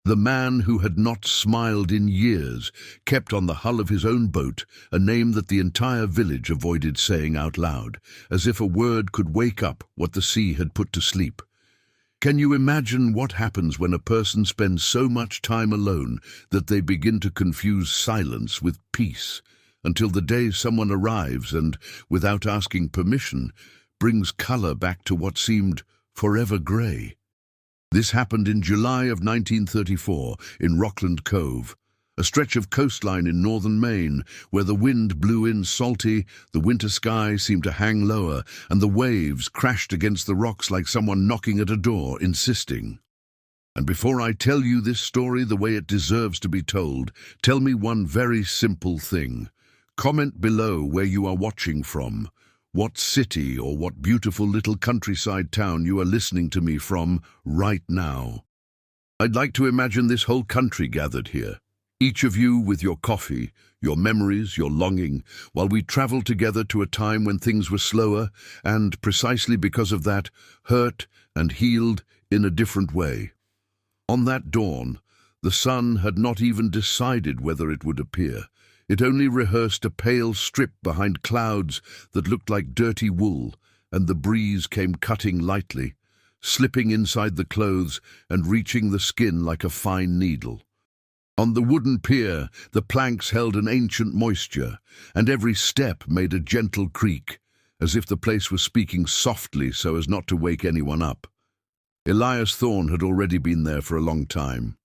The man who had not smiled in years kept on the hull of his own boat a name that the entire village avoided saying out loud, as if a word could wake up what the sea had put to sleep. Can you imagine what happens when a person spends so much time alone that they begin to confuse silence with peace, until the day someone arrives and, without asking permission, brings color back to what seemed forever grey? This happened in July of 1934 in Rockland Cove, a stretch of coastline in northern Maine, where the wind blew in salty, the winter sky seemed to hang lower, and the waves crashed against the rocks like someone knocking at a door, insisting. And before I tell you this story the way it deserves to be told, tell me one very simple thing. Comment below where you are watching from. What city or what beautiful little countryside town you are listening to me from right now. I'd like to imagine this whole country gathered here, each of you with your coffee, your memories, your longing, while we travel together to a time when things were slower and, precisely because of that, hurt and healed in a different way. On that dawn, the sun had not even decided whether it would appear. It only rehearsed a pale strip behind clouds that looked like dirty wool, and the breeze came cutting lightly, slipping inside the clothes and reaching the skin like a fine needle. On the wooden pier, the planks held an ancient moisture, and every step made a gentle creak, as if the place was speaking softly so as not to wake anyone up. Elias Thorne had already been there for a long time.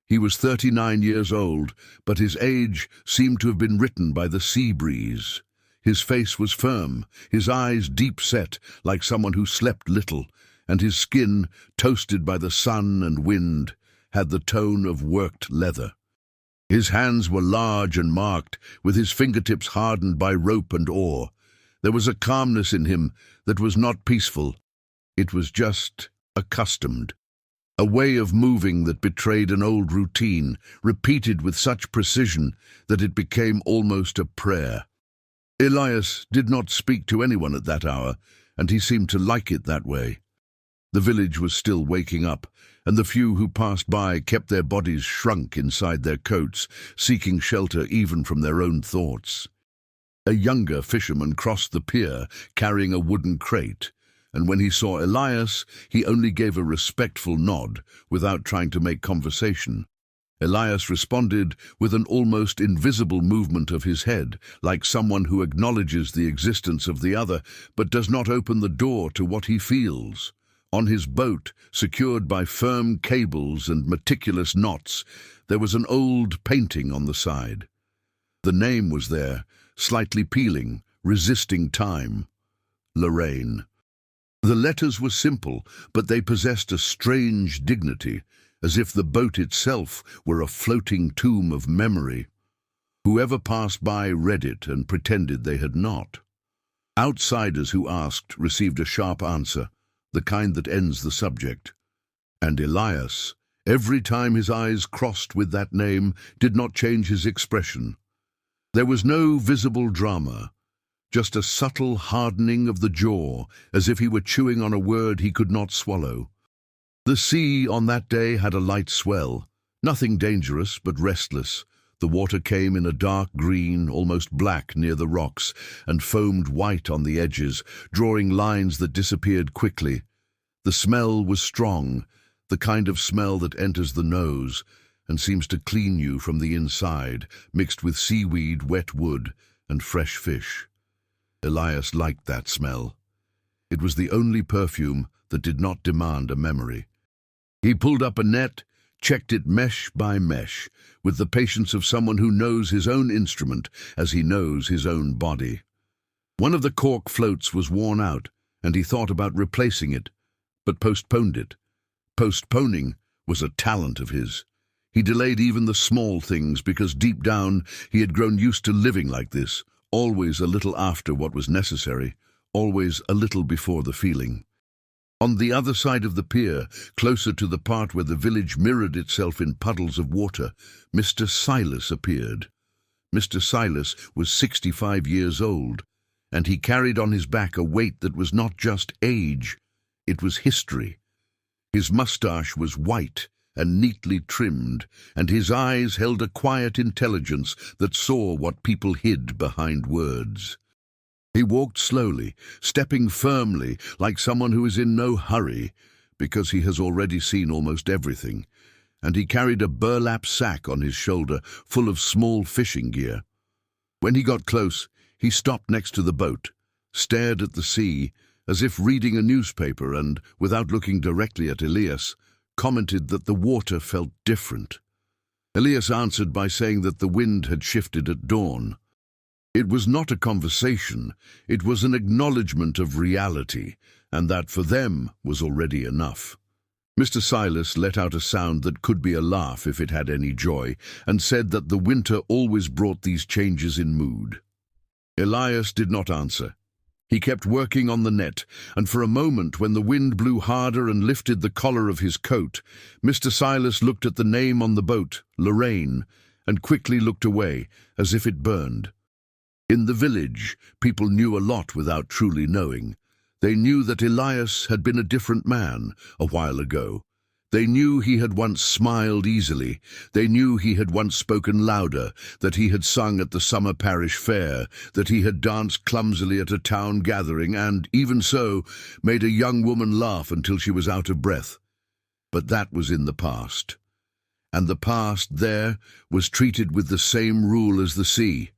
He was 39 years old, but his age seemed to have been written by the sea breeze. His face was firm, his eyes deep-set, like someone who slept little, and his skin, toasted by the sun and wind, had the tone of worked leather. His hands were large and marked, with his fingertips hardened by rope and oar. There was a calmness in him that was not peaceful. It was just accustomed. A way of moving that betrayed an old routine, repeated with such precision that it became almost a prayer. Elias did not speak to anyone at that hour, and he seemed to like it that way. The village was still waking up, and the few who passed by kept their bodies shrunk inside their coats, seeking shelter even from their own thoughts. A younger fisherman crossed the pier, carrying a wooden crate, and when he saw Elias, he only gave a respectful nod, without trying to make conversation. Elias responded with an almost invisible movement of his head, like someone who acknowledges the existence of the other, but does not open the door to what he feels. On his boat, secured by firm cables and meticulous knots, there was an old painting on the side. The name was there, slightly peeling, resisting time. Lorraine. The letters were simple, but they possessed a strange dignity, as if the boat itself were a floating tomb of memory. Whoever passed by read it and pretended they had not. Outsiders who asked received a sharp answer, the kind that ends the subject. And Elias, every time his eyes crossed with that name, did not change his expression. There was no visible drama, just a subtle hardening of the jaw, as if he were chewing on a word he could not swallow. The sea on that day had a light swell, nothing dangerous but restless. The water came in a dark green, almost black near the rocks, and foamed white on the edges, drawing lines that disappeared quickly. The smell was strong, the kind of smell that enters the nose and seems to clean you from the inside, mixed with seaweed, wet wood, and fresh fish. Elias liked that smell. It was the only perfume that did not demand a memory. He pulled up a net, checked it mesh by mesh, with the patience of someone who knows his own instrument as he knows his own body. One of the cork floats was worn out, and he thought about replacing it, but postponed it. Postponing was a talent of his. He delayed even the small things because deep down he had grown used to living like this, always a little after what was necessary, always a little before the feeling. On the other side of the pier, closer to the part where the village mirrored itself in puddles of water, Mr. Silas appeared. Mr. Silas was 65 years old, and he carried on his back a weight that was not just age, it was history. His mustache was white and neatly trimmed, and his eyes held a quiet intelligence that saw what people hid behind words. He walked slowly, stepping firmly, like someone who is in no hurry, because he has already seen almost everything, and he carried a burlap sack on his shoulder full of small fishing gear. When he got close, he stopped next to the boat, stared at the sea, as if reading a newspaper, and, without looking directly at Elias, commented that the water felt different. Elias answered by saying that the wind had shifted at dawn. It was not a conversation, it was an acknowledgement of reality, and that for them was already enough. Mr. Silas let out a sound that could be a laugh if it had any joy, and said that the winter always brought these changes in mood. Elias did not answer. He kept working on the net, and for a moment, when the wind blew harder and lifted the collar of his coat, Mr. Silas looked at the name on the boat, Lorraine, and quickly looked away, as if it burned. In the village, people knew a lot without truly knowing. They knew that Elias had been a different man a while ago. They knew he had once smiled easily. They knew he had once spoken louder, that he had sung at the summer parish fair, that he had danced clumsily at a town gathering and, even so, made a young woman laugh until she was out of breath. But that was in the past. And the past there was treated with the same rule as the sea.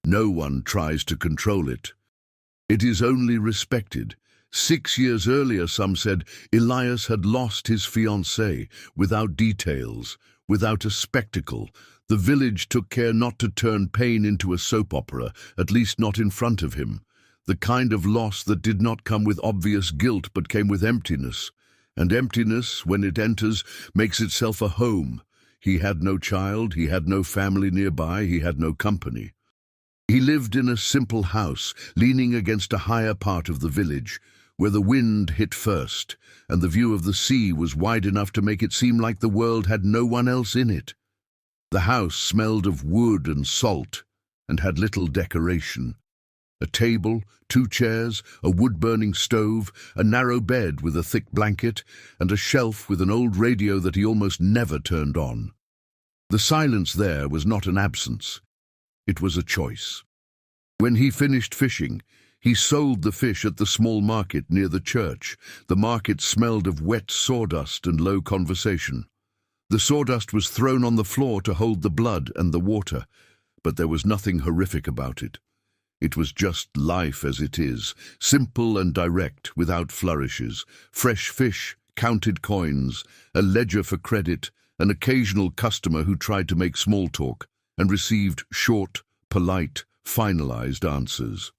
No one tries to control it. It is only respected. 6 years earlier, some said, Elias had lost his fiancée, without details, without a spectacle. The village took care not to turn pain into a soap opera, at least not in front of him. The kind of loss that did not come with obvious guilt but came with emptiness. And emptiness, when it enters, makes itself a home. He had no child, he had no family nearby, he had no company. He lived in a simple house, leaning against a higher part of the village, where the wind hit first, and the view of the sea was wide enough to make it seem like the world had no one else in it. The house smelled of wood and salt, and had little decoration. A table, 2 chairs, a wood-burning stove, a narrow bed with a thick blanket, and a shelf with an old radio that he almost never turned on. The silence there was not an absence. It was a choice. When he finished fishing, he sold the fish at the small market near the church. The market smelled of wet sawdust and low conversation. The sawdust was thrown on the floor to hold the blood and the water, but there was nothing horrific about it. It was just life as it is, simple and direct, without flourishes. Fresh fish, counted coins, a ledger for credit, an occasional customer who tried to make small talk, and received short, polite, finalized answers.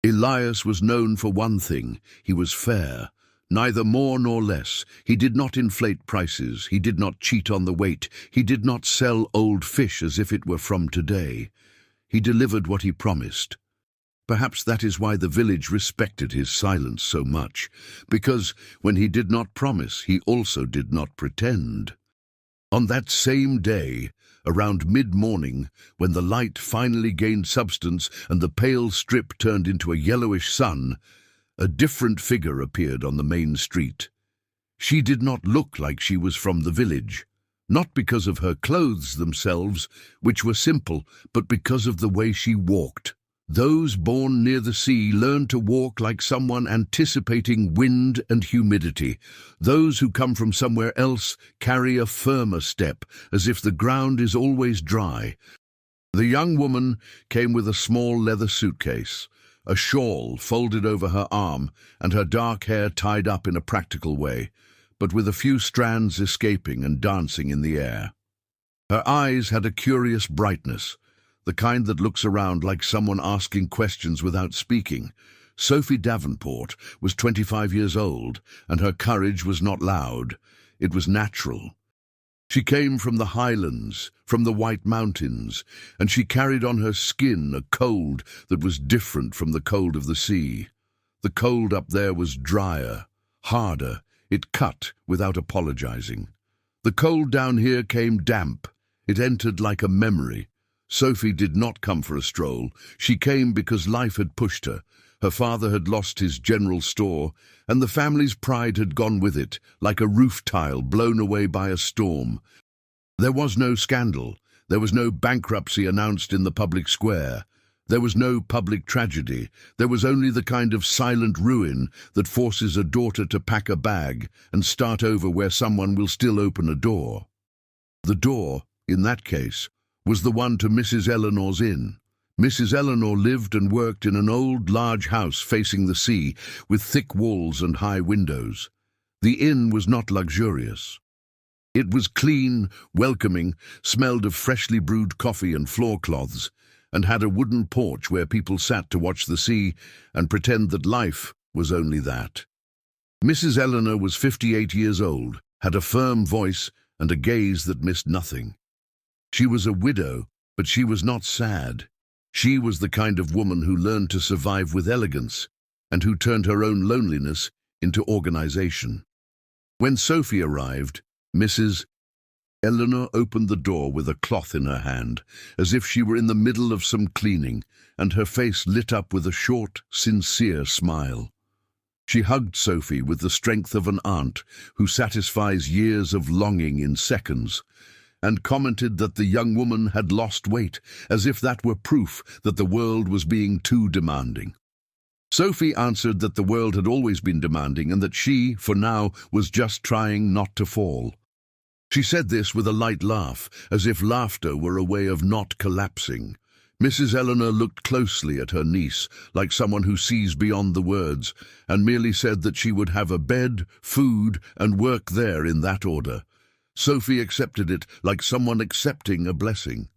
Elias was known for one thing: he was fair, neither more nor less. He did not inflate prices, he did not cheat on the weight, he did not sell old fish as if it were from today. He delivered what he promised. Perhaps that is why the village respected his silence so much, because when he did not promise, he also did not pretend. On that same day, around mid-morning, when the light finally gained substance and the pale strip turned into a yellowish sun, a different figure appeared on the main street. She did not look like she was from the village, not because of her clothes themselves, which were simple, but because of the way she walked. Those born near the sea learn to walk like someone anticipating wind and humidity. Those who come from somewhere else carry a firmer step, as if the ground is always dry. The young woman came with a small leather suitcase, a shawl folded over her arm, and her dark hair tied up in a practical way, but with a few strands escaping and dancing in the air. Her eyes had a curious brightness, the kind that looks around like someone asking questions without speaking. Sophie Davenport was 25 years old, and her courage was not loud. It was natural. She came from the highlands, from the White Mountains, and she carried on her skin a cold that was different from the cold of the sea. The cold up there was drier, harder. It cut without apologizing. The cold down here came damp. It entered like a memory. Sophie did not come for a stroll. She came because life had pushed her, Her father had lost his general store, and the family's pride had gone with it, like a roof tile blown away by a storm. There was no scandal. There was no bankruptcy announced in the public square. There was no public tragedy. There was only the kind of silent ruin that forces a daughter to pack a bag and start over where someone will still open a door. The door, in that case, was the one to Mrs. Eleanor's inn. Mrs. Eleanor lived and worked in an old, large house facing the sea, with thick walls and high windows. The inn was not luxurious. It was clean, welcoming, smelled of freshly brewed coffee and floor cloths, and had a wooden porch where people sat to watch the sea and pretend that life was only that. Mrs. Eleanor was 58 years old, had a firm voice and a gaze that missed nothing. She was a widow, but she was not sad. She was the kind of woman who learned to survive with elegance and who turned her own loneliness into organization. When Sophie arrived, Mrs. Eleanor opened the door with a cloth in her hand, as if she were in the middle of some cleaning, and her face lit up with a short, sincere smile. She hugged Sophie with the strength of an aunt who satisfies years of longing in seconds, and commented that the young woman had lost weight, as if that were proof that the world was being too demanding. Sophie answered that the world had always been demanding and that she, for now, was just trying not to fall. She said this with a light laugh, as if laughter were a way of not collapsing. Mrs. Eleanor looked closely at her niece, like someone who sees beyond the words, and merely said that she would have a bed, food, and work there in that order. Sophie accepted it like someone accepting a blessing.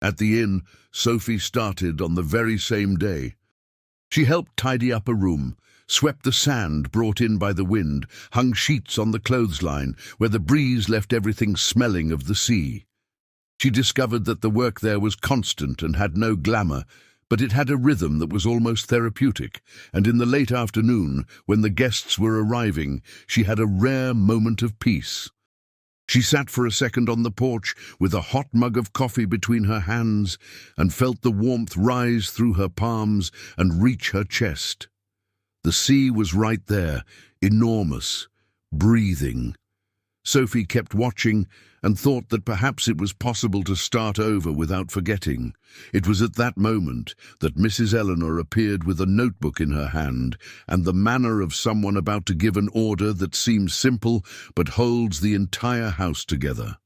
At the inn, Sophie started on the very same day. She helped tidy up a room, swept the sand brought in by the wind, hung sheets on the clothesline where the breeze left everything smelling of the sea. She discovered that the work there was constant and had no glamour, but it had a rhythm that was almost therapeutic, and in the late afternoon, when the guests were arriving, she had a rare moment of peace. She sat for a second on the porch with a hot mug of coffee between her hands and felt the warmth rise through her palms and reach her chest. The sea was right there, enormous, breathing. Sophie kept watching and thought that perhaps it was possible to start over without forgetting. It was at that moment that Mrs. Eleanor appeared with a notebook in her hand and the manner of someone about to give an order that seems simple but holds the entire house together.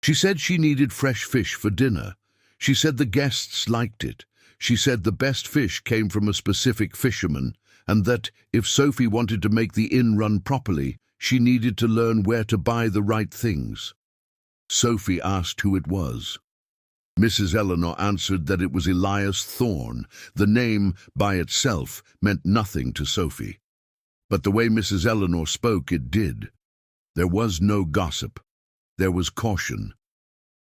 She said she needed fresh fish for dinner. She said the guests liked it. She said the best fish came from a specific fisherman, and that if Sophie wanted to make the inn run properly, she needed to learn where to buy the right things. Sophie asked who it was. Mrs. Eleanor answered that it was Elias Thorne. The name, by itself, meant nothing to Sophie. But the way Mrs. Eleanor spoke, it did. There was no gossip. There was caution.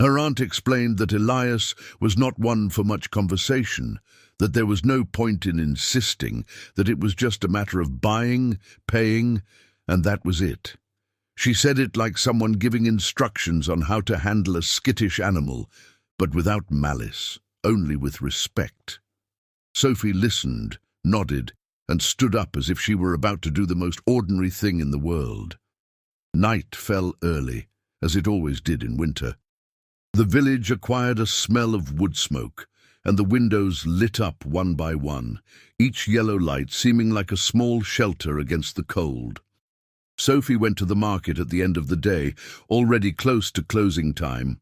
Her aunt explained that Elias was not one for much conversation, that there was no point in insisting, that it was just a matter of buying, paying, and that was it. She said it like someone giving instructions on how to handle a skittish animal, but without malice, only with respect. Sophie listened, nodded, and stood up as if she were about to do the most ordinary thing in the world. Night fell early, as it always did in winter. The village acquired a smell of wood smoke, and the windows lit up one by one, each yellow light seeming like a small shelter against the cold. Sophie went to the market at the end of the day, already close to closing time,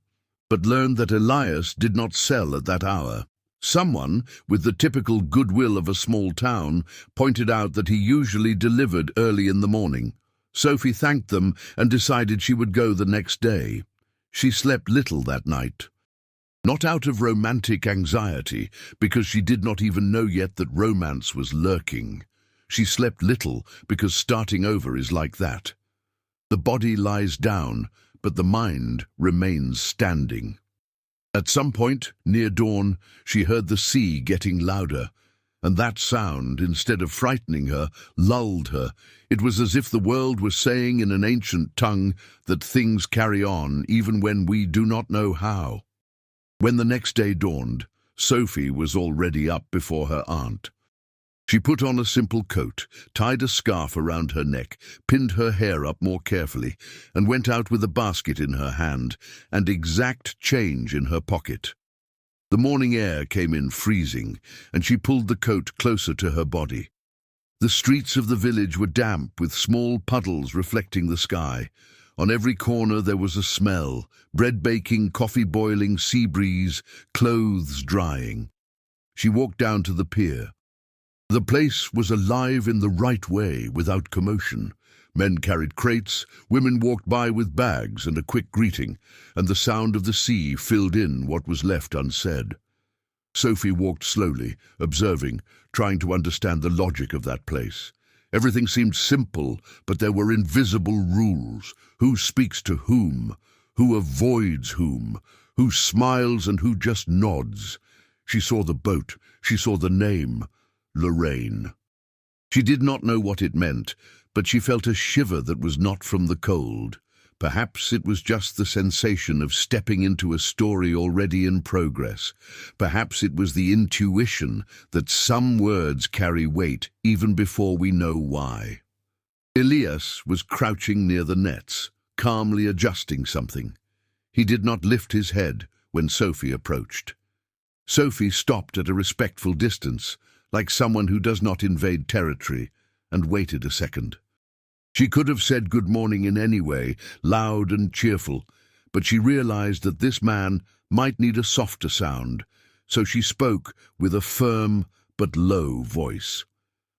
but learned that Elias did not sell at that hour. Someone, with the typical goodwill of a small town, pointed out that he usually delivered early in the morning. Sophie thanked them and decided she would go the next day. She slept little that night. Not out of romantic anxiety, because she did not even know yet that romance was lurking. She slept little because starting over is like that. The body lies down, but the mind remains standing. At some point, near dawn, she heard the sea getting louder, and that sound, instead of frightening her, lulled her. It was as if the world was saying in an ancient tongue that things carry on even when we do not know how. When the next day dawned, Sophie was already up before her aunt. She put on a simple coat, tied a scarf around her neck, pinned her hair up more carefully, and went out with a basket in her hand and exact change in her pocket. The morning air came in freezing, and she pulled the coat closer to her body. The streets of the village were damp, with small puddles reflecting the sky. On every corner there was a smell: bread baking, coffee boiling, sea breeze, clothes drying. She walked down to the pier. The place was alive in the right way, without commotion. Men carried crates, women walked by with bags and a quick greeting, and the sound of the sea filled in what was left unsaid. Sophie walked slowly, observing, trying to understand the logic of that place. Everything seemed simple, but there were invisible rules. Who speaks to whom? Who avoids whom? Who smiles and who just nods? She saw the boat. She saw the name: Lorraine. She did not know what it meant, but she felt a shiver that was not from the cold. Perhaps it was just the sensation of stepping into a story already in progress. Perhaps it was the intuition that some words carry weight even before we know why. Elias was crouching near the nets, calmly adjusting something. He did not lift his head when Sophie approached. Sophie stopped at a respectful distance, like someone who does not invade territory, and waited a second. She could have said good morning in any way, loud and cheerful, but she realized that this man might need a softer sound, so she spoke with a firm but low voice.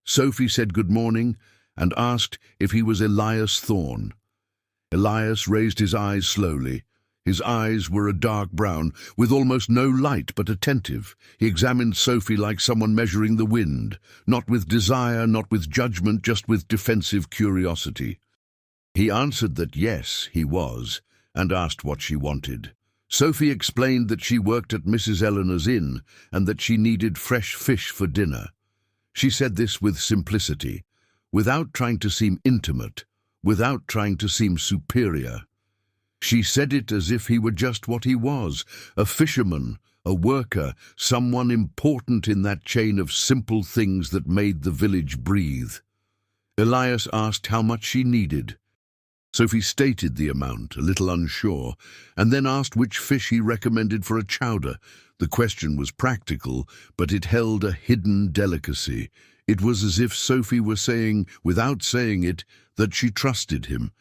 Sophie said good morning and asked if he was Elias Thorne. Elias raised his eyes slowly. His eyes were a dark brown, with almost no light but attentive. He examined Sophie like someone measuring the wind, not with desire, not with judgment, just with defensive curiosity. He answered that yes, he was, and asked what she wanted. Sophie explained that she worked at Mrs. Eleanor's inn and that she needed fresh fish for dinner. She said this with simplicity, without trying to seem intimate, without trying to seem superior. She said it as if he were just what he was, a fisherman, a worker, someone important in that chain of simple things that made the village breathe. Elias asked how much she needed. Sophie stated the amount, a little unsure, and then asked which fish he recommended for a chowder. The question was practical, but it held a hidden delicacy. It was as if Sophie were saying, without saying it, that she trusted him.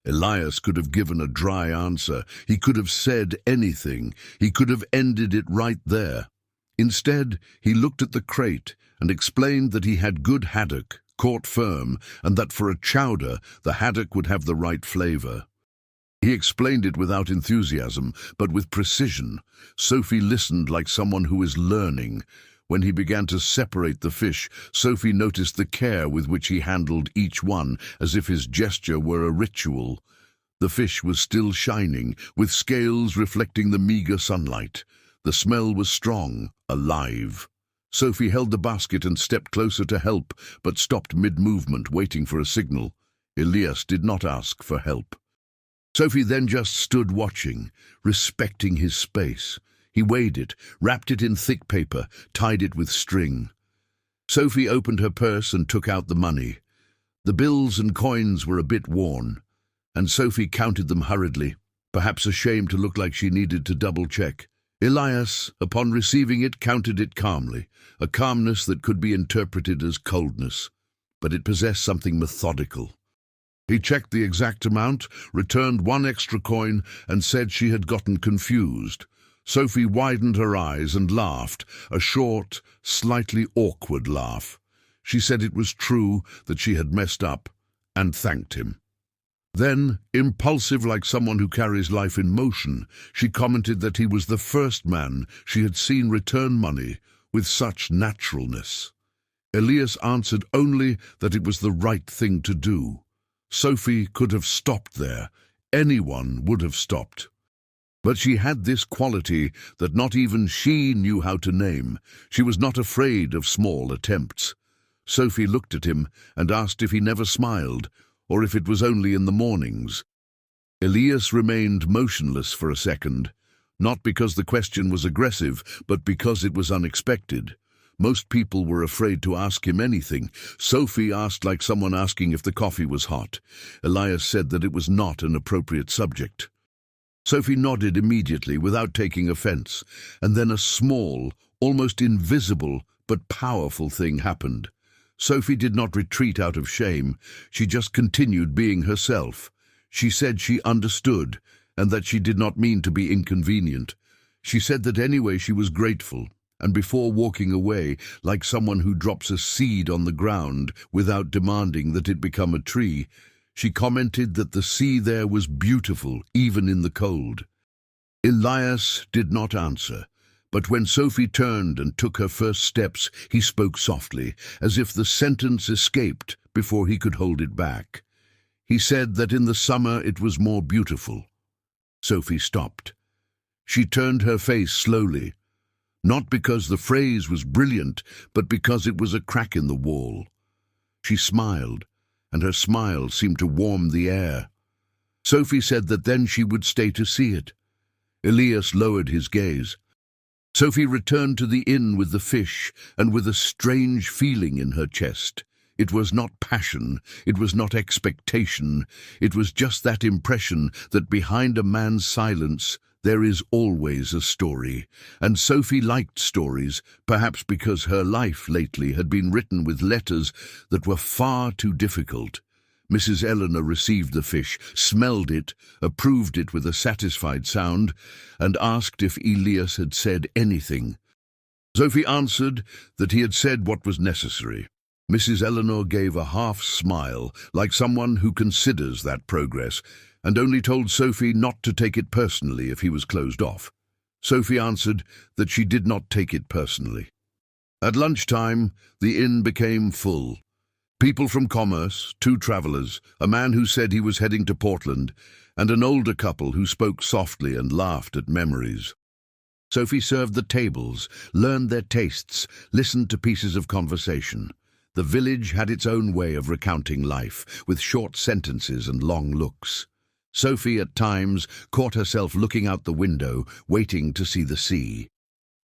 Elias could have given a dry answer. He could have said anything. He could have ended it right there. Instead, he looked at the crate and explained that he had good haddock, caught firm, and that for a chowder, the haddock would have the right flavor. He explained it without enthusiasm, but with precision. Sophie listened like someone who is learning. When he began to separate the fish, Sophie noticed the care with which he handled each one, as if his gesture were a ritual. The fish was still shining, with scales reflecting the meager sunlight. The smell was strong, alive. Sophie held the basket and stepped closer to help, but stopped mid-movement, waiting for a signal. Elias did not ask for help. Sophie then just stood watching, respecting his space. He weighed it, wrapped it in thick paper, tied it with string. Sophie opened her purse and took out the money. The bills and coins were a bit worn, and Sophie counted them hurriedly, perhaps ashamed to look like she needed to double-check. Elias, upon receiving it, counted it calmly, a calmness that could be interpreted as coldness, but it possessed something methodical. He checked the exact amount, returned one extra coin, and said she had gotten confused. Sophie widened her eyes and laughed, a short, slightly awkward laugh. She said it was true that she had messed up, and thanked him. Then, impulsive like someone who carries life in motion, she commented that he was the first man she had seen return money with such naturalness. Elias answered only that it was the right thing to do. Sophie could have stopped there. Anyone would have stopped. But she had this quality that not even she knew how to name. She was not afraid of small attempts. Sophie looked at him and asked if he never smiled, or if it was only in the mornings. Elias remained motionless for a second, not because the question was aggressive, but because it was unexpected. Most people were afraid to ask him anything. Sophie asked like someone asking if the coffee was hot. Elias said that it was not an appropriate subject. Sophie nodded immediately without taking offense, and then a small, almost invisible, but powerful thing happened. Sophie did not retreat out of shame. She just continued being herself. She said she understood, and that she did not mean to be inconvenient. She said that anyway she was grateful, and before walking away, like someone who drops a seed on the ground without demanding that it become a tree, she commented that the sea there was beautiful, even in the cold. Elias did not answer, but when Sophie turned and took her first steps, he spoke softly, as if the sentence escaped before he could hold it back. He said that in the summer it was more beautiful. Sophie stopped. She turned her face slowly, not because the phrase was brilliant, but because it was a crack in the wall. She smiled, and her smile seemed to warm the air. Sophie said that then she would stay to see it. Elias lowered his gaze. Sophie returned to the inn with the fish and with a strange feeling in her chest. It was not passion, it was not expectation, it was just that impression that behind a man's silence there is always a story. And Sophie liked stories, perhaps because her life lately had been written with letters that were far too difficult. Mrs. Eleanor received the fish, smelled it, approved it with a satisfied sound, and asked if Elias had said anything. Sophie answered that he had said what was necessary. Mrs. Eleanor gave a half-smile, like someone who considers that progress, and only told Sophie not to take it personally if he was closed off. Sophie answered that she did not take it personally. At lunchtime, the inn became full. People from commerce, 2 travellers, a man who said he was heading to Portland, and an older couple who spoke softly and laughed at memories. Sophie served the tables, learned their tastes, listened to pieces of conversation. The village had its own way of recounting life, with short sentences and long looks. Sophie at times caught herself looking out the window, waiting to see the sea.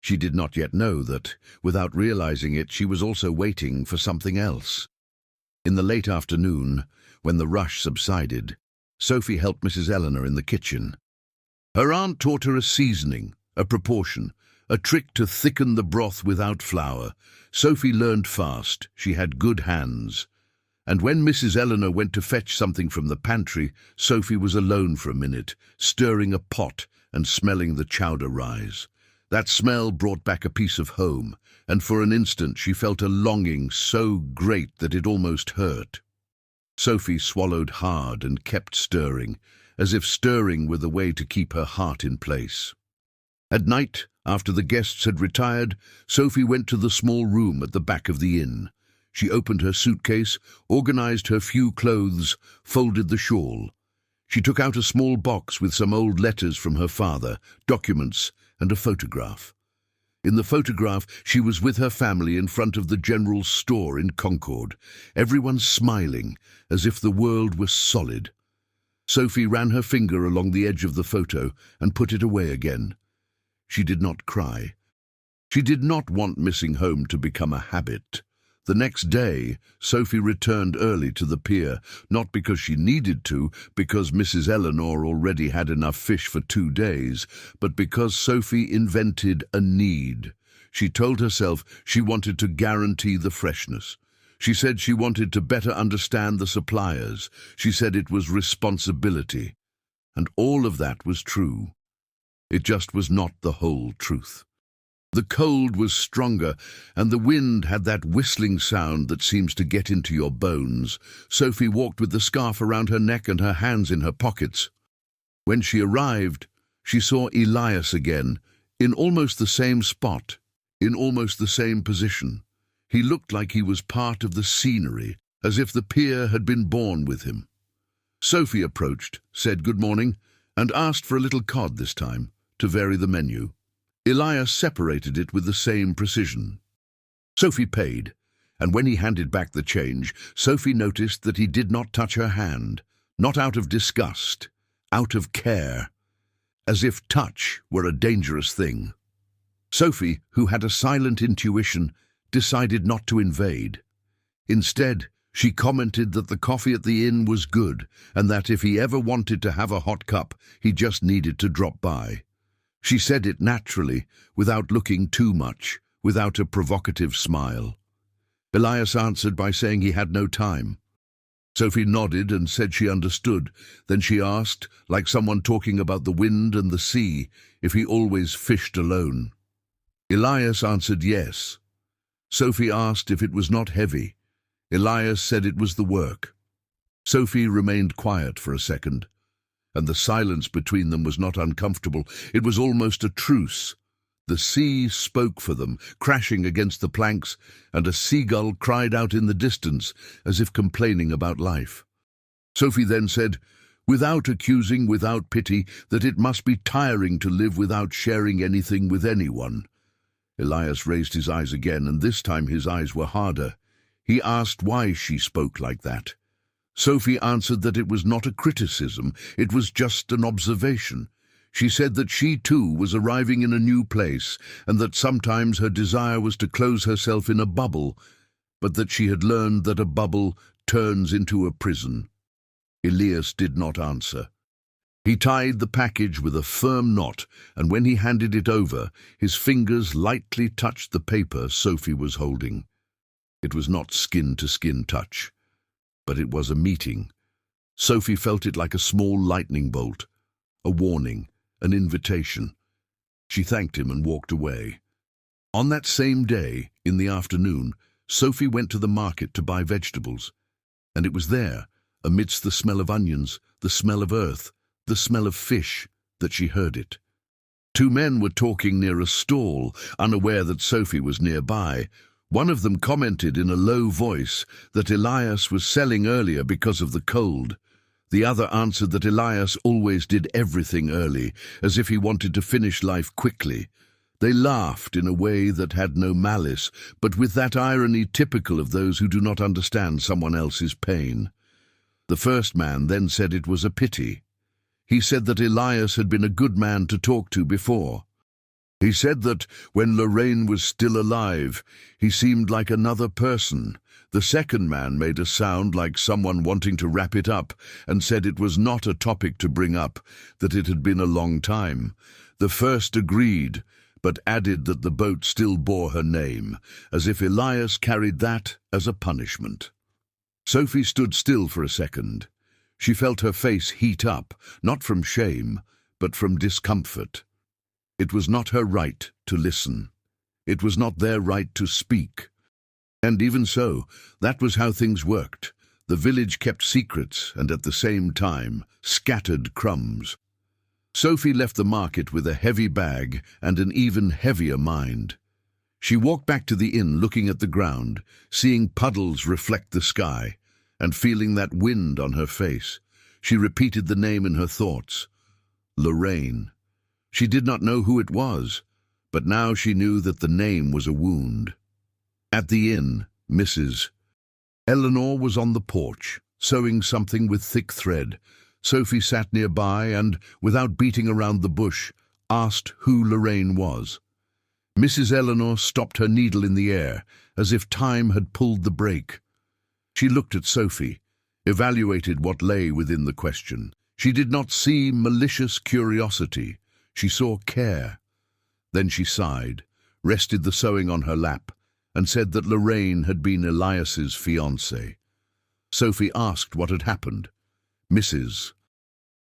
She did not yet know that, without realizing it, she was also waiting for something else. In the late afternoon, when the rush subsided, Sophie helped Mrs. Eleanor in the kitchen. Her aunt taught her a seasoning, a proportion, a trick to thicken the broth without flour. Sophie learned fast. She had good hands. And when Mrs. Eleanor went to fetch something from the pantry, Sophie was alone for a minute, stirring a pot and smelling the chowder rise. That smell brought back a piece of home, and for an instant she felt a longing so great that it almost hurt. Sophie swallowed hard and kept stirring, as if stirring were the way to keep her heart in place. At night, after the guests had retired, Sophie went to the small room at the back of the inn. She opened her suitcase, organized her few clothes, folded the shawl. She took out a small box with some old letters from her father, documents, and a photograph. In the photograph, she was with her family in front of the general store in Concord, everyone smiling, as if the world was solid. Sophie ran her finger along the edge of the photo and put it away again. She did not cry. She did not want missing home to become a habit. The next day, Sophie returned early to the pier, not because she needed to, because Mrs. Eleanor already had enough fish for 2 days, but because Sophie invented a need. She told herself she wanted to guarantee the freshness. She said she wanted to better understand the suppliers. She said it was responsibility. And all of that was true. It just was not the whole truth. The cold was stronger, and the wind had that whistling sound that seems to get into your bones. Sophie walked with the scarf around her neck and her hands in her pockets. When she arrived, she saw Elias again, in almost the same spot, in almost the same position. He looked like he was part of the scenery, as if the pier had been born with him. Sophie approached, said good morning, and asked for a little cod this time, to vary the menu. Elias separated it with the same precision. Sophie paid, and when he handed back the change, Sophie noticed that he did not touch her hand, not out of disgust, out of care, as if touch were a dangerous thing. Sophie, who had a silent intuition, decided not to invade. Instead, she commented that the coffee at the inn was good and that if he ever wanted to have a hot cup, he just needed to drop by. She said it naturally, without looking too much, without a provocative smile. Elias answered by saying he had no time. Sophie nodded and said she understood. Then she asked, like someone talking about the wind and the sea, if he always fished alone. Elias answered yes. Sophie asked if it was not heavy. Elias said it was the work. Sophie remained quiet for a second, and the silence between them was not uncomfortable. It was almost a truce. The sea spoke for them, crashing against the planks, and a seagull cried out in the distance, as if complaining about life. Sophie then said, without accusing, without pity, that it must be tiring to live without sharing anything with anyone. Elias raised his eyes again, and this time his eyes were harder. He asked why she spoke like that. Sophie answered that it was not a criticism, it was just an observation. She said that she too was arriving in a new place, and that sometimes her desire was to close herself in a bubble, but that she had learned that a bubble turns into a prison. Elias did not answer. He tied the package with a firm knot, and when he handed it over, his fingers lightly touched the paper Sophie was holding. It was not skin-to-skin touch, but it was a meeting. Sophie felt it like a small lightning bolt, a warning, an invitation. She thanked him and walked away. On that same day, in the afternoon, Sophie went to the market to buy vegetables, and it was there, amidst the smell of onions, the smell of earth, the smell of fish, that she heard it. Two men were talking near a stall, unaware that Sophie was nearby. One of them commented in a low voice that Elias was selling earlier because of the cold. The other answered that Elias always did everything early, as if he wanted to finish life quickly. They laughed in a way that had no malice, but with that irony typical of those who do not understand someone else's pain. The first man then said it was a pity. He said that Elias had been a good man to talk to before. He said that when Lorraine was still alive, he seemed like another person. The second man made a sound like someone wanting to wrap it up and said it was not a topic to bring up, that it had been a long time. The first agreed, but added that the boat still bore her name, as if Elias carried that as a punishment. Sophie stood still for a second. She felt her face heat up, not from shame, but from discomfort. It was not her right to listen. It was not their right to speak. And even so, that was how things worked. The village kept secrets and at the same time scattered crumbs. Sophie left the market with a heavy bag and an even heavier mind. She walked back to the inn looking at the ground, seeing puddles reflect the sky, and feeling that wind on her face. She repeated the name in her thoughts. Lorraine. She did not know who it was, but now she knew that the name was a wound. At the inn, Mrs. Eleanor was on the porch, sewing something with thick thread. Sophie sat nearby and, without beating around the bush, asked who Lorraine was. Mrs. Eleanor stopped her needle in the air, as if time had pulled the brake. She looked at Sophie, evaluated what lay within the question. She did not see malicious curiosity. She saw care. Then she sighed, rested the sewing on her lap, and said that Lorraine had been Elias's fiancée. Sophie asked what had happened. Mrs.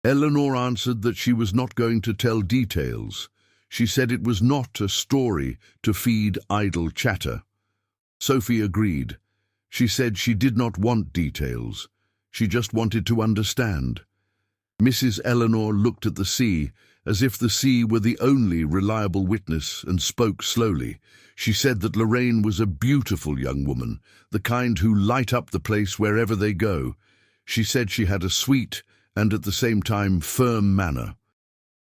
Eleanor answered that she was not going to tell details. She said it was not a story to feed idle chatter. Sophie agreed. She said she did not want details. She just wanted to understand. Mrs. Eleanor looked at the sea, as if the sea were the only reliable witness, and spoke slowly. She said that Lorraine was a beautiful young woman, the kind who light up the place wherever they go. She said she had a sweet and at the same time firm manner.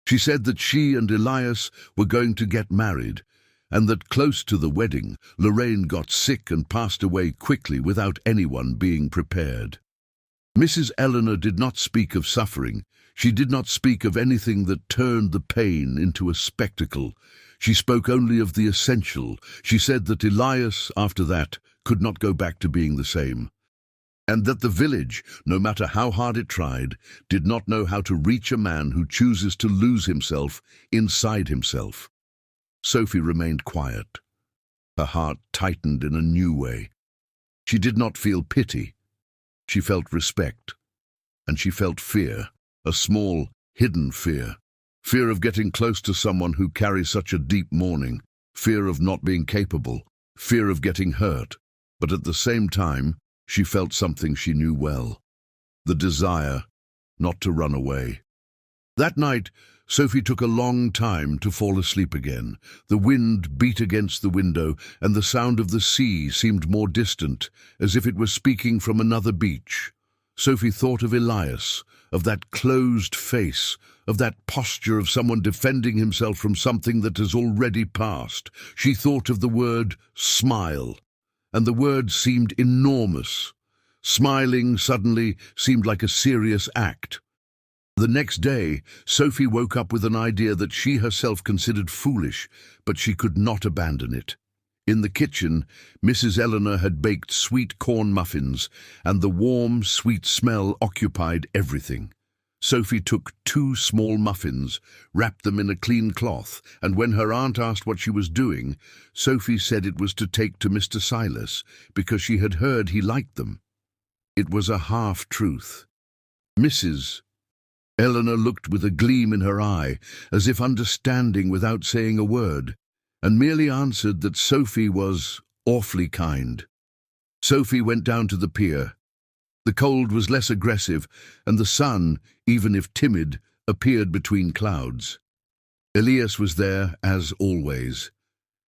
She said that she and Elias were going to get married, and that close to the wedding, Lorraine got sick and passed away quickly without anyone being prepared. Mrs. Eleanor did not speak of suffering. She did not speak of anything that turned the pain into a spectacle. She spoke only of the essential. She said that Elias, after that, could not go back to being the same, and that the village, no matter how hard it tried, did not know how to reach a man who chooses to lose himself inside himself. Sophie remained quiet. Her heart tightened in a new way. She did not feel pity. She felt respect. And she felt fear, a small, hidden fear. Fear of getting close to someone who carries such a deep mourning. Fear of not being capable. Fear of getting hurt. But at the same time, she felt something she knew well. The desire not to run away. That night, Sophie took a long time to fall asleep again. The wind beat against the window, and the sound of the sea seemed more distant, as if it were speaking from another beach. Sophie thought of Elias, of that closed face, of that posture of someone defending himself from something that has already passed. She thought of the word smile, and the word seemed enormous. Smiling suddenly seemed like a serious act. The next day, Sophie woke up with an idea that she herself considered foolish, but she could not abandon it. In the kitchen, Mrs. Eleanor had baked sweet corn muffins, and the warm, sweet smell occupied everything. Sophie took 2 small muffins, wrapped them in a clean cloth, and when her aunt asked what she was doing, Sophie said it was to take to Mr. Silas, because she had heard he liked them. It was a half-truth. Mrs. Eleanor looked with a gleam in her eye, as if understanding without saying a word, and merely answered that Sophie was awfully kind. Sophie went down to the pier. The cold was less aggressive, and the sun, even if timid, appeared between clouds. Elias was there, as always.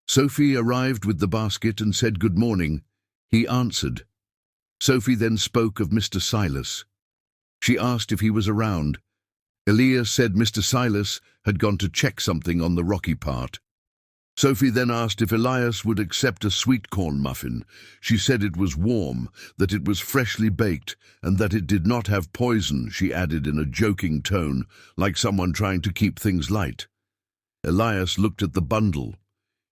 Sophie arrived with the basket and said good morning. He answered. Sophie then spoke of Mr. Silas. She asked if he was around. Elias said Mr. Silas had gone to check something on the rocky part. Sophie then asked if Elias would accept a sweet corn muffin. She said it was warm, that it was freshly baked, and that it did not have poison, she added in a joking tone, like someone trying to keep things light. Elias looked at the bundle.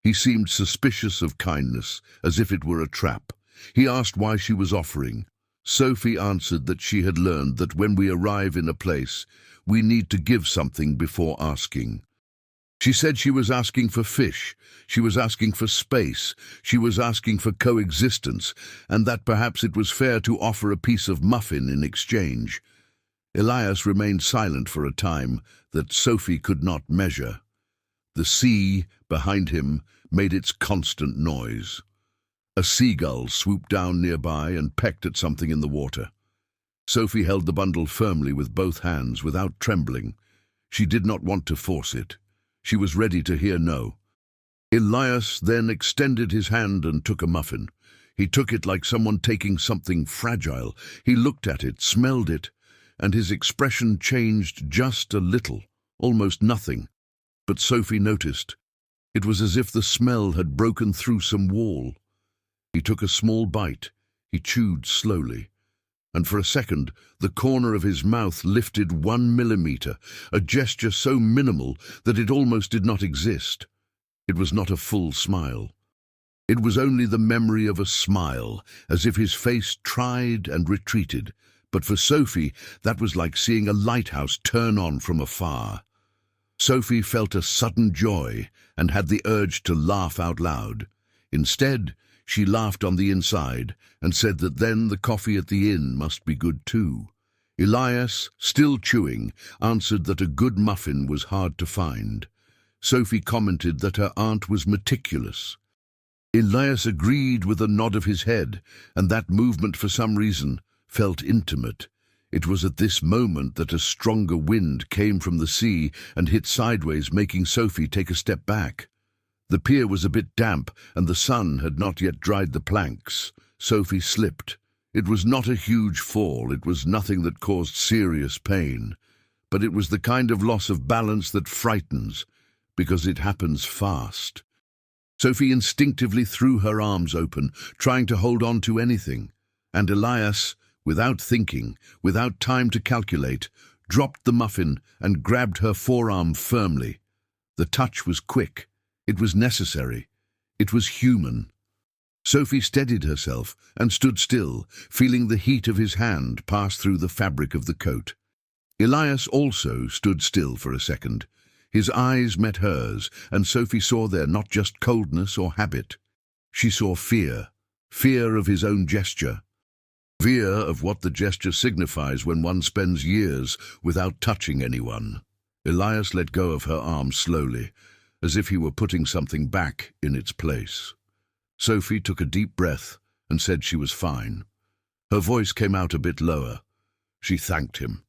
He seemed suspicious of kindness, as if it were a trap. He asked why she was offering. Sophie answered that she had learned that when we arrive in a place, we need to give something before asking. She said she was asking for fish, she was asking for space, she was asking for coexistence, and that perhaps it was fair to offer a piece of muffin in exchange. Elias remained silent for a time that Sophie could not measure. The sea, behind him, made its constant noise. A seagull swooped down nearby and pecked at something in the water. Sophie held the bundle firmly with both hands, without trembling. She did not want to force it. She was ready to hear no. Elias then extended his hand and took a muffin. He took it like someone taking something fragile. He looked at it, smelled it, and his expression changed just a little, almost nothing. But Sophie noticed. It was as if the smell had broken through some wall. He took a small bite. He chewed slowly. And for a second, the corner of his mouth lifted 1 millimeter, a gesture so minimal that it almost did not exist. It was not a full smile. It was only the memory of a smile, as if his face tried and retreated. But for Sophie, that was like seeing a lighthouse turn on from afar. Sophie felt a sudden joy and had the urge to laugh out loud. Instead, she laughed on the inside and said that then the coffee at the inn must be good too. Elias, still chewing, answered that a good muffin was hard to find. Sophie commented that her aunt was meticulous. Elias agreed with a nod of his head, and that movement for some reason felt intimate. It was at this moment that a stronger wind came from the sea and hit sideways, making Sophie take a step back. The pier was a bit damp, and the sun had not yet dried the planks. Sophie slipped. It was not a huge fall, it was nothing that caused serious pain, but it was the kind of loss of balance that frightens, because it happens fast. Sophie instinctively threw her arms open, trying to hold on to anything, and Elias, without thinking, without time to calculate, dropped the muffin and grabbed her forearm firmly. The touch was quick. It was necessary. It was human. Sophie steadied herself and stood still, feeling the heat of his hand pass through the fabric of the coat. Elias also stood still for a second. His eyes met hers, and Sophie saw there not just coldness or habit. She saw fear, fear of his own gesture, fear of what the gesture signifies when one spends years without touching anyone. Elias let go of her arm slowly, as if he were putting something back in its place. Sophie took a deep breath and said she was fine. Her voice came out a bit lower. She thanked him.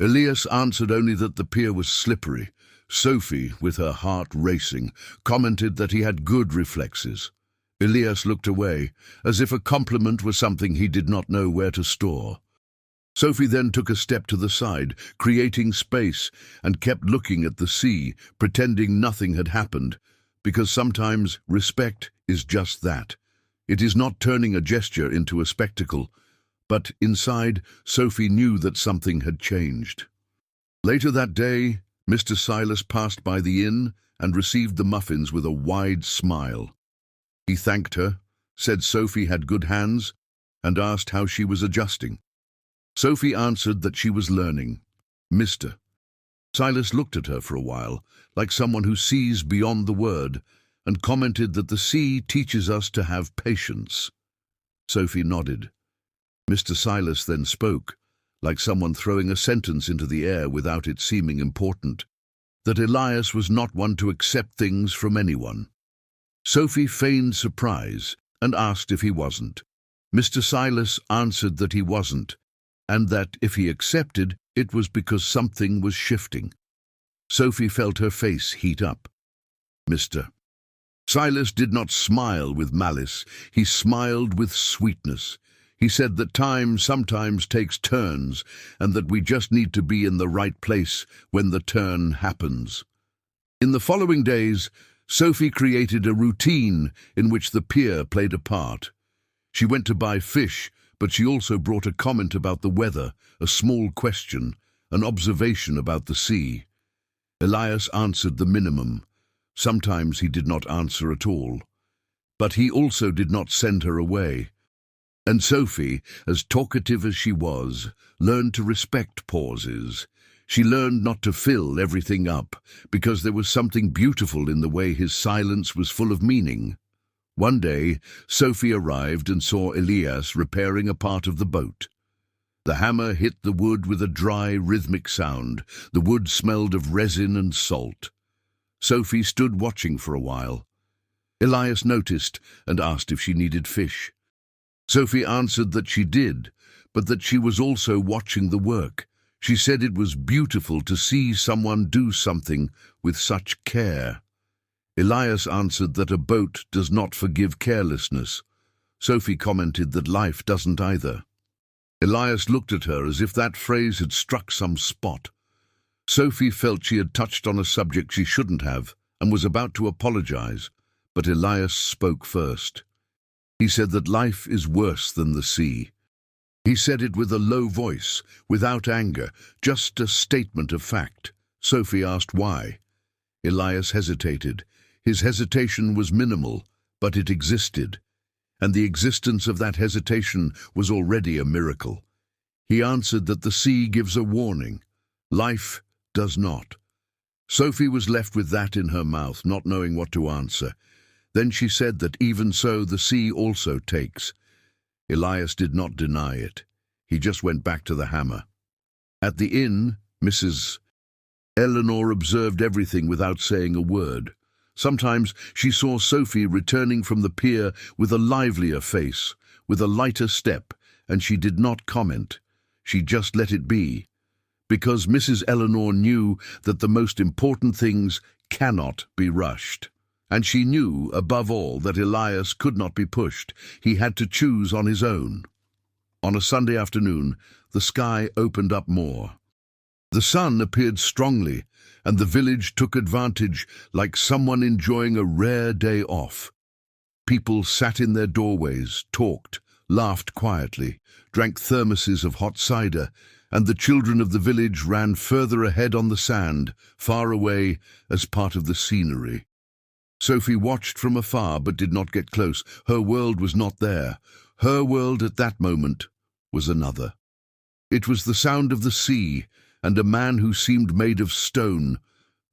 Elias answered only that the pier was slippery. Sophie, with her heart racing, commented that he had good reflexes. Elias looked away, as if a compliment was something he did not know where to store. Sophie then took a step to the side, creating space, and kept looking at the sea, pretending nothing had happened, because sometimes respect is just that. It is not turning a gesture into a spectacle, but inside, Sophie knew that something had changed. Later that day, Mr. Silas passed by the inn and received the muffins with a wide smile. He thanked her, said Sophie had good hands, and asked how she was adjusting. Sophie answered that she was learning. Mr. Silas looked at her for a while, like someone who sees beyond the word, and commented that the sea teaches us to have patience. Sophie nodded. Mr. Silas then spoke, like someone throwing a sentence into the air without it seeming important, that Elias was not one to accept things from anyone. Sophie feigned surprise and asked if he wasn't. Mr. Silas answered that he wasn't, and that if he accepted, it was because something was shifting. Sophie felt her face heat up. Mr. Silas did not smile with malice, he smiled with sweetness. He said that time sometimes takes turns, and that we just need to be in the right place when the turn happens. In the following days, Sophie created a routine in which the pier played a part. She went to buy fish, but she also brought a comment about the weather, a small question, an observation about the sea. Elias answered the minimum. Sometimes he did not answer at all. But he also did not send her away. And Sophie, as talkative as she was, learned to respect pauses. She learned not to fill everything up, because there was something beautiful in the way his silence was full of meaning. One day, Sophie arrived and saw Elias repairing a part of the boat. The hammer hit the wood with a dry, rhythmic sound. The wood smelled of resin and salt. Sophie stood watching for a while. Elias noticed and asked if she needed fish. Sophie answered that she did, but that she was also watching the work. She said it was beautiful to see someone do something with such care. Elias answered that a boat does not forgive carelessness. Sophie commented that life doesn't either. Elias looked at her as if that phrase had struck some spot. Sophie felt she had touched on a subject she shouldn't have and was about to apologize, but Elias spoke first. He said that life is worse than the sea. He said it with a low voice, without anger, just a statement of fact. Sophie asked why. Elias hesitated. His hesitation was minimal, but it existed, and the existence of that hesitation was already a miracle. He answered that the sea gives a warning. Life does not. Sophie was left with that in her mouth, not knowing what to answer. Then she said that even so the sea also takes. Elias did not deny it. He just went back to the hammer. At the inn, Mrs. Eleanor observed everything without saying a word. Sometimes she saw Sophie returning from the pier with a livelier face, with a lighter step, and she did not comment. She just let it be. Because Mrs. Eleanor knew that the most important things cannot be rushed. And she knew, above all, that Elias could not be pushed. He had to choose on his own. On a Sunday afternoon, the sky opened up more. The sun appeared strongly, and the village took advantage like someone enjoying a rare day off. People sat in their doorways, talked, laughed quietly, drank thermoses of hot cider, and the children of the village ran further ahead on the sand, far away as part of the scenery. Sophie watched from afar but did not get close. Her world was not there. Her world at that moment was another. It was the sound of the sea and a man who seemed made of stone,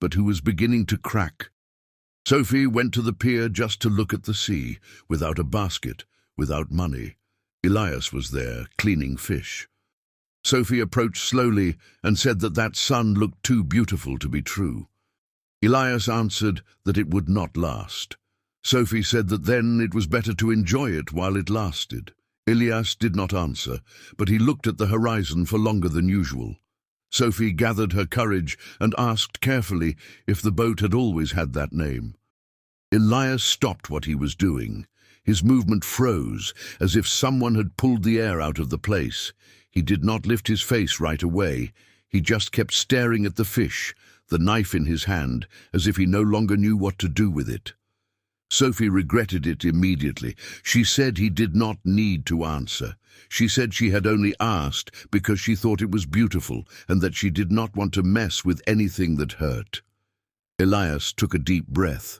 but who was beginning to crack. Sophie went to the pier just to look at the sea, without a basket, without money. Elias was there, cleaning fish. Sophie approached slowly and said that sun looked too beautiful to be true. Elias answered that it would not last. Sophie said that then it was better to enjoy it while it lasted. Elias did not answer, but he looked at the horizon for longer than usual. Sophie gathered her courage and asked carefully if the boat had always had that name. Elias stopped what he was doing. His movement froze, as if someone had pulled the air out of the place. He did not lift his face right away. He just kept staring at the fish, the knife in his hand, as if he no longer knew what to do with it. Sophie regretted it immediately. She said he did not need to answer. She said she had only asked because she thought it was beautiful and that she did not want to mess with anything that hurt. Elias took a deep breath.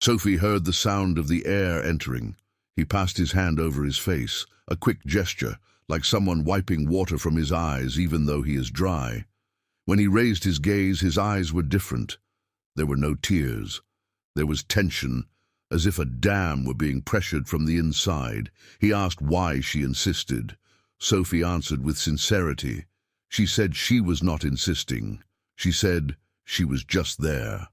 Sophie heard the sound of the air entering. He passed his hand over his face, a quick gesture, like someone wiping water from his eyes even though he is dry. When he raised his gaze, his eyes were different. There were no tears. There was tension, as if a dam were being pressured from the inside. He asked why she insisted. Sophie answered with sincerity. She said she was not insisting. She said she was just there.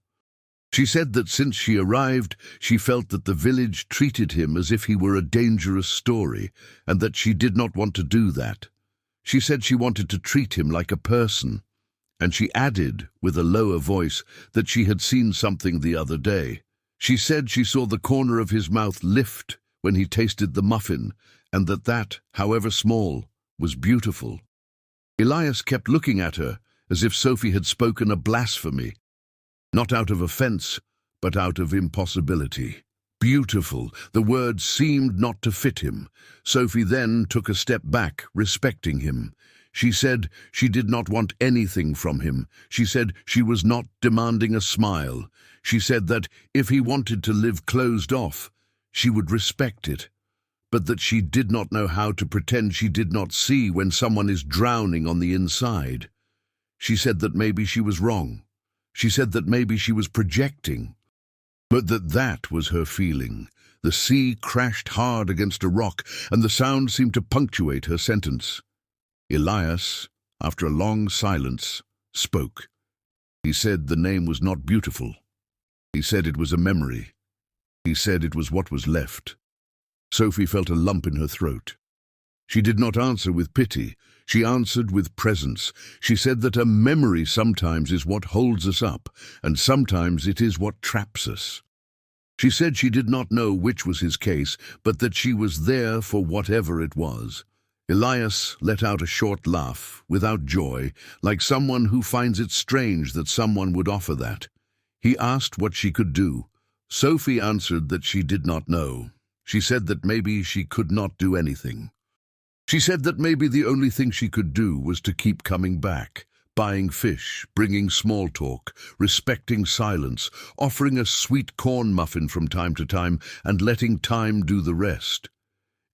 She said that since she arrived, she felt that the village treated him as if he were a dangerous story, and that she did not want to do that. She said she wanted to treat him like a person, and she added, with a lower voice, that she had seen something the other day. She said she saw the corner of his mouth lift when he tasted the muffin, and that, however small, was beautiful. Elias kept looking at her, as if Sophie had spoken a blasphemy. Not out of offense, but out of impossibility. Beautiful. The word seemed not to fit him. Sophie then took a step back, respecting him. She said she did not want anything from him. She said she was not demanding a smile. She said that if he wanted to live closed off, she would respect it, but that she did not know how to pretend she did not see when someone is drowning on the inside. She said that maybe she was wrong. She said that maybe she was projecting, but that was her feeling. The sea crashed hard against a rock, and the sound seemed to punctuate her sentence. Elias, after a long silence, spoke. He said the name was not beautiful. He said it was a memory. He said it was what was left. Sophie felt a lump in her throat. She did not answer with pity. She answered with presence. She said that a memory sometimes is what holds us up, and sometimes it is what traps us. She said she did not know which was his case, but that she was there for whatever it was. Elias let out a short laugh, without joy, like someone who finds it strange that someone would offer that. He asked what she could do. Sophie answered that she did not know. She said that maybe she could not do anything. She said that maybe the only thing she could do was to keep coming back, buying fish, bringing small talk, respecting silence, offering a sweet corn muffin from time to time, and letting time do the rest.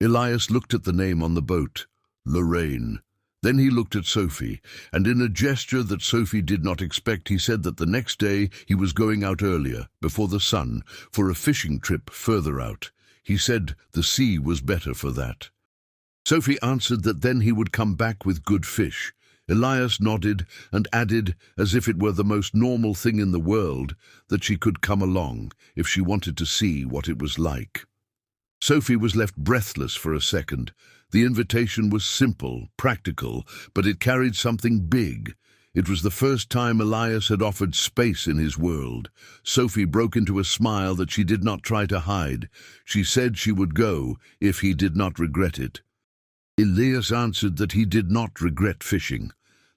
Elias looked at the name on the boat, Lorraine. Then he looked at Sophie, and in a gesture that Sophie did not expect, he said that the next day he was going out earlier, before the sun, for a fishing trip further out. He said the sea was better for that. Sophie answered that then he would come back with good fish. Elias nodded and added, as if it were the most normal thing in the world, that she could come along if she wanted to see what it was like. Sophie was left breathless for a second. The invitation was simple, practical, but it carried something big. It was the first time Elias had offered space in his world. Sophie broke into a smile that she did not try to hide. She said she would go if he did not regret it. Elias answered that he did not regret fishing.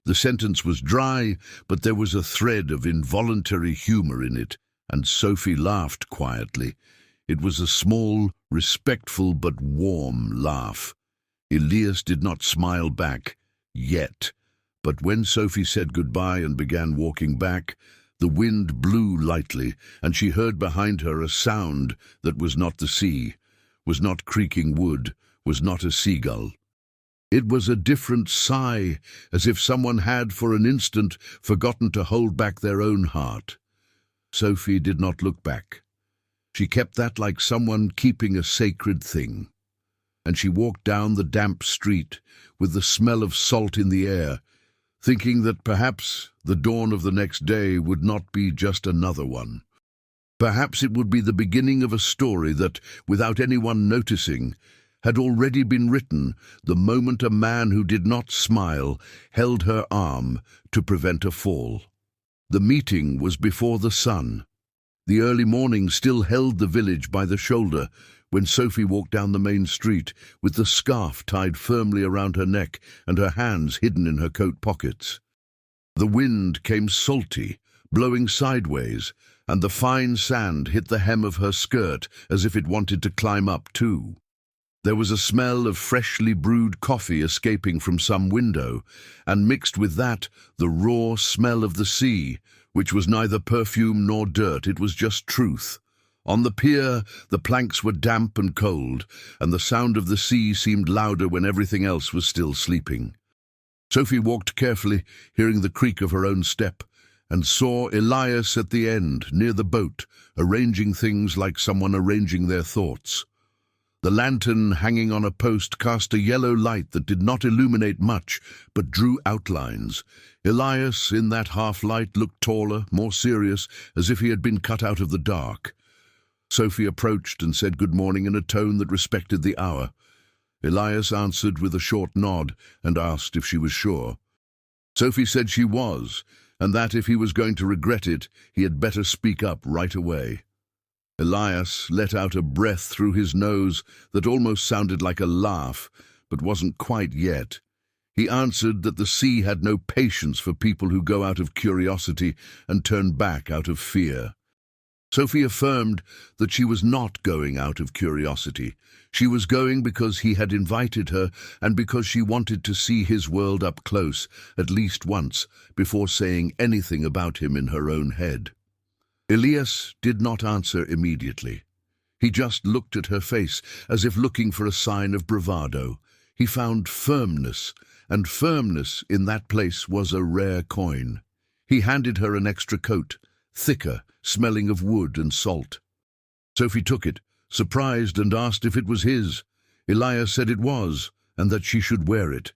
The sentence was dry, but there was a thread of involuntary humor in it, and Sophie laughed quietly. It was a small, respectful but warm laugh. Elias did not smile back, yet, but when Sophie said goodbye and began walking back, The wind blew lightly, and she heard behind her a sound that was not the sea, was not creaking wood, was not a seagull. It was a different sigh, as if someone had for an instant forgotten to hold back their own heart. Sophie did not look back. She kept that like someone keeping a sacred thing. And she walked down the damp street with the smell of salt in the air, thinking that perhaps the dawn of the next day would not be just another one. Perhaps it would be the beginning of a story that, without anyone noticing, had already been written the moment a man who did not smile held her arm to prevent a fall. The meeting was before the sun. The early morning still held the village by the shoulder when Sophie walked down the main street with the scarf tied firmly around her neck and her hands hidden in her coat pockets. The wind came salty, blowing sideways, and the fine sand hit the hem of her skirt as if it wanted to climb up too. There was a smell of freshly brewed coffee escaping from some window, and mixed with that the raw smell of the sea, which was neither perfume nor dirt, it was just truth. On the pier, the planks were damp and cold, and the sound of the sea seemed louder when everything else was still sleeping. Sophie walked carefully, hearing the creak of her own step, and saw Elias at the end, near the boat, arranging things like someone arranging their thoughts. The lantern hanging on a post cast a yellow light that did not illuminate much, but drew outlines. Elias, in that half-light, looked taller, more serious, as if he had been cut out of the dark. Sophie approached and said good morning in a tone that respected the hour. Elias answered with a short nod and asked if she was sure. Sophie said she was, and that if he was going to regret it, he had better speak up right away. Elias let out a breath through his nose that almost sounded like a laugh, but wasn't quite yet. He answered that the sea had no patience for people who go out of curiosity and turn back out of fear. Sophie affirmed that she was not going out of curiosity. She was going because he had invited her and because she wanted to see his world up close, at least once, before saying anything about him in her own head. Elias did not answer immediately. He just looked at her face, as if looking for a sign of bravado. He found firmness, and firmness in that place was a rare coin. He handed her an extra coat, thicker, smelling of wood and salt. Sophie took it, surprised, and asked if it was his. Elias said it was, and that she should wear it.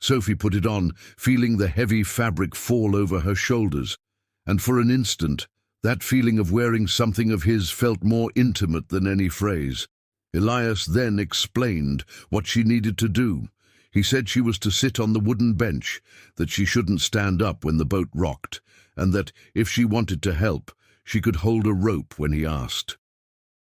Sophie put it on, feeling the heavy fabric fall over her shoulders, and for an instant, that feeling of wearing something of his felt more intimate than any phrase. Elias then explained what she needed to do. He said she was to sit on the wooden bench, that she shouldn't stand up when the boat rocked, and that, if she wanted to help, she could hold a rope when he asked.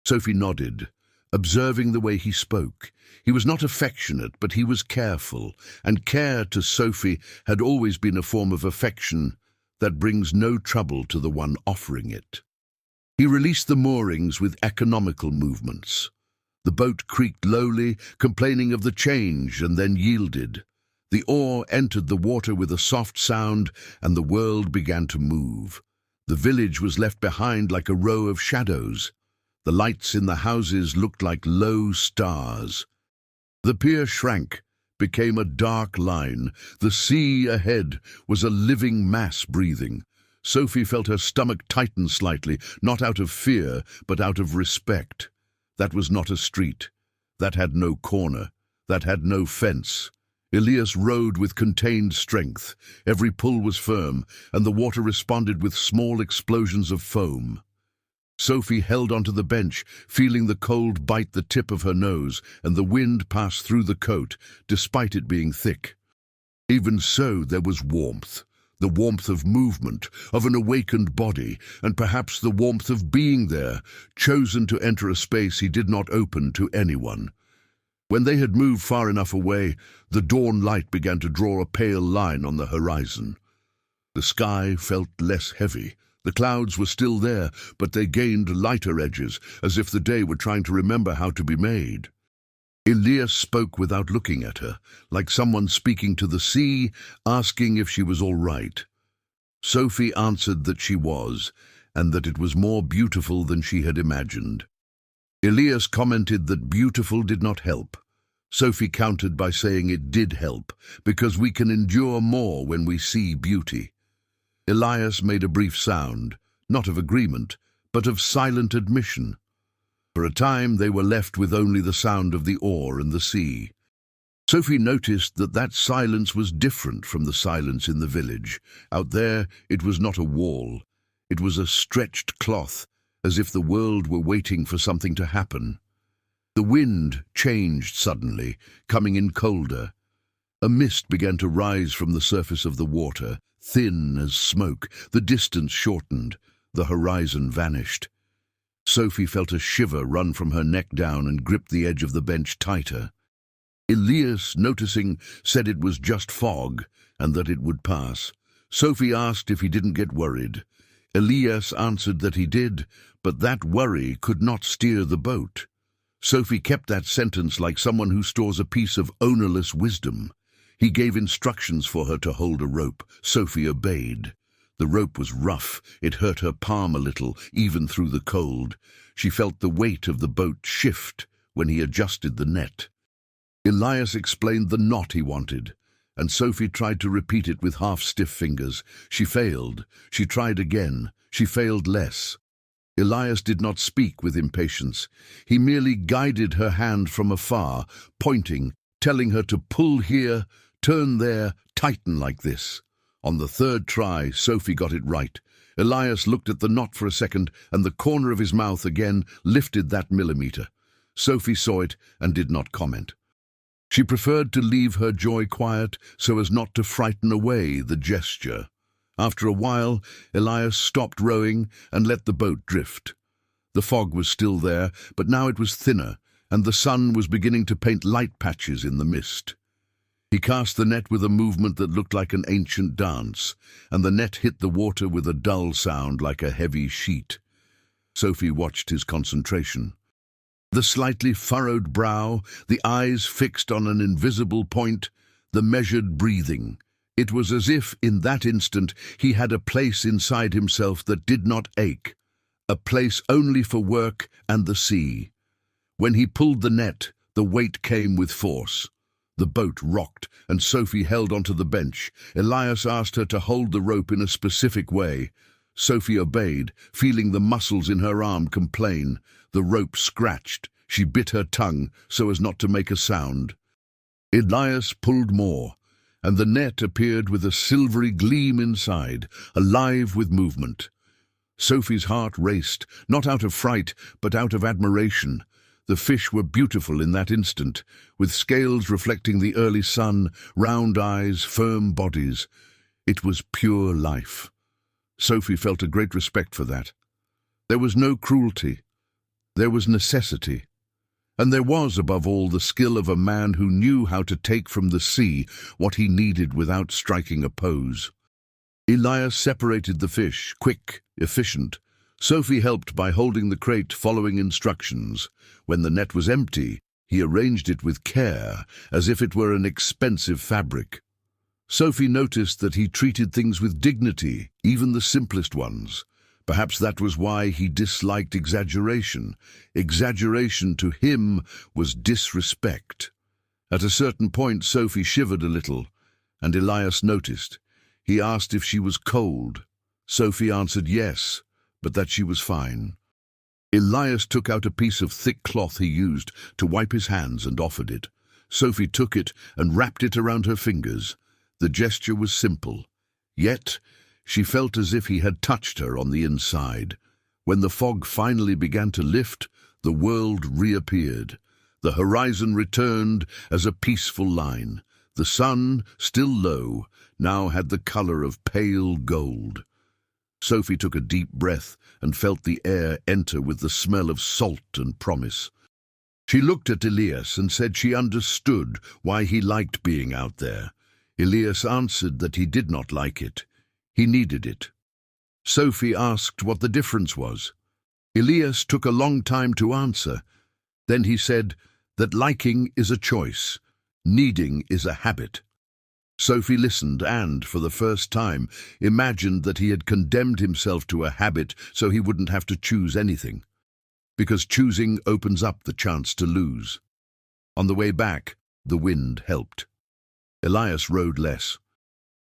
Sophie nodded, observing the way he spoke. He was not affectionate, but he was careful, and care to Sophie had always been a form of affection that brings no trouble to the one offering it. He released the moorings with economical movements. The boat creaked lowly, complaining of the change, and then yielded. The oar entered the water with a soft sound, and the world began to move. The village was left behind like a row of shadows. The lights in the houses looked like low stars. The pier shrank, became a dark line. The sea ahead was a living mass breathing. Sophie felt her stomach tighten slightly, not out of fear, but out of respect. That was not a street. That had no corner. That had no fence. Elias rowed with contained strength. Every pull was firm, and the water responded with small explosions of foam. Sophie held onto the bench, feeling the cold bite the tip of her nose, and the wind pass through the coat, despite it being thick. Even so, there was warmth. The warmth of movement, of an awakened body, and perhaps the warmth of being there, chosen to enter a space he did not open to anyone. When they had moved far enough away, the dawn light began to draw a pale line on the horizon. The sky felt less heavy. The clouds were still there, but they gained lighter edges, as if the day were trying to remember how to be made. Elias spoke without looking at her, like someone speaking to the sea, asking if she was all right. Sophie answered that she was, and that it was more beautiful than she had imagined. Elias commented that beautiful did not help. Sophie countered by saying it did help, because we can endure more when we see beauty. Elias made a brief sound, not of agreement, but of silent admission. For a time they were left with only the sound of the oar and the sea. Sophie noticed that that silence was different from the silence in the village. Out there it was not a wall. It was a stretched cloth, as if the world were waiting for something to happen. The wind changed suddenly, coming in colder. A mist began to rise from the surface of the water, thin as smoke. The distance shortened. The horizon vanished. Sophie felt a shiver run from her neck down and gripped the edge of the bench tighter. Elias, noticing, said it was just fog and that it would pass. Sophie asked if he didn't get worried. Elias answered that he did, but that worry could not steer the boat. Sophie kept that sentence like someone who stores a piece of ownerless wisdom. He gave instructions for her to hold a rope. Sophie obeyed. The rope was rough. It hurt her palm a little, even through the cold. She felt the weight of the boat shift when he adjusted the net. Elias explained the knot he wanted, and Sophie tried to repeat it with half-stiff fingers. She failed. She tried again. She failed less. Elias did not speak with impatience. He merely guided her hand from afar, pointing, telling her to pull here, turn there, tighten like this. On the third try, Sophie got it right. Elias looked at the knot for a second, and the corner of his mouth again lifted that millimeter. Sophie saw it and did not comment. She preferred to leave her joy quiet so as not to frighten away the gesture. After a while, Elias stopped rowing and let the boat drift. The fog was still there, but now it was thinner, and the sun was beginning to paint light patches in the mist. He cast the net with a movement that looked like an ancient dance, and the net hit the water with a dull sound like a heavy sheet. Sophie watched his concentration. The slightly furrowed brow, the eyes fixed on an invisible point, the measured breathing. It was as if, in that instant, he had a place inside himself that did not ache, a place only for work and the sea. When he pulled the net, the weight came with force. The boat rocked, and Sophie held onto the bench. Elias asked her to hold the rope in a specific way. Sophie obeyed, feeling the muscles in her arm complain. The rope scratched. She bit her tongue so as not to make a sound. Elias pulled more, and the net appeared with a silvery gleam inside, alive with movement. Sophie's heart raced, not out of fright, but out of admiration. The fish were beautiful in that instant, with scales reflecting the early sun, round eyes, firm bodies. It was pure life. Sophie felt a great respect for that. There was no cruelty. There was necessity. And there was, above all, the skill of a man who knew how to take from the sea what he needed without striking a pose. Elias separated the fish, quick, efficient. Sophie helped by holding the crate, following instructions. When the net was empty, he arranged it with care, as if it were an expensive fabric. Sophie noticed that he treated things with dignity, even the simplest ones. Perhaps that was why he disliked exaggeration. Exaggeration to him was disrespect. At a certain point, Sophie shivered a little, and Elias noticed. He asked if she was cold. Sophie answered yes, but that she was fine. Elias took out a piece of thick cloth he used to wipe his hands and offered it. Sophie took it and wrapped it around her fingers. The gesture was simple, yet she felt as if he had touched her on the inside. When the fog finally began to lift, the world reappeared. The horizon returned as a peaceful line. The sun, still low, now had the color of pale gold. Sophie took a deep breath and felt the air enter with the smell of salt and promise. She looked at Elias and said she understood why he liked being out there. Elias answered that he did not like it. He needed it. Sophie asked what the difference was. Elias took a long time to answer. Then he said that liking is a choice, needing is a habit. Sophie listened and, for the first time, imagined that he had condemned himself to a habit so he wouldn't have to choose anything. Because choosing opens up the chance to lose. On the way back, the wind helped. Elias rowed less.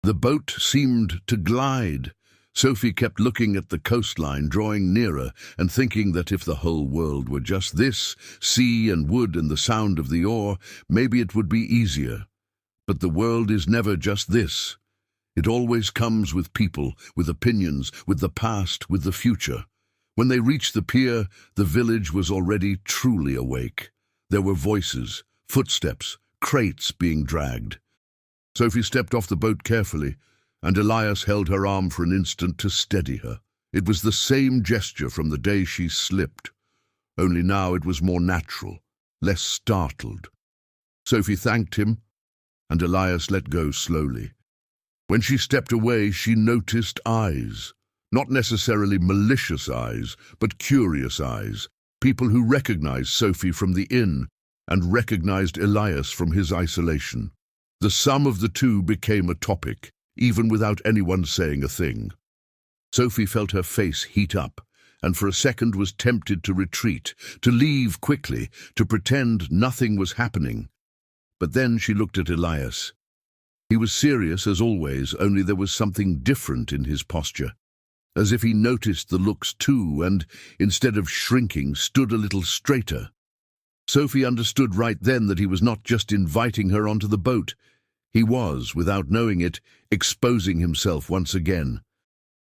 The boat seemed to glide. Sophie kept looking at the coastline, drawing nearer, and thinking that if the whole world were just this, sea and wood and the sound of the oar, maybe it would be easier. But the world is never just this. It always comes with people, with opinions, with the past, with the future. When they reached the pier, the village was already truly awake. There were voices, footsteps, crates being dragged. Sophie stepped off the boat carefully, and Elias held her arm for an instant to steady her. It was the same gesture from the day she slipped, only now it was more natural, less startled. Sophie thanked him, and Elias let go slowly. When she stepped away, she noticed eyes. Not necessarily malicious eyes, but curious eyes. People who recognized Sophie from the inn and recognized Elias from his isolation. The sum of the two became a topic, even without anyone saying a thing. Sophie felt her face heat up, and for a second was tempted to retreat, to leave quickly, to pretend nothing was happening. But then she looked at Elias. He was serious as always, only there was something different in his posture. As if he noticed the looks too, and, instead of shrinking, stood a little straighter. Sophie understood right then that he was not just inviting her onto the boat. He was, without knowing it, exposing himself once again.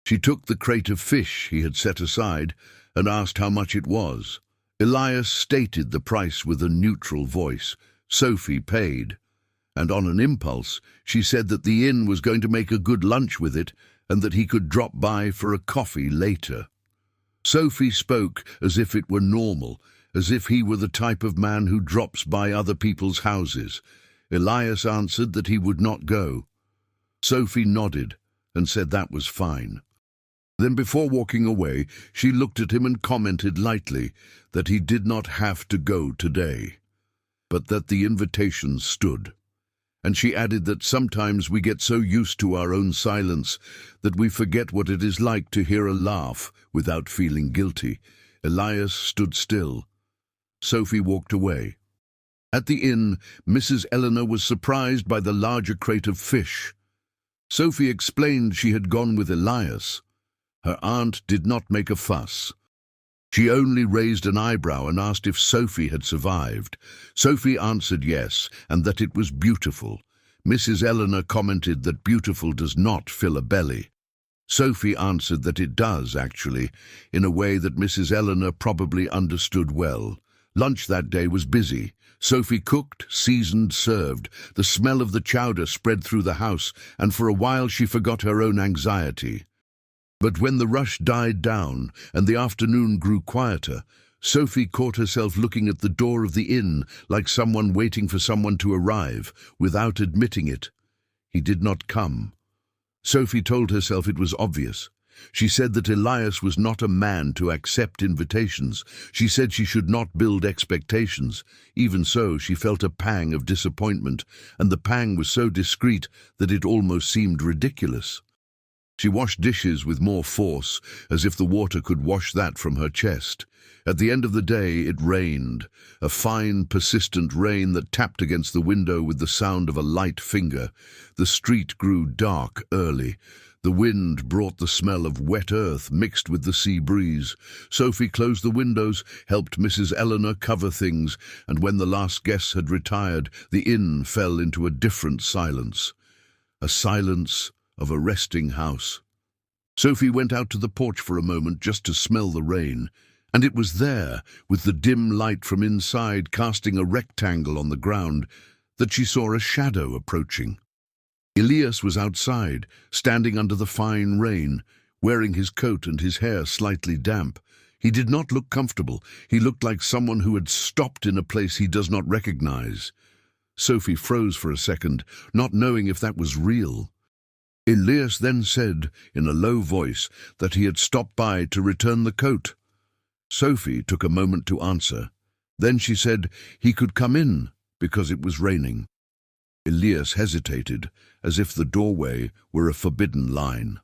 She took the crate of fish he had set aside and asked how much it was. Elias stated the price with a neutral voice. Sophie paid. And on an impulse, she said that the inn was going to make a good lunch with it and that he could drop by for a coffee later. Sophie spoke as if it were normal, as if he were the type of man who drops by other people's houses. Elias answered that he would not go. Sophie nodded and said that was fine. Then before walking away, she looked at him and commented lightly that he did not have to go today, but that the invitation stood. And she added that sometimes we get so used to our own silence that we forget what it is like to hear a laugh without feeling guilty. Elias stood still. Sophie walked away. At the inn, Mrs. Eleanor was surprised by the larger crate of fish. Sophie explained she had gone with Elias. Her aunt did not make a fuss. She only raised an eyebrow and asked if Sophie had survived. Sophie answered yes, and that it was beautiful. Mrs. Eleanor commented that beautiful does not fill a belly. Sophie answered that it does, actually, in a way that Mrs. Eleanor probably understood well. Lunch that day was busy. Sophie cooked, seasoned, served. The smell of the chowder spread through the house, and for a while she forgot her own anxiety. But when the rush died down and the afternoon grew quieter, Sophie caught herself looking at the door of the inn like someone waiting for someone to arrive, without admitting it. He did not come. Sophie told herself it was obvious. She said that Elias was not a man to accept invitations. She said she should not build expectations. Even so, she felt a pang of disappointment, and the pang was so discreet that it almost seemed ridiculous. She washed dishes with more force, as if the water could wash that from her chest. At the end of the day, it rained, a fine, persistent rain that tapped against the window with the sound of a light finger. The street grew dark early. The wind brought the smell of wet earth mixed with the sea breeze. Sophie closed the windows, helped Mrs. Eleanor cover things, and when the last guests had retired, the inn fell into a different silence. A silence of a resting house. Sophie went out to the porch for a moment just to smell the rain, and it was there, with the dim light from inside casting a rectangle on the ground, that she saw a shadow approaching. Elias was outside, standing under the fine rain, wearing his coat and his hair slightly damp. He did not look comfortable. He looked like someone who had stopped in a place he does not recognize. Sophie froze for a second, not knowing if that was real. Elias then said, in a low voice, that he had stopped by to return the coat. Sophie took a moment to answer. Then she said he could come in because it was raining. Elias hesitated, as if the doorway were a forbidden line.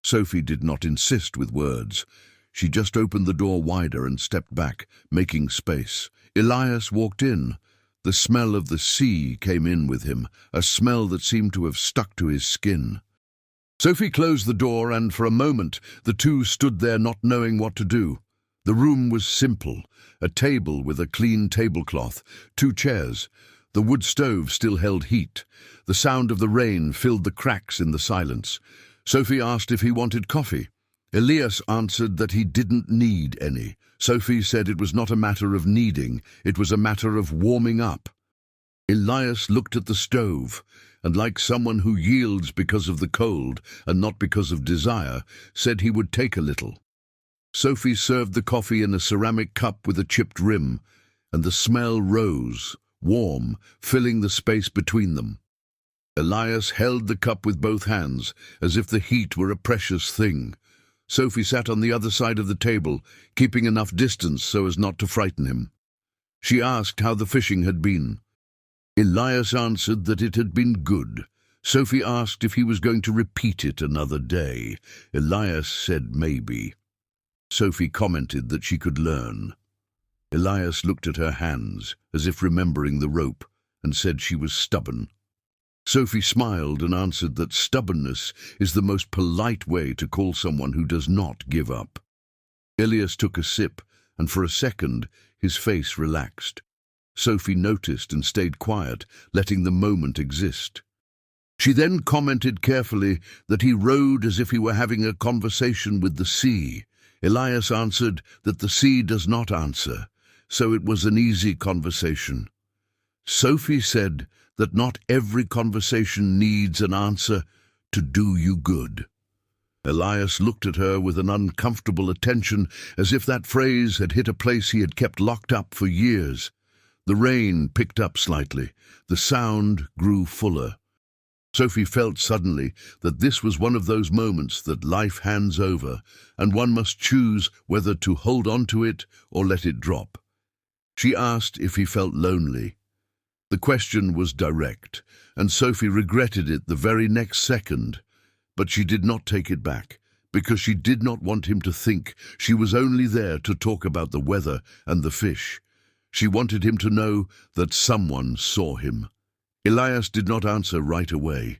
Sophie did not insist with words. She just opened the door wider and stepped back, making space. Elias walked in. The smell of the sea came in with him, a smell that seemed to have stuck to his skin. Sophie closed the door, and for a moment the two stood there not knowing what to do. The room was simple, a table with a clean tablecloth, 2 chairs. The wood stove still held heat. The sound of the rain filled the cracks in the silence. Sophie asked if he wanted coffee. Elias answered that he didn't need any. Sophie said it was not a matter of needing, it was a matter of warming up. Elias looked at the stove, and like someone who yields because of the cold and not because of desire, said he would take a little. Sophie served the coffee in a ceramic cup with a chipped rim, and the smell rose, warm, filling the space between them. Elias held the cup with both hands, as if the heat were a precious thing. Sophie sat on the other side of the table, keeping enough distance so as not to frighten him. She asked how the fishing had been. Elias answered that it had been good. Sophie asked if he was going to repeat it another day. Elias said maybe. Sophie commented that she could learn. Elias looked at her hands, as if remembering the rope, and said she was stubborn. Sophie smiled and answered that stubbornness is the most polite way to call someone who does not give up. Elias took a sip, and for a second his face relaxed. Sophie noticed and stayed quiet, letting the moment exist. She then commented carefully that he rowed as if he were having a conversation with the sea. Elias answered that the sea does not answer, so it was an easy conversation. Sophie said that not every conversation needs an answer to do you good. Elias looked at her with an uncomfortable attention, as if that phrase had hit a place he had kept locked up for years. The rain picked up slightly. The sound grew fuller. Sophie felt suddenly that this was one of those moments that life hands over, and one must choose whether to hold on to it or let it drop. She asked if he felt lonely. The question was direct, and Sophie regretted it the very next second. But she did not take it back, because she did not want him to think she was only there to talk about the weather and the fish. She wanted him to know that someone saw him. Elias did not answer right away.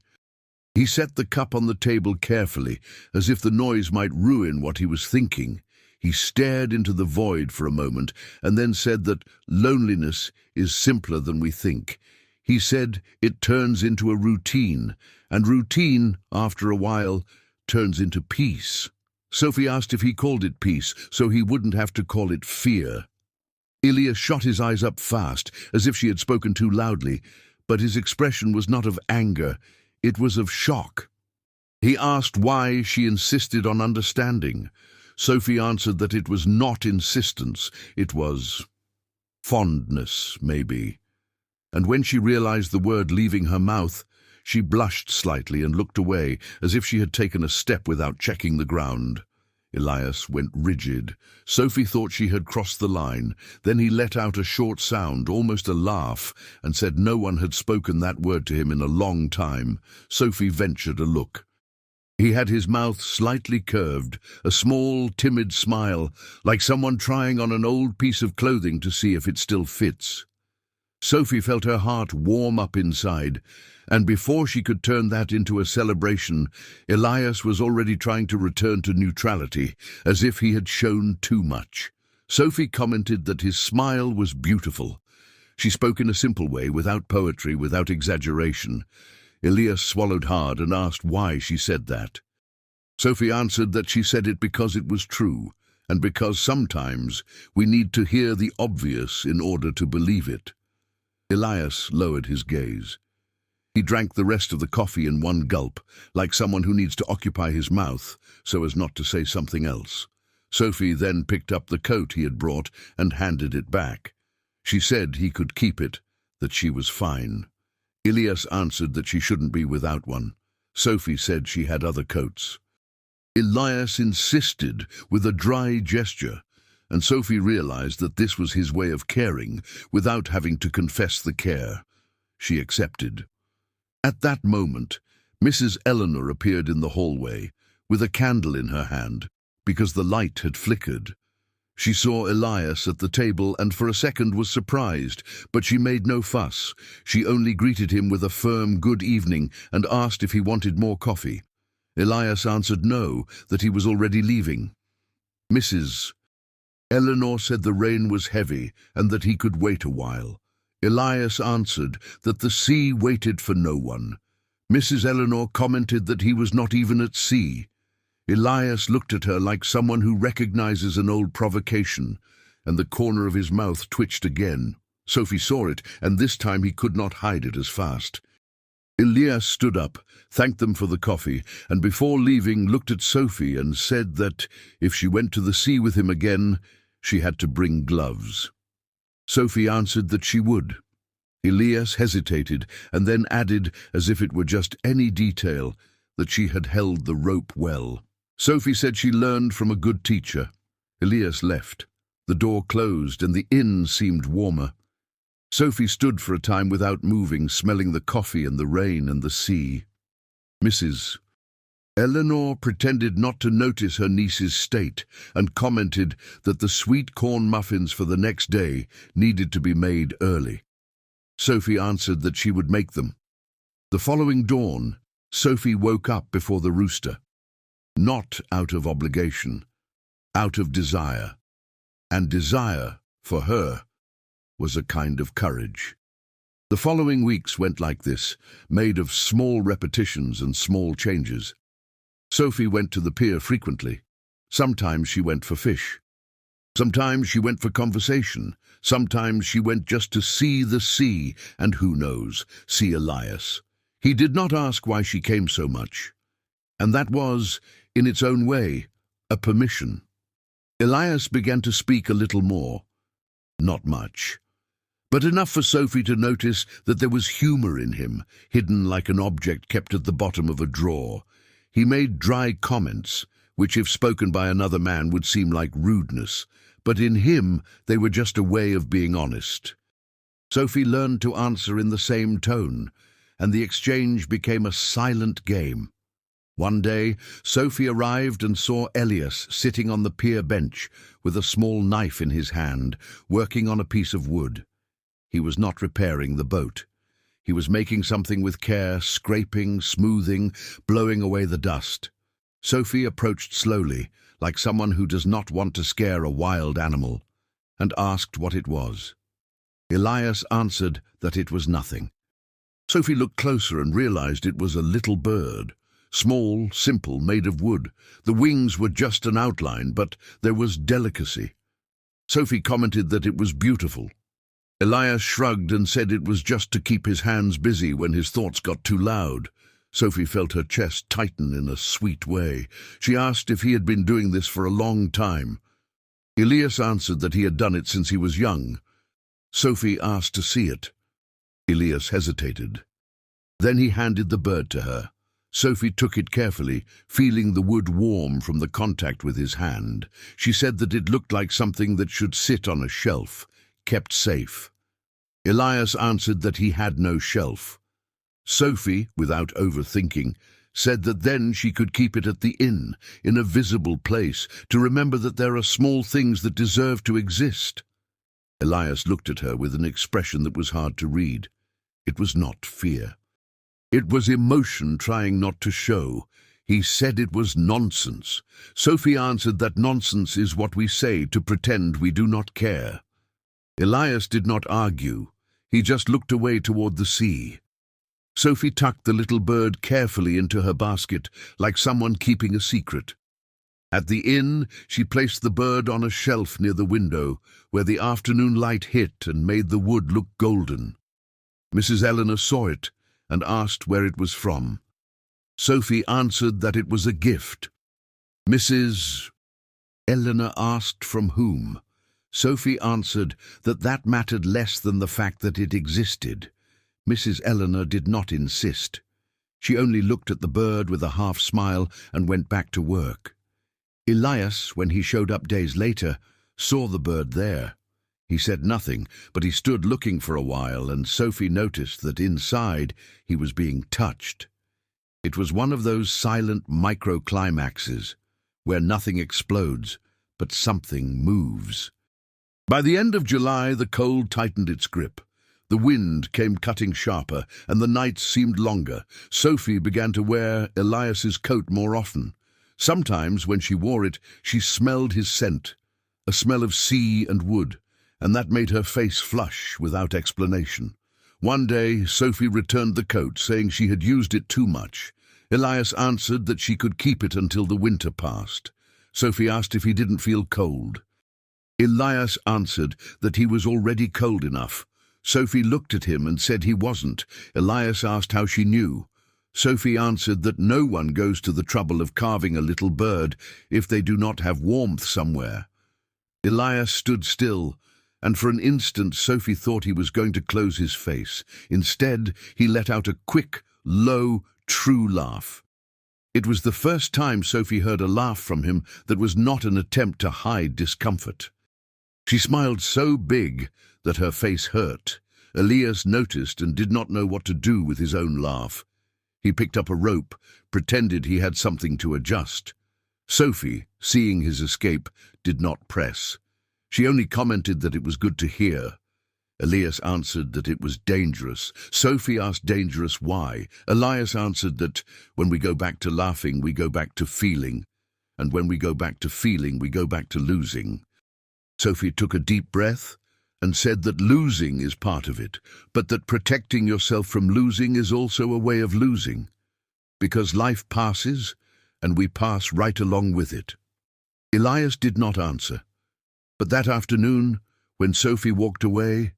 He set the cup on the table carefully, as if the noise might ruin what he was thinking. He stared into the void for a moment, and then said that loneliness is simpler than we think. He said it turns into a routine, and routine, after a while, turns into peace. Sophie asked if he called it peace, so he wouldn't have to call it fear. Elias shot his eyes up fast, as if she had spoken too loudly, but his expression was not of anger, it was of shock. He asked why she insisted on understanding. Sophie answered that it was not insistence, it was fondness, maybe. And when she realized the word leaving her mouth, she blushed slightly and looked away, as if she had taken a step without checking the ground. Elias went rigid. Sophie thought she had crossed the line. Then he let out a short sound, almost a laugh, and said no one had spoken that word to him in a long time. Sophie ventured a look. He had his mouth slightly curved, a small, timid smile, like someone trying on an old piece of clothing to see if it still fits. Sophie felt her heart warm up inside, and before she could turn that into a celebration, Elias was already trying to return to neutrality, as if he had shown too much. Sophie commented that his smile was beautiful. She spoke in a simple way, without poetry, without exaggeration. Elias swallowed hard and asked why she said that. Sophie answered that she said it because it was true, and because sometimes we need to hear the obvious in order to believe it. Elias lowered his gaze. He drank the rest of the coffee in one gulp, like someone who needs to occupy his mouth so as not to say something else. Sophie then picked up the coat he had brought and handed it back. She said he could keep it, that she was fine. Elias answered that she shouldn't be without one. Sophie said she had other coats. Elias insisted with a dry gesture, and Sophie realized that this was his way of caring without having to confess the care. She accepted. At that moment, Mrs. Eleanor appeared in the hallway, with a candle in her hand, because the light had flickered. She saw Elias at the table and for a second was surprised, but she made no fuss. She only greeted him with a firm good evening and asked if he wanted more coffee. Elias answered no, that he was already leaving. Mrs. Eleanor said the rain was heavy and that he could wait a while. Elias answered that the sea waited for no one. Mrs. Eleanor commented that he was not even at sea. Elias looked at her like someone who recognizes an old provocation, and the corner of his mouth twitched again. Sophie saw it, and this time he could not hide it as fast. Elias stood up, thanked them for the coffee, and before leaving looked at Sophie and said that if she went to the sea with him again, she had to bring gloves. Sophie answered that she would. Elias hesitated and then added, as if it were just any detail, that she had held the rope well. Sophie said she learned from a good teacher. Elias left. The door closed and the inn seemed warmer. Sophie stood for a time without moving, smelling the coffee and the rain and the sea. Mrs. Eleanor pretended not to notice her niece's state and commented that the sweet corn muffins for the next day needed to be made early. Sophie answered that she would make them. The following dawn, Sophie woke up before the rooster. Not out of obligation, out of desire. And desire, for her, was a kind of courage. The following weeks went like this, made of small repetitions and small changes. Sophie went to the pier frequently. Sometimes she went for fish. Sometimes she went for conversation. Sometimes she went just to see the sea, and who knows, see Elias. He did not ask why she came so much. And that was, in its own way, a permission. Elias began to speak a little more. Not much. But enough for Sophie to notice that there was humour in him, hidden like an object kept at the bottom of a drawer. He made dry comments, which if spoken by another man would seem like rudeness, but in him they were just a way of being honest. Sophie learned to answer in the same tone, and the exchange became a silent game. One day, Sophie arrived and saw Elias sitting on the pier bench with a small knife in his hand, working on a piece of wood. He was not repairing the boat. He was making something with care, scraping, smoothing, blowing away the dust. Sophie approached slowly, like someone who does not want to scare a wild animal, and asked what it was. Elias answered that it was nothing. Sophie looked closer and realized it was a little bird. Small, simple, made of wood. The wings were just an outline, but there was delicacy. Sophie commented that it was beautiful. Elias shrugged and said it was just to keep his hands busy when his thoughts got too loud. Sophie felt her chest tighten in a sweet way. She asked if he had been doing this for a long time. Elias answered that he had done it since he was young. Sophie asked to see it. Elias hesitated. Then he handed the bird to her. Sophie took it carefully, feeling the wood warm from the contact with his hand. She said that it looked like something that should sit on a shelf, kept safe. Elias answered that he had no shelf. Sophie, without overthinking, said that then she could keep it at the inn, in a visible place, to remember that there are small things that deserve to exist. Elias looked at her with an expression that was hard to read. It was not fear. It was emotion trying not to show. He said it was nonsense. Sophie answered that nonsense is what we say to pretend we do not care. Elias did not argue. He just looked away toward the sea. Sophie tucked the little bird carefully into her basket, like someone keeping a secret. At the inn, she placed the bird on a shelf near the window, where the afternoon light hit and made the wood look golden. Mrs. Eleanor saw it and asked where it was from. Sophie answered that it was a gift. Mrs. Eleanor asked from whom. Sophie answered that that mattered less than the fact that it existed. Mrs. Eleanor did not insist. She only looked at the bird with a half-smile and went back to work. Elias, when he showed up days later, saw the bird there. He said nothing, but he stood looking for a while, and Sophie noticed that inside he was being touched. It was one of those silent microclimaxes, where nothing explodes, but something moves. By the end of July, the cold tightened its grip. The wind came cutting sharper, and the nights seemed longer. Sophie began to wear Elias's coat more often. Sometimes, when she wore it, she smelled his scent, a smell of sea and wood, and that made her face flush without explanation. One day, Sophie returned the coat, saying she had used it too much. Elias answered that she could keep it until the winter passed. Sophie asked if he didn't feel cold. Elias answered that he was already cold enough. Sophie looked at him and said he wasn't. Elias asked how she knew. Sophie answered that no one goes to the trouble of carving a little bird if they do not have warmth somewhere. Elias stood still, and for an instant Sophie thought he was going to close his face. Instead, he let out a quick, low, true laugh. It was the first time Sophie heard a laugh from him that was not an attempt to hide discomfort. She smiled so big that her face hurt. Elias noticed and did not know what to do with his own laugh. He picked up a rope, pretended he had something to adjust. Sophie, seeing his escape, did not press. She only commented that it was good to hear. Elias answered that it was dangerous. Sophie asked dangerous why. Elias answered that when we go back to laughing, we go back to feeling, and when we go back to feeling, we go back to losing. Sophie took a deep breath and said that losing is part of it, but that protecting yourself from losing is also a way of losing, because life passes and we pass right along with it. Elias did not answer, but that afternoon, when Sophie walked away,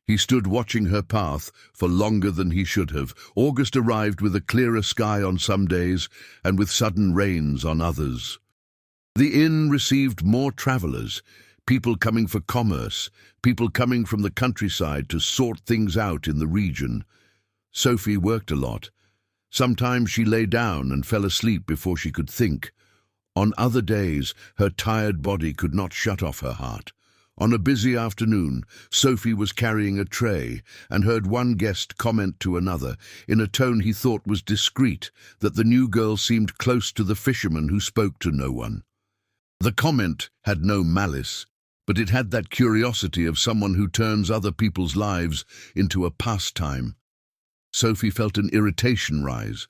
he stood watching her path for longer than he should have. August arrived with a clearer sky on some days and with sudden rains on others. The inn received more travellers, people coming for commerce, people coming from the countryside to sort things out in the region. Sophie worked a lot. Sometimes she lay down and fell asleep before she could think. On other days, her tired body could not shut off her heart. On a busy afternoon, Sophie was carrying a tray and heard one guest comment to another, in a tone he thought was discreet, that the new girl seemed close to the fisherman who spoke to no one. The comment had no malice, but it had that curiosity of someone who turns other people's lives into a pastime. Sophie felt an irritation rise,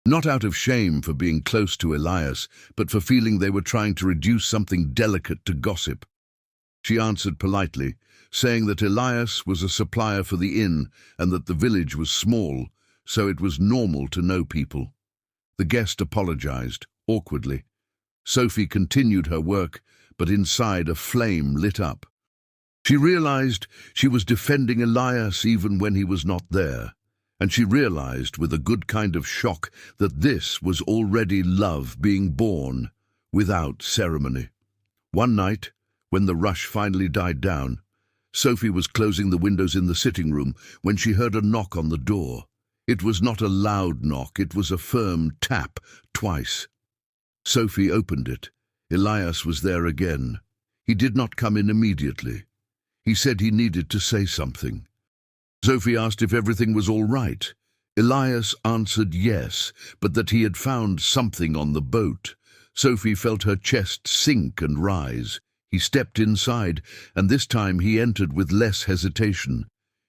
not out of shame for being close to Elias, but for feeling they were trying to reduce something delicate to gossip. She answered politely, saying that Elias was a supplier for the inn and that the village was small, so it was normal to know people. The guest apologized, awkwardly. Sophie continued her work, but inside a flame lit up. She realized she was defending Elias even when he was not there, and she realized with a good kind of shock that this was already love being born without ceremony. One night, when the rush finally died down, Sophie was closing the windows in the sitting room when she heard a knock on the door. It was not a loud knock, it was a firm tap, twice. Sophie opened it. Elias was there again. He did not come in immediately. He said he needed to say something. Sophie asked if everything was all right. Elias answered yes, but that he had found something on the boat. Sophie felt her chest sink and rise. He stepped inside, and this time he entered with less hesitation.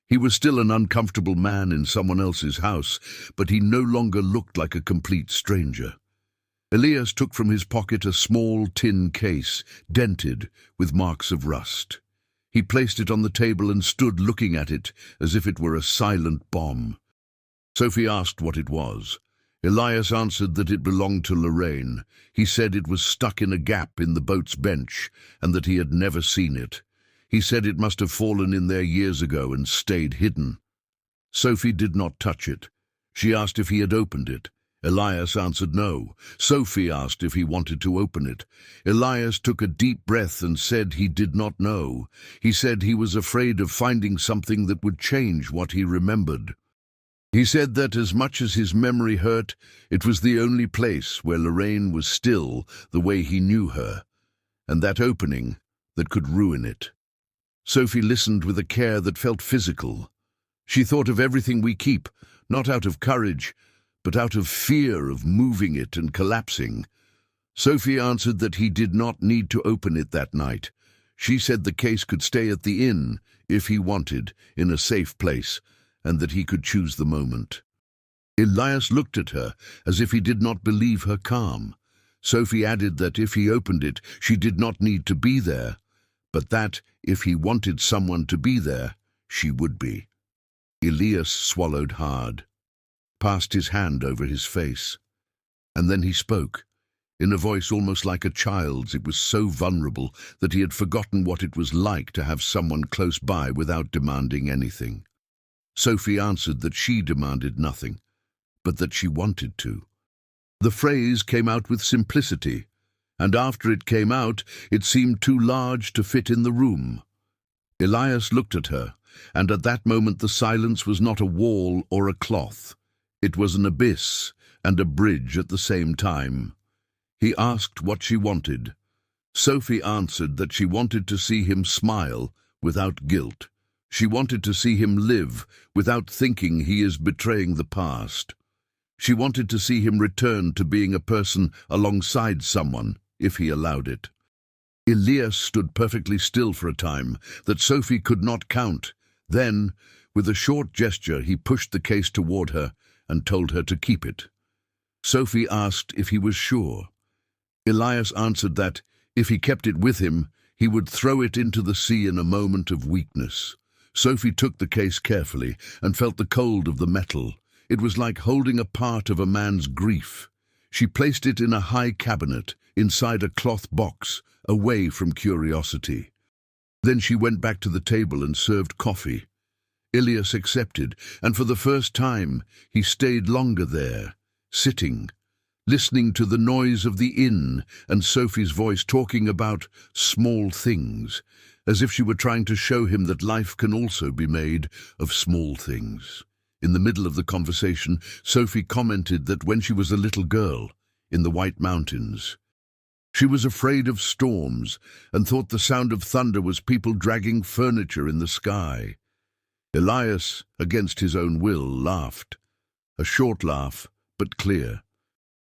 He was still an uncomfortable man in someone else's house, but he no longer looked like a complete stranger. Elias took from his pocket a small tin case, dented, with marks of rust. He placed it on the table and stood looking at it as if it were a silent bomb. Sophie asked what it was. Elias answered that it belonged to Lorraine. He said it was stuck in a gap in the boat's bench and that he had never seen it. He said it must have fallen in there years ago and stayed hidden. Sophie did not touch it. She asked if he had opened it. Elias answered no. Sophie asked if he wanted to open it. Elias took a deep breath and said he did not know. He said he was afraid of finding something that would change what he remembered. He said that as much as his memory hurt, it was the only place where Lorraine was still the way he knew her, and that opening that could ruin it. Sophie listened with a care that felt physical. She thought of everything we keep, not out of courage, but out of fear of moving it and collapsing. Sophie answered that he did not need to open it that night. She said the case could stay at the inn, if he wanted, in a safe place, and that he could choose the moment. Elias looked at her, as if he did not believe her calm. Sophie added that if he opened it, she did not need to be there, but that, if he wanted someone to be there, she would be. Elias swallowed hard, passed his hand over his face, and then he spoke. In a voice almost like a child's, it was so vulnerable that he had forgotten what it was like to have someone close by without demanding anything. Sophie answered that she demanded nothing, but that she wanted to. The phrase came out with simplicity, and after it came out, it seemed too large to fit in the room. Elias looked at her, and at that moment the silence was not a wall or a cloth. It was an abyss and a bridge at the same time. He asked what she wanted. Sophie answered that she wanted to see him smile without guilt. She wanted to see him live without thinking he is betraying the past. She wanted to see him return to being a person alongside someone, if he allowed it. Elias stood perfectly still for a time that Sophie could not count. Then, with a short gesture, he pushed the case toward her and told her to keep it. Sophie asked if he was sure. Elias answered that, if he kept it with him, he would throw it into the sea in a moment of weakness. Sophie took the case carefully and felt the cold of the metal. It was like holding a part of a man's grief. She placed it in a high cabinet, inside a cloth box, away from curiosity. Then she went back to the table and served coffee. Elias accepted, and for the first time he stayed longer there, sitting, listening to the noise of the inn and Sophie's voice talking about small things, as if she were trying to show him that life can also be made of small things. In the middle of the conversation, Sophie commented that when she was a little girl, in the White Mountains, she was afraid of storms and thought the sound of thunder was people dragging furniture in the sky. Elias, against his own will, laughed. A short laugh, but clear.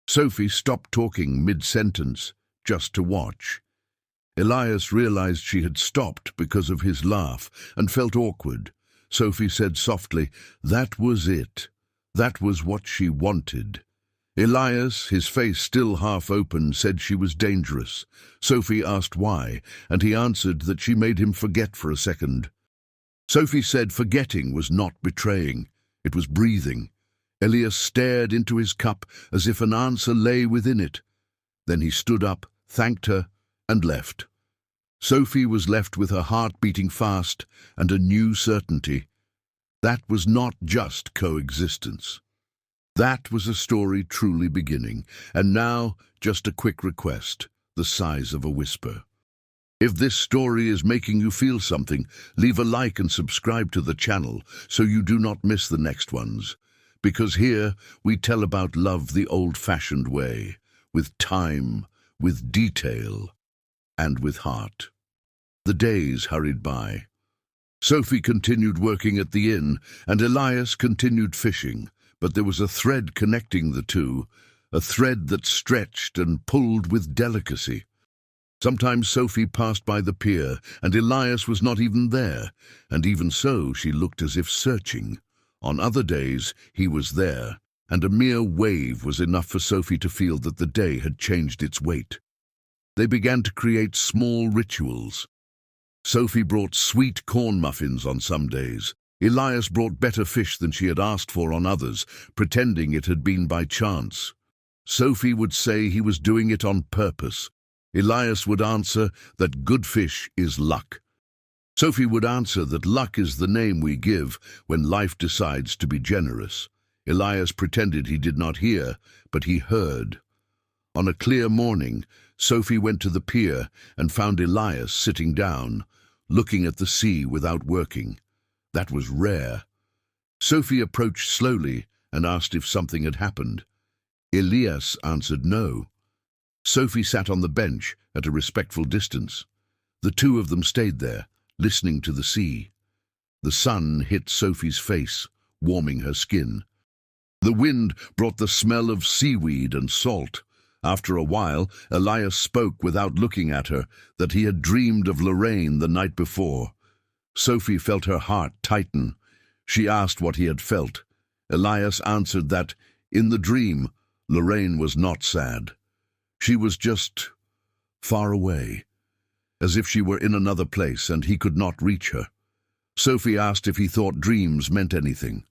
Sophie stopped talking mid-sentence, just to watch. Elias realized she had stopped because of his laugh and felt awkward. Sophie said softly, "That was it. That was what she wanted." Elias, his face still half open, said she was dangerous. Sophie asked why, and he answered that she made him forget for a second. Sophie said forgetting was not betraying, it was breathing. Elias stared into his cup as if an answer lay within it. Then he stood up, thanked her, and left. Sophie was left with her heart beating fast and a new certainty. That was not just coexistence. That was a story truly beginning, and now just a quick request, the size of a whisper. If this story is making you feel something, leave a like and subscribe to the channel so you do not miss the next ones. Because here we tell about love the old-fashioned way, with time, with detail, and with heart. The days hurried by. Sophie continued working at the inn, and Elias continued fishing, but there was a thread connecting the two, a thread that stretched and pulled with delicacy. Sometimes Sophie passed by the pier, and Elias was not even there, and even so she looked as if searching. On other days, he was there, and a mere wave was enough for Sophie to feel that the day had changed its weight. They began to create small rituals. Sophie brought sweet corn muffins on some days. Elias brought better fish than she had asked for on others, pretending it had been by chance. Sophie would say he was doing it on purpose. Elias would answer that good fish is luck. Sophie would answer that luck is the name we give when life decides to be generous. Elias pretended he did not hear, but he heard. On a clear morning, Sophie went to the pier and found Elias sitting down, looking at the sea without working. That was rare. Sophie approached slowly and asked if something had happened. Elias answered no. Sophie sat on the bench at a respectful distance. The two of them stayed there, listening to the sea. The sun hit Sophie's face, warming her skin. The wind brought the smell of seaweed and salt. After a while, Elias spoke without looking at her that he had dreamed of Lorraine the night before. Sophie felt her heart tighten. She asked what he had felt. Elias answered that, in the dream, Lorraine was not sad. She was just far away, as if she were in another place and he could not reach her. Sophie asked if he thought dreams meant anything.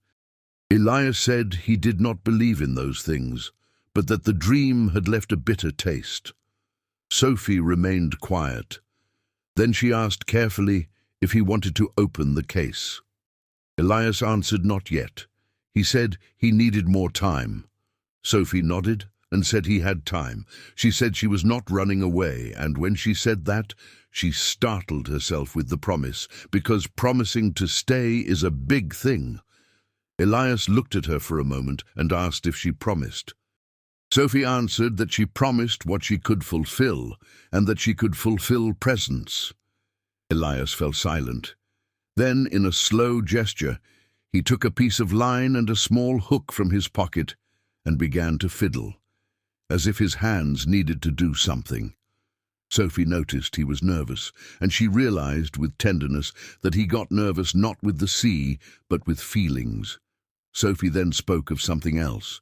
Elias said he did not believe in those things, but that the dream had left a bitter taste. Sophie remained quiet. Then she asked carefully if he wanted to open the case. Elias answered not yet. He said he needed more time. Sophie nodded and said he had time. She said she was not running away, and when she said that, she startled herself with the promise, because promising to stay is a big thing. Elias looked at her for a moment and asked if she promised. Sophie answered that she promised what she could fulfill, and that she could fulfill presents. Elias fell silent. Then, in a slow gesture, he took a piece of line and a small hook from his pocket and began to fiddle, as if his hands needed to do something. Sophie noticed he was nervous, and she realized with tenderness that he got nervous not with the sea, but with feelings. Sophie then spoke of something else.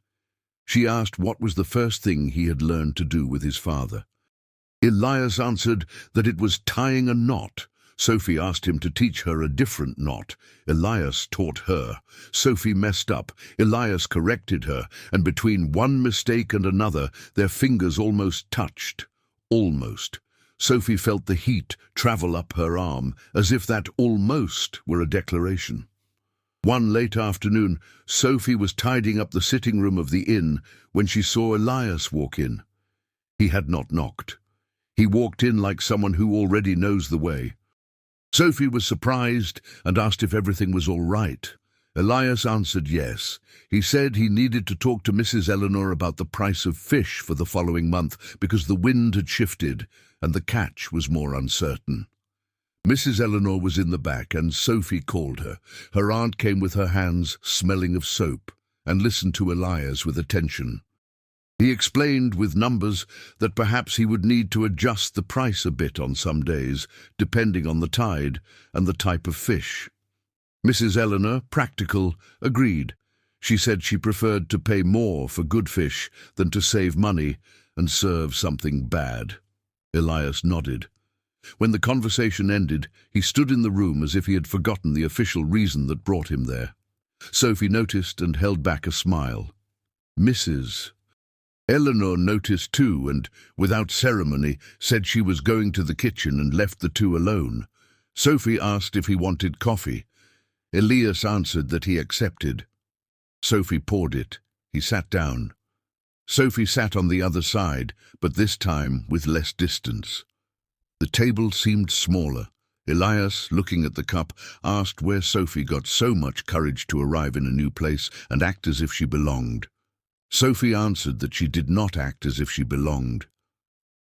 She asked what was the first thing he had learned to do with his father. Elias answered that it was tying a knot. Sophie asked him to teach her a different knot. Elias taught her. Sophie messed up. Elias corrected her, and between one mistake and another, their fingers almost touched. Almost. Sophie felt the heat travel up her arm, as if that almost were a declaration. One late afternoon, Sophie was tidying up the sitting room of the inn when she saw Elias walk in. He had not knocked. He walked in like someone who already knows the way. Sophie was surprised and asked if everything was all right. Elias answered yes. He said he needed to talk to Mrs. Eleanor about the price of fish for the following month because the wind had shifted and the catch was more uncertain. Mrs. Eleanor was in the back and Sophie called her. Her aunt came with her hands smelling of soap and listened to Elias with attention. He explained with numbers that perhaps he would need to adjust the price a bit on some days, depending on the tide and the type of fish. Mrs. Eleanor, practical, agreed. She said she preferred to pay more for good fish than to save money and serve something bad. Elias nodded. When the conversation ended, he stood in the room as if he had forgotten the official reason that brought him there. Sophie noticed and held back a smile. Mrs. Eleanor noticed too and, without ceremony, said she was going to the kitchen and left the two alone. Sophie asked if he wanted coffee. Elias answered that he accepted. Sophie poured it. He sat down. Sophie sat on the other side, but this time with less distance. The table seemed smaller. Elias, looking at the cup, asked where Sophie got so much courage to arrive in a new place and act as if she belonged. Sophie answered that she did not act as if she belonged.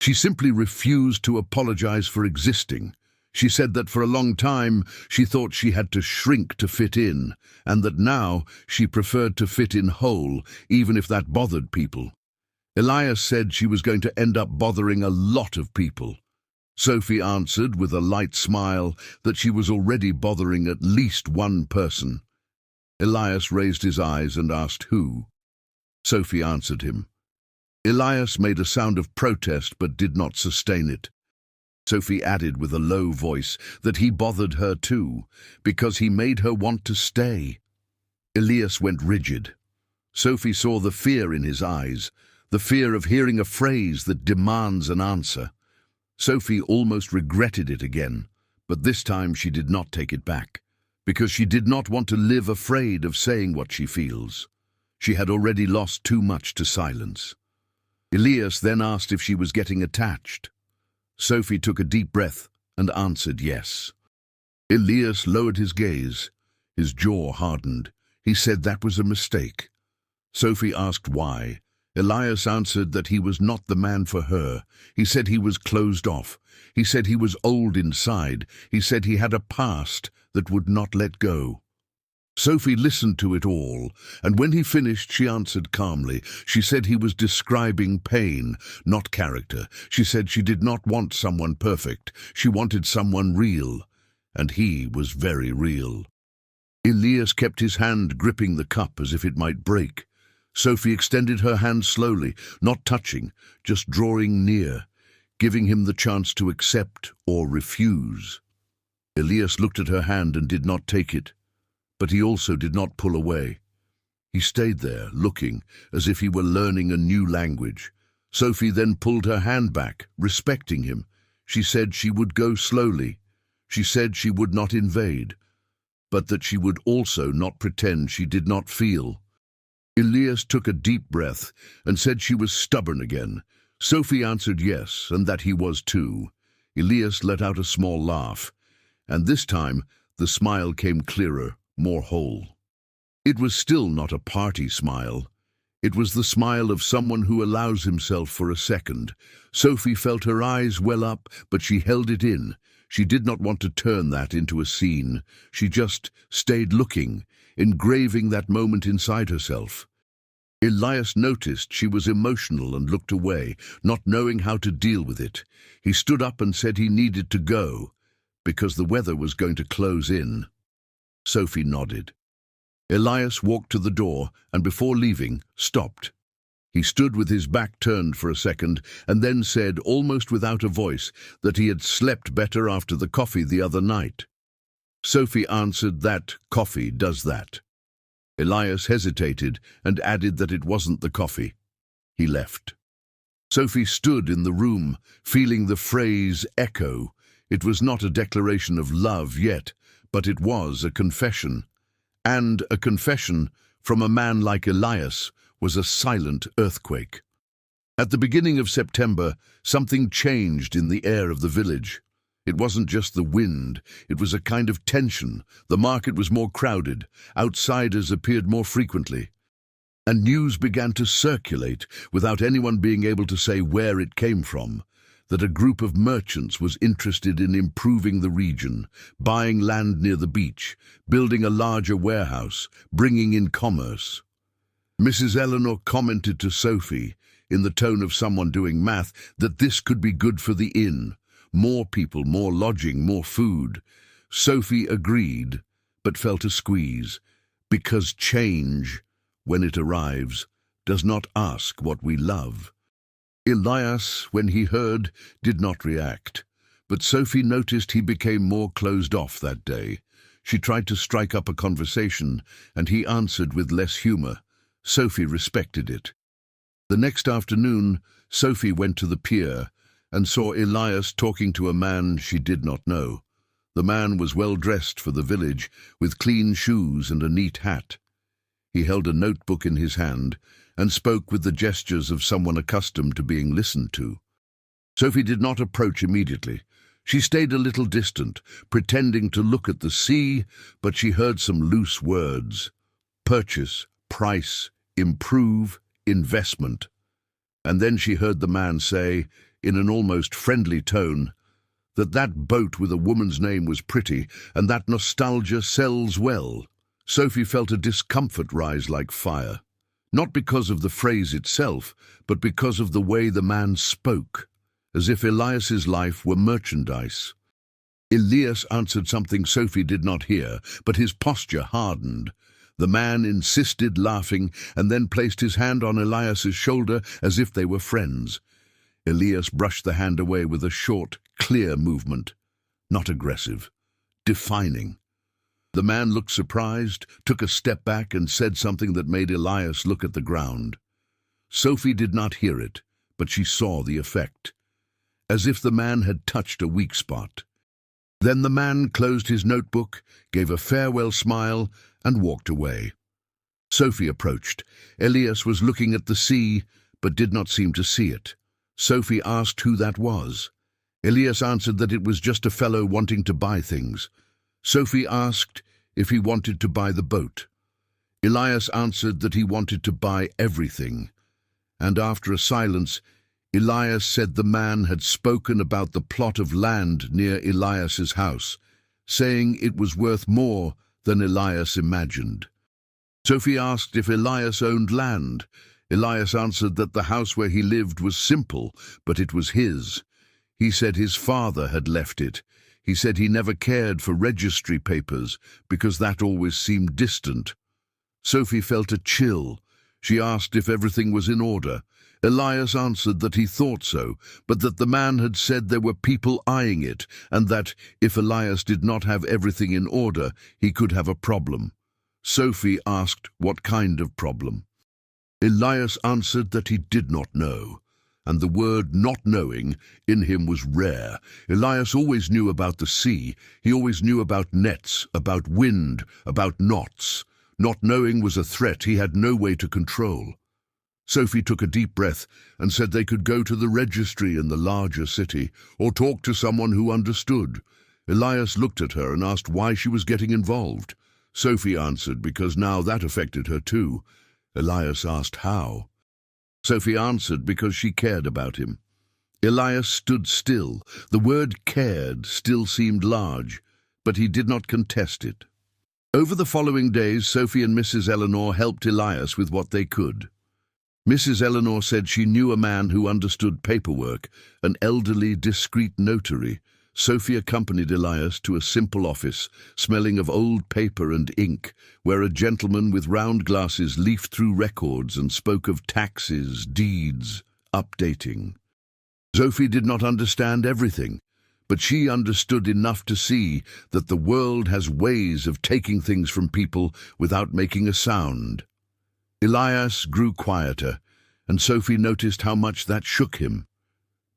She simply refused to apologize for existing. She said that for a long time she thought she had to shrink to fit in, and that now she preferred to fit in whole, even if that bothered people. Elias said she was going to end up bothering a lot of people. Sophie answered with a light smile that she was already bothering at least one person. Elias raised his eyes and asked who. Sophie answered him. Elias made a sound of protest but did not sustain it. Sophie added with a low voice that he bothered her too, because he made her want to stay. Elias went rigid. Sophie saw the fear in his eyes, the fear of hearing a phrase that demands an answer. Sophie almost regretted it again, but this time she did not take it back, because she did not want to live afraid of saying what she feels. She had already lost too much to silence. Elias then asked if she was getting attached. Sophie took a deep breath and answered yes. Elias lowered his gaze. His jaw hardened. He said that was a mistake. Sophie asked why. Elias answered that he was not the man for her. He said he was closed off. He said he was old inside. He said he had a past that would not let go. Sophie listened to it all, and when he finished, she answered calmly. She said he was describing pain, not character. She said she did not want someone perfect. She wanted someone real, and he was very real. Elias kept his hand gripping the cup as if it might break. Sophie extended her hand slowly, not touching, just drawing near, giving him the chance to accept or refuse. Elias looked at her hand and did not take it. But he also did not pull away. He stayed there, looking, as if he were learning a new language. Sophie then pulled her hand back, respecting him. She said she would go slowly. She said she would not invade, but that she would also not pretend she did not feel. Elias took a deep breath and said she was stubborn again. Sophie answered yes, and that he was too. Elias let out a small laugh, and this time the smile came clearer, more whole. It was still not a party smile. It was the smile of someone who allows himself for a second. Sophie felt her eyes well up, but she held it in. She did not want to turn that into a scene. She just stayed looking, engraving that moment inside herself. Elias noticed she was emotional and looked away, not knowing how to deal with it. He stood up and said he needed to go, because the weather was going to close in. Sophie nodded. Elias walked to the door and before leaving, stopped. He stood with his back turned for a second and then said, almost without a voice, that he had slept better after the coffee the other night. Sophie answered that coffee does that. Elias hesitated and added that it wasn't the coffee. He left. Sophie stood in the room, feeling the phrase echo. It was not a declaration of love yet, but it was a confession. And a confession from a man like Elias was a silent earthquake. At the beginning of September, something changed in the air of the village. It wasn't just the wind, it was a kind of tension. The market was more crowded, outsiders appeared more frequently, and news began to circulate without anyone being able to say where it came from, that a group of merchants was interested in improving the region, buying land near the beach, building a larger warehouse, bringing in commerce. Mrs. Eleanor commented to Sophie, in the tone of someone doing math, that this could be good for the inn. More people, more lodging, more food. Sophie agreed, but felt a squeeze, because change, when it arrives, does not ask what we love. Elias, when he heard, did not react, but Sophie noticed he became more closed off that day. She tried to strike up a conversation, and he answered with less humor. Sophie respected it. The next afternoon, Sophie went to the pier and saw Elias talking to a man she did not know. The man was well dressed for the village, with clean shoes and a neat hat. He held a notebook in his hand and spoke with the gestures of someone accustomed to being listened to. Sophie did not approach immediately. She stayed a little distant, pretending to look at the sea, but she heard some loose words. Purchase, price, improve, investment. And then she heard the man say, in an almost friendly tone, that boat with a woman's name was pretty, and that nostalgia sells well. Sophie felt a discomfort rise like fire, not because of the phrase itself, but because of the way the man spoke, as if Elias's life were merchandise. Elias answered something Sophie did not hear, but his posture hardened. The man insisted, laughing, and then placed his hand on Elias's shoulder as if they were friends. Elias brushed the hand away with a short, clear movement, not aggressive, defining. The man looked surprised, took a step back, and said something that made Elias look at the ground. Sophie did not hear it, but she saw the effect, as if the man had touched a weak spot. Then the man closed his notebook, gave a farewell smile, and walked away. Sophie approached. Elias was looking at the sea, but did not seem to see it. Sophie asked who that was. Elias answered that it was just a fellow wanting to buy things. Sophie asked if he wanted to buy the boat. Elias answered that he wanted to buy everything. And after a silence, Elias said the man had spoken about the plot of land near Elias's house, saying it was worth more than Elias imagined. Sophie asked if Elias owned land. Elias answered that the house where he lived was simple, but it was his. He said his father had left it. He said he never cared for registry papers because that always seemed distant. Sophie felt a chill. She asked if everything was in order. Elias answered that he thought so, but that the man had said there were people eyeing it, and that if Elias did not have everything in order, he could have a problem. Sophie asked what kind of problem. Elias answered that he did not know, and the word not knowing in him was rare. Elias always knew about the sea. He always knew about nets, about wind, about knots. Not knowing was a threat he had no way to control. Sophie took a deep breath and said they could go to the registry in the larger city or talk to someone who understood. Elias looked at her and asked why she was getting involved. Sophie answered because now that affected her too. Elias asked how. Sophie answered because she cared about him. Elias stood still. The word cared still seemed large, but he did not contest it. Over the following days, Sophie and Mrs. Eleanor helped Elias with what they could. Mrs. Eleanor said she knew a man who understood paperwork, an elderly, discreet notary. Sophie accompanied Elias to a simple office, smelling of old paper and ink, where a gentleman with round glasses leafed through records and spoke of taxes, deeds, updating. Sophie did not understand everything, but she understood enough to see that the world has ways of taking things from people without making a sound. Elias grew quieter, and Sophie noticed how much that shook him.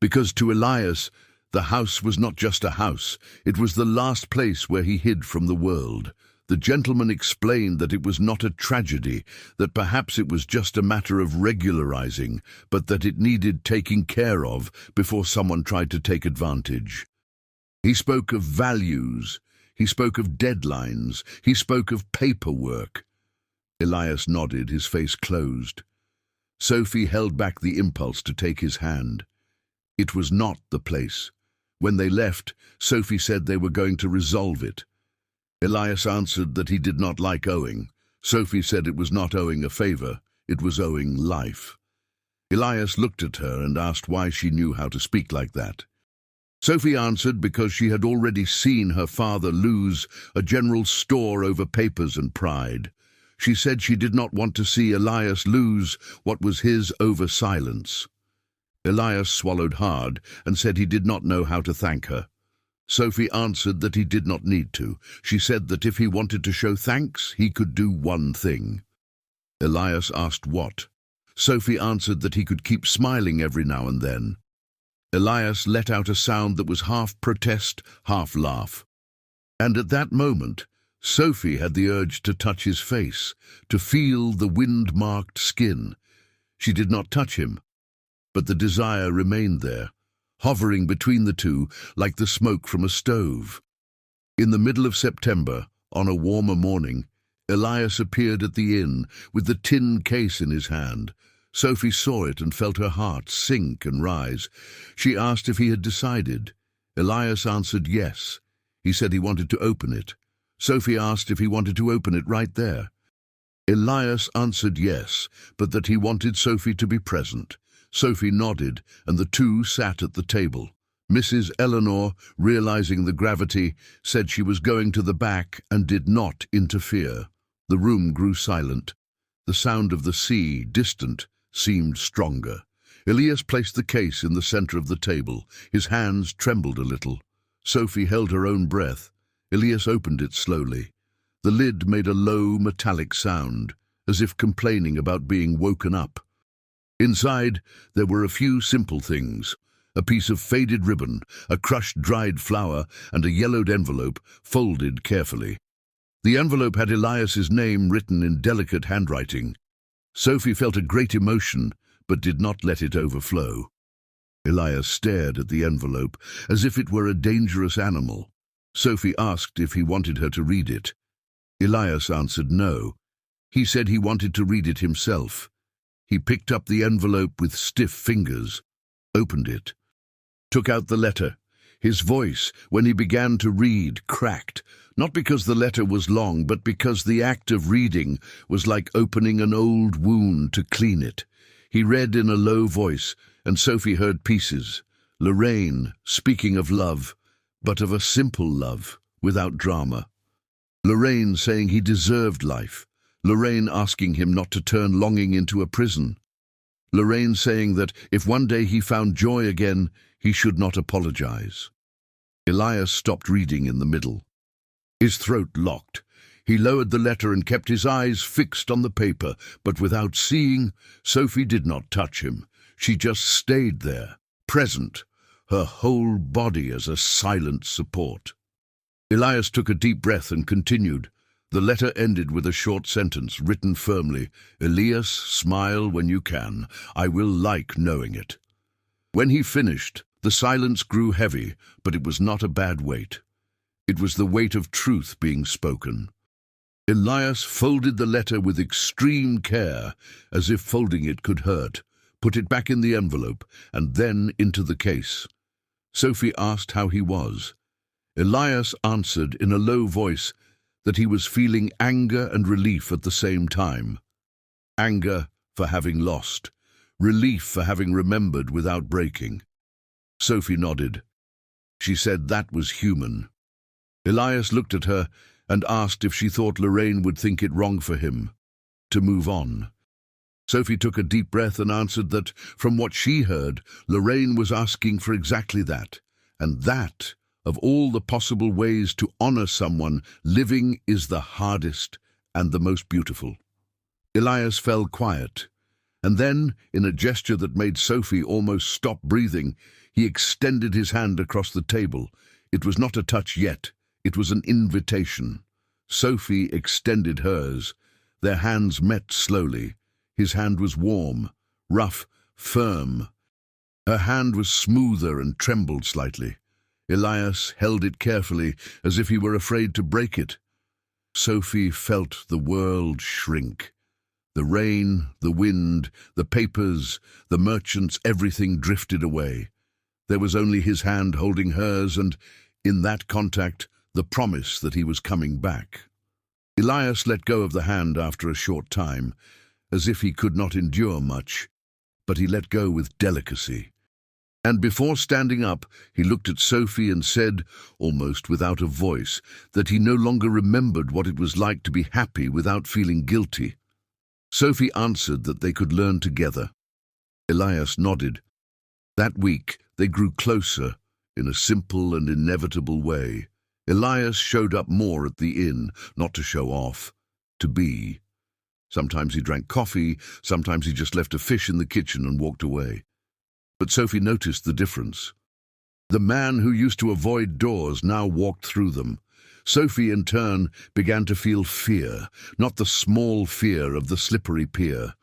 Because to Elias, the house was not just a house, it was the last place where he hid from the world. The gentleman explained that it was not a tragedy, that perhaps it was just a matter of regularizing, but that it needed taking care of before someone tried to take advantage. He spoke of values, he spoke of deadlines, he spoke of paperwork. Elias nodded, his face closed. Sophie held back the impulse to take his hand. It was not the place. When they left, Sophie said they were going to resolve it. Elias answered that he did not like owing. Sophie said it was not owing a favor, it was owing life. Elias looked at her and asked why she knew how to speak like that. Sophie answered because she had already seen her father lose a general store over papers and pride. She said she did not want to see Elias lose what was his over silence. Elias swallowed hard and said he did not know how to thank her. Sophie answered that he did not need to. She said that if he wanted to show thanks, he could do one thing. Elias asked what. Sophie answered that he could keep smiling every now and then. Elias let out a sound that was half protest, half laugh. And at that moment, Sophie had the urge to touch his face, to feel the wind-marked skin. She did not touch him, but the desire remained there, hovering between the two like the smoke from a stove. In the middle of September, on a warmer morning, Elias appeared at the inn with the tin case in his hand. Sophie saw it and felt her heart sink and rise. She asked if he had decided. Elias answered yes. He said he wanted to open it. Sophie asked if he wanted to open it right there. Elias answered yes, but that he wanted Sophie to be present. Sophie nodded, and the two sat at the table. Mrs. Eleanor, realizing the gravity, said she was going to the back and did not interfere. The room grew silent. The sound of the sea, distant, seemed stronger. Elias placed the case in the center of the table. His hands trembled a little. Sophie held her own breath. Elias opened it slowly. The lid made a low, metallic sound, as if complaining about being woken up. Inside, there were a few simple things. A piece of faded ribbon, a crushed dried flower, and a yellowed envelope, folded carefully. The envelope had Elias's name written in delicate handwriting. Sophie felt a great emotion, but did not let it overflow. Elias stared at the envelope, as if it were a dangerous animal. Sophie asked if he wanted her to read it. Elias answered no. He said he wanted to read it himself. He picked up the envelope with stiff fingers, opened it, took out the letter. His voice, when he began to read, cracked, not because the letter was long, but because the act of reading was like opening an old wound to clean it. He read in a low voice, and Sophie heard pieces. Lorraine speaking of love, but of a simple love, without drama. Lorraine saying he deserved life. Lorraine asking him not to turn longing into a prison. Lorraine saying that if one day he found joy again, he should not apologize. Elias stopped reading in the middle. His throat locked. He lowered the letter and kept his eyes fixed on the paper, but without seeing, Sophie did not touch him. She just stayed there, present, her whole body as a silent support. Elias took a deep breath and continued. The letter ended with a short sentence, written firmly. Elias, smile when you can. I will like knowing it. When he finished, the silence grew heavy, but it was not a bad weight. It was the weight of truth being spoken. Elias folded the letter with extreme care, as if folding it could hurt, put it back in the envelope, and then into the case. Sophie asked how he was. Elias answered in a low voice that he was feeling anger and relief at the same time. Anger for having lost, relief for having remembered without breaking. Sophie nodded. She said that was human. Elias looked at her and asked if she thought Lorraine would think it wrong for him to move on. Sophie took a deep breath and answered that, from what she heard, Lorraine was asking for exactly that, and that, of all the possible ways to honor someone, living is the hardest and the most beautiful. Elias fell quiet, and then, in a gesture that made Sophie almost stop breathing, he extended his hand across the table. It was not a touch yet, it was an invitation. Sophie extended hers. Their hands met slowly. His hand was warm, rough, firm. Her hand was smoother and trembled slightly. Elias held it carefully, as if he were afraid to break it. Sophie felt the world shrink. The rain, the wind, the papers, the merchants, everything drifted away. There was only his hand holding hers and, in that contact, the promise that he was coming back. Elias let go of the hand after a short time, as if he could not endure much, but he let go with delicacy. And before standing up, he looked at Sophie and said, almost without a voice, that he no longer remembered what it was like to be happy without feeling guilty. Sophie answered that they could learn together. Elias nodded. That week they grew closer in a simple and inevitable way. Elias showed up more at the inn, not to show off, to be. Sometimes he drank coffee, sometimes he just left a fish in the kitchen and walked away. But Sophie noticed the difference. The man who used to avoid doors now walked through them. Sophie, in turn, began to feel fear, not the small fear of the slippery pier,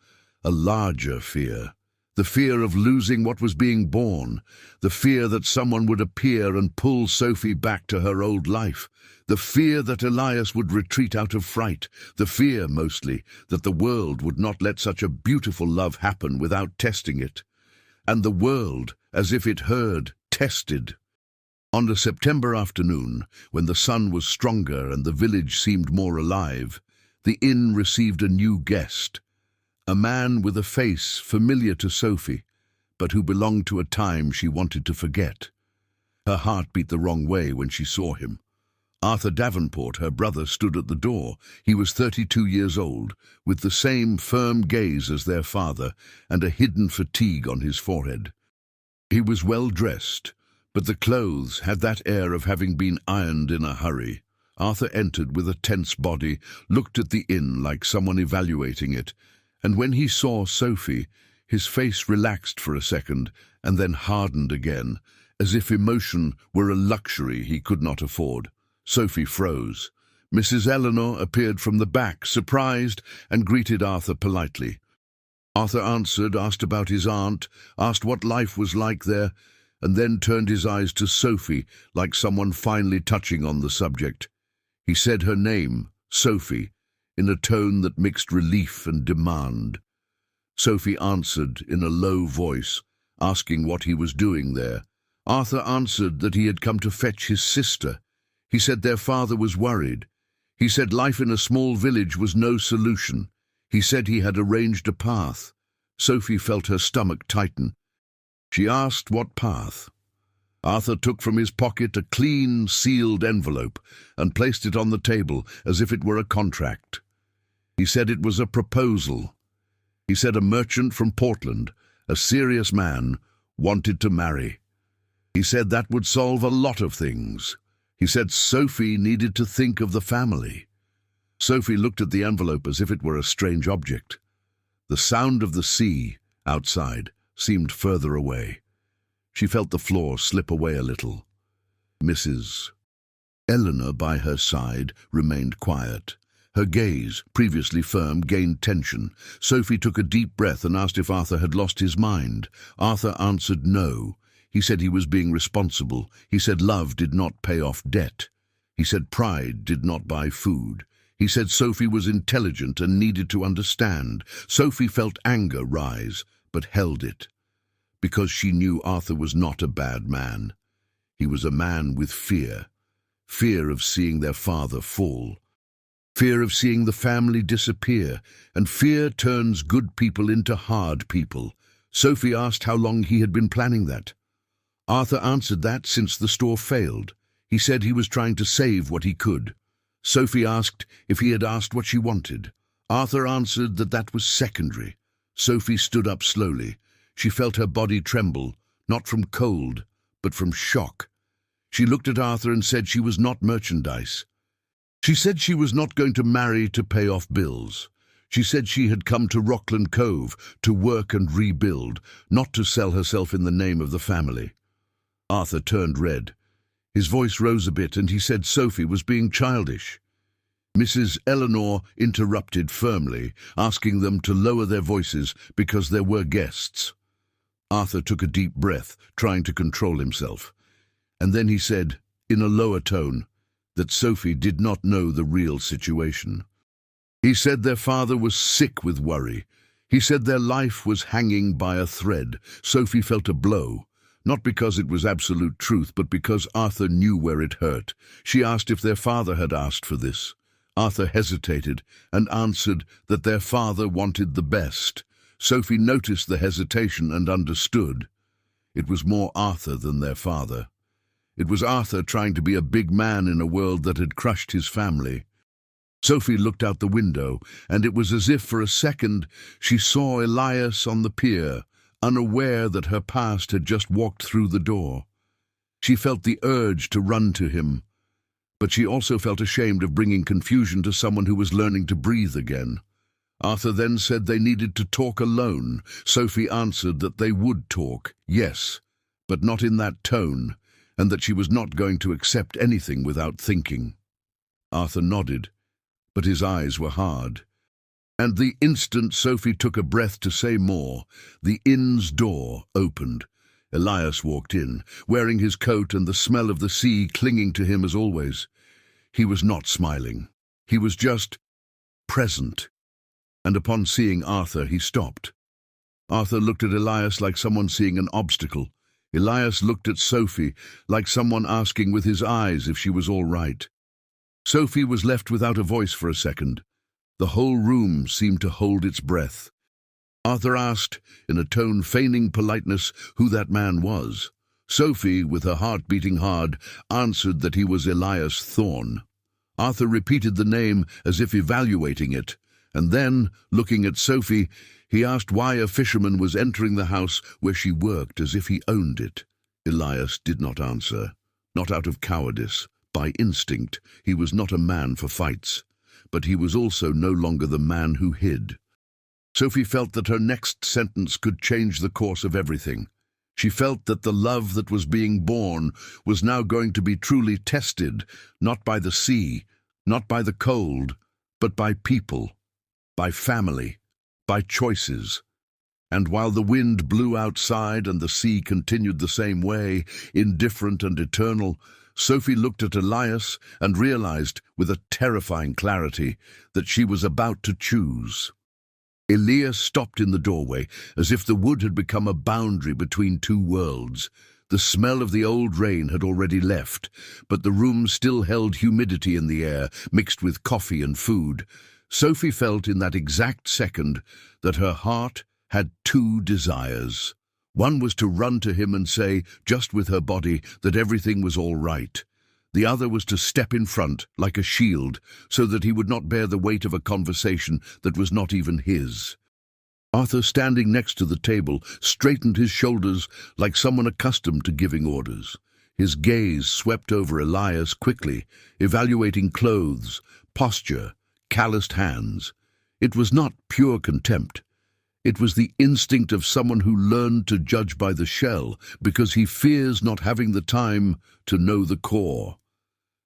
a larger fear. The fear of losing what was being born, the fear that someone would appear and pull Sophie back to her old life, the fear that Elias would retreat out of fright, the fear, mostly, that the world would not let such a beautiful love happen without testing it. And the world, as if it heard, tested. On a September afternoon, when the sun was stronger and the village seemed more alive, the inn received a new guest. A man with a face familiar to Sophie, but who belonged to a time she wanted to forget. Her heart beat the wrong way when she saw him. Arthur Davenport, her brother, stood at the door. He was 32 years old, with the same firm gaze as their father, and a hidden fatigue on his forehead. He was well dressed, but the clothes had that air of having been ironed in a hurry. Arthur entered with a tense body, looked at the inn like someone evaluating it, and when he saw Sophie, his face relaxed for a second and then hardened again, as if emotion were a luxury he could not afford. Sophie froze. Mrs. Eleanor appeared from the back, surprised, and greeted Arthur politely. Arthur answered, asked about his aunt, asked what life was like there, and then turned his eyes to Sophie, like someone finally touching on the subject. He said her name, Sophie, in a tone that mixed relief and demand. Sophie answered in a low voice, asking what he was doing there. Arthur answered that he had come to fetch his sister. He said their father was worried. He said life in a small village was no solution. He said he had arranged a path. Sophie felt her stomach tighten. She asked what path. Arthur took from his pocket a clean, sealed envelope and placed it on the table as if it were a contract. He said it was a proposal. He said a merchant from Portland, a serious man, wanted to marry. He said that would solve a lot of things. He said Sophie needed to think of the family. Sophie looked at the envelope as if it were a strange object. The sound of the sea outside seemed further away. She felt the floor slip away a little. Mrs. Eleanor by her side remained quiet. Her gaze, previously firm, gained tension. Sophie took a deep breath and asked if Arthur had lost his mind. Arthur answered no. He said he was being responsible. He said love did not pay off debt. He said pride did not buy food. He said Sophie was intelligent and needed to understand. Sophie felt anger rise, but held it, because she knew Arthur was not a bad man. He was a man with fear. Fear of seeing their father fall. Fear of seeing the family disappear. And fear turns good people into hard people. Sophie asked how long he had been planning that. Arthur answered that since the store failed. He said he was trying to save what he could. Sophie asked if he had asked what she wanted. Arthur answered that that was secondary. Sophie stood up slowly. She felt her body tremble, not from cold, but from shock. She looked at Arthur and said she was not merchandise. She said she was not going to marry to pay off bills. She said she had come to Rockland Cove to work and rebuild, not to sell herself in the name of the family. Arthur turned red. His voice rose a bit and he said Sophie was being childish. Mrs. Eleanor interrupted firmly, asking them to lower their voices because there were guests. Arthur took a deep breath, trying to control himself. And then he said, in a lower tone, that Sophie did not know the real situation. He said their father was sick with worry. He said their life was hanging by a thread. Sophie felt a blow, not because it was absolute truth, but because Arthur knew where it hurt. She asked if their father had asked for this. Arthur hesitated and answered that their father wanted the best. Sophie noticed the hesitation and understood. It was more Arthur than their father. It was Arthur trying to be a big man in a world that had crushed his family. Sophie looked out the window, and it was as if for a second she saw Elias on the pier, unaware that her past had just walked through the door. She felt the urge to run to him, but she also felt ashamed of bringing confusion to someone who was learning to breathe again. Arthur then said they needed to talk alone. Sophie answered that they would talk, yes, but not in that tone, and that she was not going to accept anything without thinking. Arthur nodded, but his eyes were hard. And the instant Sophie took a breath to say more, the inn's door opened. Elias walked in, wearing his coat and the smell of the sea clinging to him as always. He was not smiling. He was just present. And upon seeing Arthur, he stopped. Arthur looked at Elias like someone seeing an obstacle. Elias looked at Sophie like someone asking with his eyes if she was all right. Sophie was left without a voice for a second. The whole room seemed to hold its breath. Arthur asked, in a tone feigning politeness, who that man was. Sophie, with her heart beating hard, answered that he was Elias Thorne. Arthur repeated the name as if evaluating it, and then, looking at Sophie, he asked why a fisherman was entering the house where she worked as if he owned it. Elias did not answer, not out of cowardice. By instinct, he was not a man for fights, but he was also no longer the man who hid. Sophie felt that her next sentence could change the course of everything. She felt that the love that was being born was now going to be truly tested, not by the sea, not by the cold, but by people, by family, by choices. And while the wind blew outside and the sea continued the same way, indifferent and eternal, Sophie looked at Elias and realized with a terrifying clarity that she was about to choose. Elias stopped in the doorway, as if the wood had become a boundary between two worlds. The smell of the old rain had already left, but the room still held humidity in the air, mixed with coffee and food. Sophie felt in that exact second that her heart had two desires. One was to run to him and say, just with her body, that everything was all right. The other was to step in front, like a shield, so that he would not bear the weight of a conversation that was not even his. Arthur, standing next to the table, straightened his shoulders like someone accustomed to giving orders. His gaze swept over Elias quickly, evaluating clothes, posture, calloused hands. It was not pure contempt. It was the instinct of someone who learned to judge by the shell because he fears not having the time to know the core.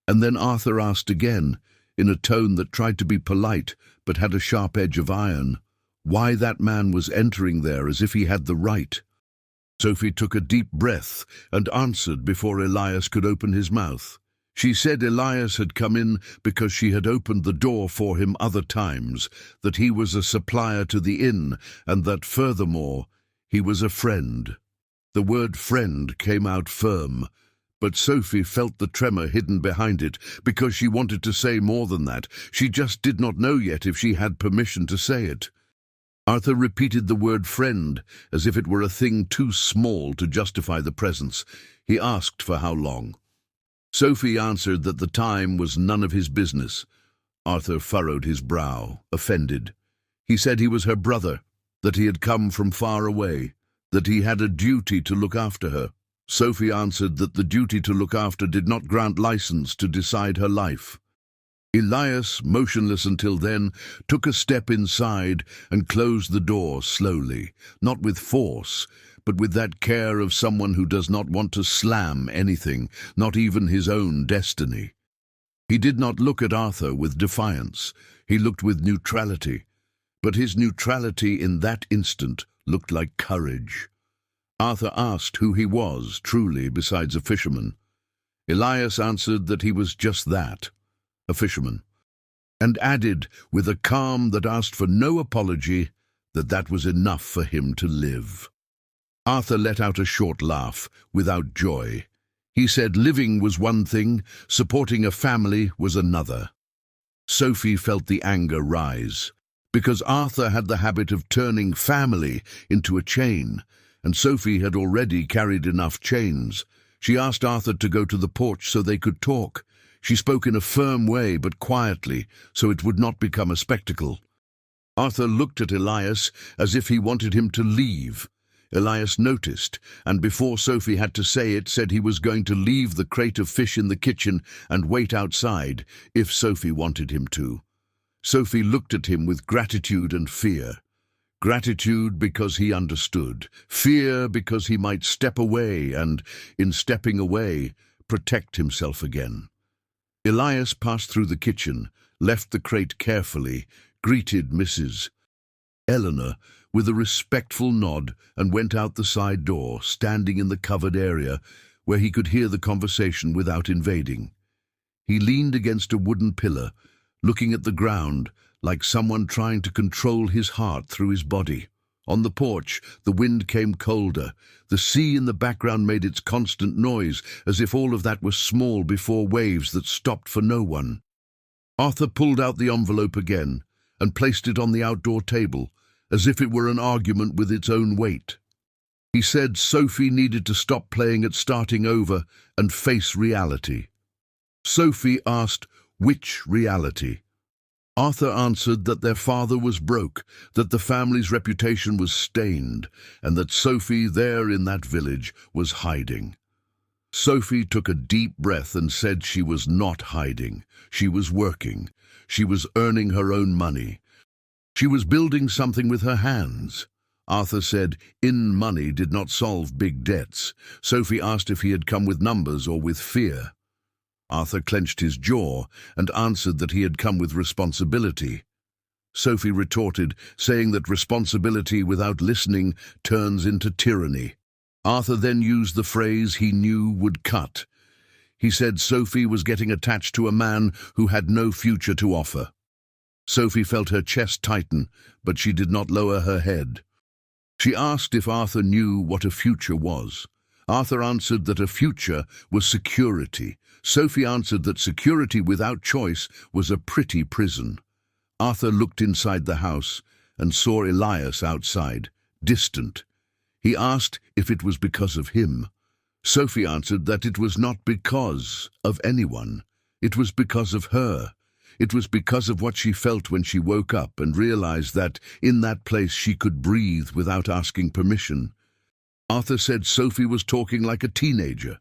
And then Arthur asked again, in a tone that tried to be polite but had a sharp edge of iron, why that man was entering there as if he had the right. Sophie took a deep breath and answered before Elias could open his mouth. She said Elias had come in because she had opened the door for him other times, that he was a supplier to the inn, and that, furthermore, he was a friend. The word friend came out firm, but Sophie felt the tremor hidden behind it, because she wanted to say more than that. She just did not know yet if she had permission to say it. Arthur repeated the word friend, as if it were a thing too small to justify the presence. He asked for how long. Sophie answered that the time was none of his business. Arthur furrowed his brow, offended. He said he was her brother, that he had come from far away, that he had a duty to look after her. Sophie answered that the duty to look after did not grant license to decide her life. Elias, motionless until then, took a step inside and closed the door slowly, not with force, but with that care of someone who does not want to slam anything, not even his own destiny. He did not look at Arthur with defiance. He looked with neutrality. But his neutrality in that instant looked like courage. Arthur asked who he was, truly, besides a fisherman. Elias answered that he was just that, a fisherman, and added, with a calm that asked for no apology, that that was enough for him to live. Arthur let out a short laugh, without joy. He said living was one thing, supporting a family was another. Sophie felt the anger rise, because Arthur had the habit of turning family into a chain, and Sophie had already carried enough chains. She asked Arthur to go to the porch so they could talk. She spoke in a firm way, but quietly, so it would not become a spectacle. Arthur looked at Elias as if he wanted him to leave. Elias noticed, and before Sophie had to say it, said he was going to leave the crate of fish in the kitchen and wait outside, if Sophie wanted him to. Sophie looked at him with gratitude and fear. Gratitude because he understood, fear because he might step away and, in stepping away, protect himself again. Elias passed through the kitchen, left the crate carefully, greeted Mrs. Eleanor with a respectful nod, and went out the side door, standing in the covered area where he could hear the conversation without invading. He leaned against a wooden pillar, looking at the ground like someone trying to control his heart through his body. On the porch, the wind came colder. The sea in the background made its constant noise, as if all of that was small before waves that stopped for no one. Arthur pulled out the envelope again and placed it on the outdoor table, as if it were an argument with its own weight. He said Sophie needed to stop playing at starting over and face reality. Sophie asked, which reality? Arthur answered that their father was broke, that the family's reputation was stained, and that Sophie there in that village was hiding. Sophie took a deep breath and said she was not hiding. She was working. She was earning her own money. She was building something with her hands. Arthur said money did not solve big debts. Sophie asked if he had come with numbers or with fear. Arthur clenched his jaw and answered that he had come with responsibility. Sophie retorted, saying that responsibility without listening turns into tyranny. Arthur then used the phrase he knew would cut. He said Sophie was getting attached to a man who had no future to offer. Sophie felt her chest tighten, but she did not lower her head. She asked if Arthur knew what a future was. Arthur answered that a future was security. Sophie answered that security without choice was a pretty prison. Arthur looked inside the house and saw Elias outside, distant. He asked if it was because of him. Sophie answered that it was not because of anyone. It was because of her. It was because of what she felt when she woke up and realized that in that place she could breathe without asking permission. Arthur said Sophie was talking like a teenager.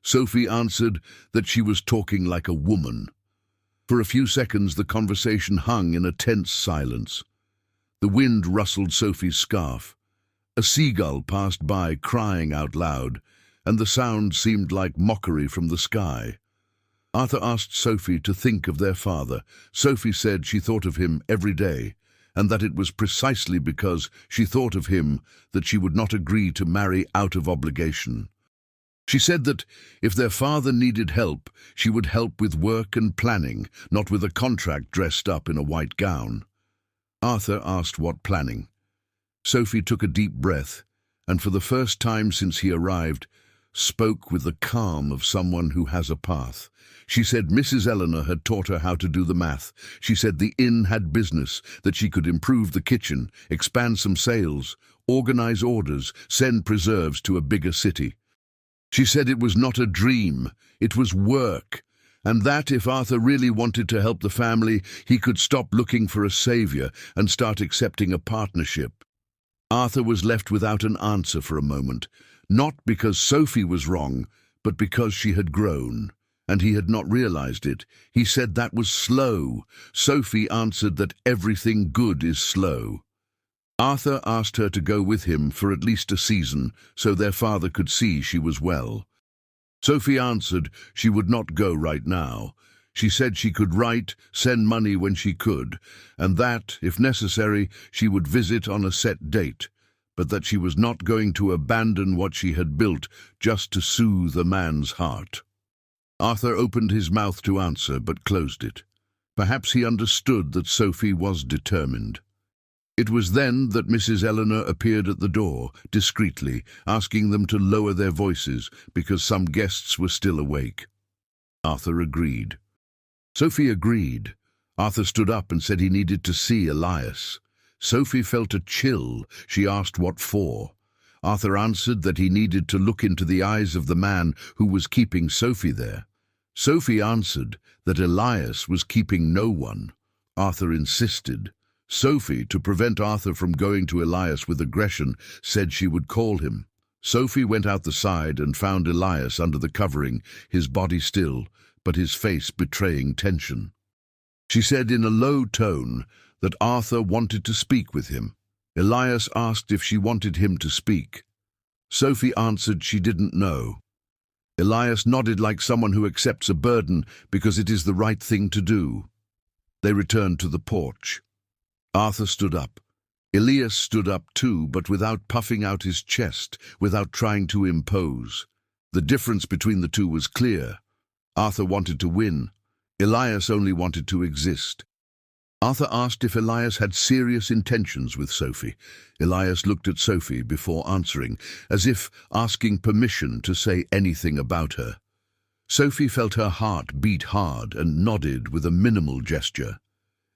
Sophie answered that she was talking like a woman. For a few seconds the conversation hung in a tense silence. The wind rustled Sophie's scarf. A seagull passed by crying out loud, and the sound seemed like mockery from the sky. Arthur asked Sophie to think of their father. Sophie said she thought of him every day, and that it was precisely because she thought of him that she would not agree to marry out of obligation. She said that if their father needed help, she would help with work and planning, not with a contract dressed up in a white gown. Arthur asked what planning. Sophie took a deep breath, and for the first time since he arrived, spoke with the calm of someone who has a path. She said Mrs. Eleanor had taught her how to do the math. She said the inn had business, that she could improve the kitchen, expand some sales, organize orders, send preserves to a bigger city. She said it was not a dream, it was work, and that if Arthur really wanted to help the family, he could stop looking for a savior and start accepting a partnership. Arthur was left without an answer for a moment, not because Sophie was wrong, but because she had grown, and he had not realized it. He said that was slow. Sophie answered that everything good is slow. Arthur asked her to go with him for at least a season, so their father could see she was well. Sophie answered she would not go right now. She said she could write, send money when she could, and that, if necessary, she would visit on a set date, but that she was not going to abandon what she had built just to soothe a man's heart. Arthur opened his mouth to answer, but closed it. Perhaps he understood that Sophie was determined. It was then that Mrs. Eleanor appeared at the door, discreetly, asking them to lower their voices because some guests were still awake. Arthur agreed. Sophie agreed. Arthur stood up and said he needed to see Elias. Sophie felt a chill. She asked what for. Arthur answered that he needed to look into the eyes of the man who was keeping Sophie there. Sophie answered that Elias was keeping no one. Arthur insisted. Sophie, to prevent Arthur from going to Elias with aggression, said she would call him. Sophie went out the side and found Elias under the covering, his body still, but his face betraying tension. She said in a low tone that Arthur wanted to speak with him. Elias asked if she wanted him to speak. Sophie answered she didn't know. Elias nodded like someone who accepts a burden because it is the right thing to do. They returned to the porch. Arthur stood up. Elias stood up too, but without puffing out his chest, without trying to impose. The difference between the two was clear. Arthur wanted to win. Elias only wanted to exist. Arthur asked if Elias had serious intentions with Sophie. Elias looked at Sophie before answering, as if asking permission to say anything about her. Sophie felt her heart beat hard and nodded with a minimal gesture.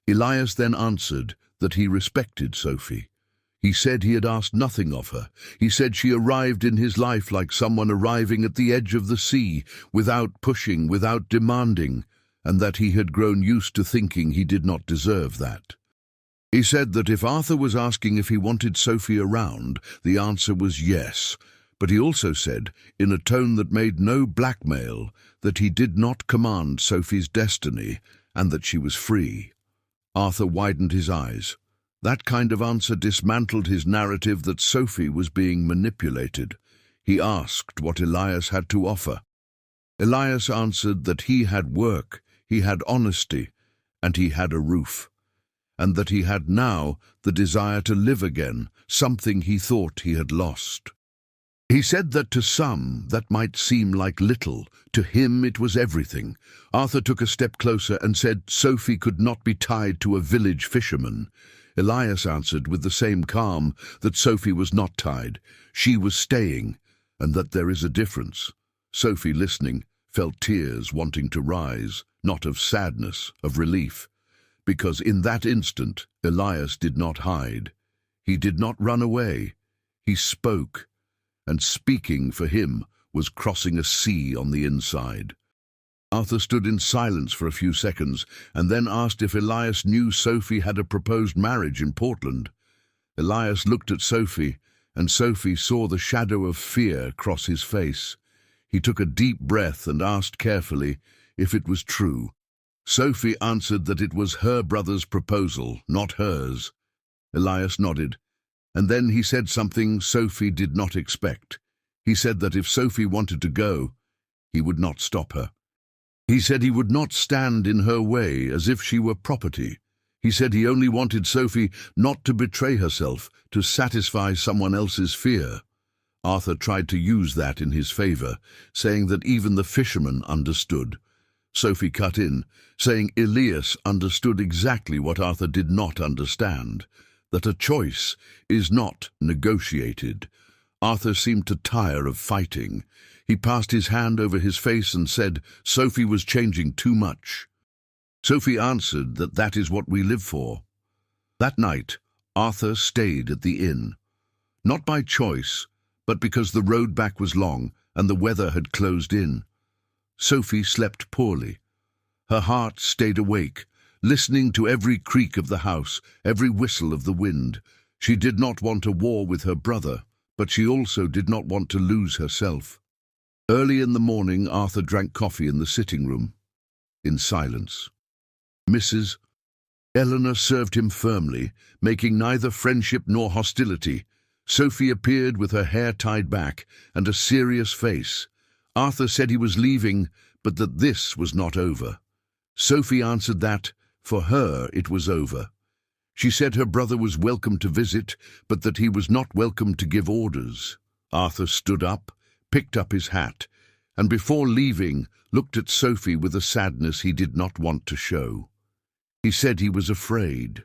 Elias then answered that he respected Sophie. He said he had asked nothing of her. He said she arrived in his life like someone arriving at the edge of the sea, without pushing, without demanding, and that he had grown used to thinking he did not deserve that. He said that if Arthur was asking if he wanted Sophie around, the answer was yes, but he also said, in a tone that made no blackmail, that he did not command Sophie's destiny and that she was free. Arthur widened his eyes. That kind of answer dismantled his narrative that Sophie was being manipulated. He asked what Elias had to offer. Elias answered that he had work, he had honesty, and he had a roof, and that he had now the desire to live again, something he thought he had lost. He said that to some that might seem like little, to him it was everything. Arthur took a step closer and said Sophie could not be tied to a village fisherman. Elias answered with the same calm that Sophie was not tied, she was staying, and that there is a difference. Sophie, listening, felt tears wanting to rise, not of sadness, of relief, because in that instant Elias did not hide. He did not run away. He spoke, and speaking for him was crossing a sea on the inside. Arthur stood in silence for a few seconds and then asked if Elias knew Sophie had a proposed marriage in Portland. Elias looked at Sophie, and Sophie saw the shadow of fear cross his face. He took a deep breath and asked carefully if it was true. Sophie answered that it was her brother's proposal, not hers. Elias nodded, and then he said something Sophie did not expect. He said that if Sophie wanted to go, he would not stop her. He said he would not stand in her way as if she were property. He said he only wanted Sophie not to betray herself, to satisfy someone else's fear. Arthur tried to use that in his favor, saying that even the fisherman understood. Sophie cut in, saying Elias understood exactly what Arthur did not understand, that a choice is not negotiated. Arthur seemed to tire of fighting. He passed his hand over his face and said Sophie was changing too much. Sophie answered that that is what we live for. That night, Arthur stayed at the inn. Not by choice, but because the road back was long and the weather had closed in. Sophie slept poorly. Her heart stayed awake, listening to every creak of the house, every whistle of the wind. She did not want a war with her brother, but she also did not want to lose herself. Early in the morning, Arthur drank coffee in the sitting room, in silence. Mrs. Eleanor served him firmly, making neither friendship nor hostility. Sophie appeared with her hair tied back and a serious face. Arthur said he was leaving, but that this was not over. Sophie answered that, for her, it was over. She said her brother was welcome to visit, but that he was not welcome to give orders. Arthur stood up, picked up his hat, and before leaving, looked at Sophie with a sadness he did not want to show. He said he was afraid.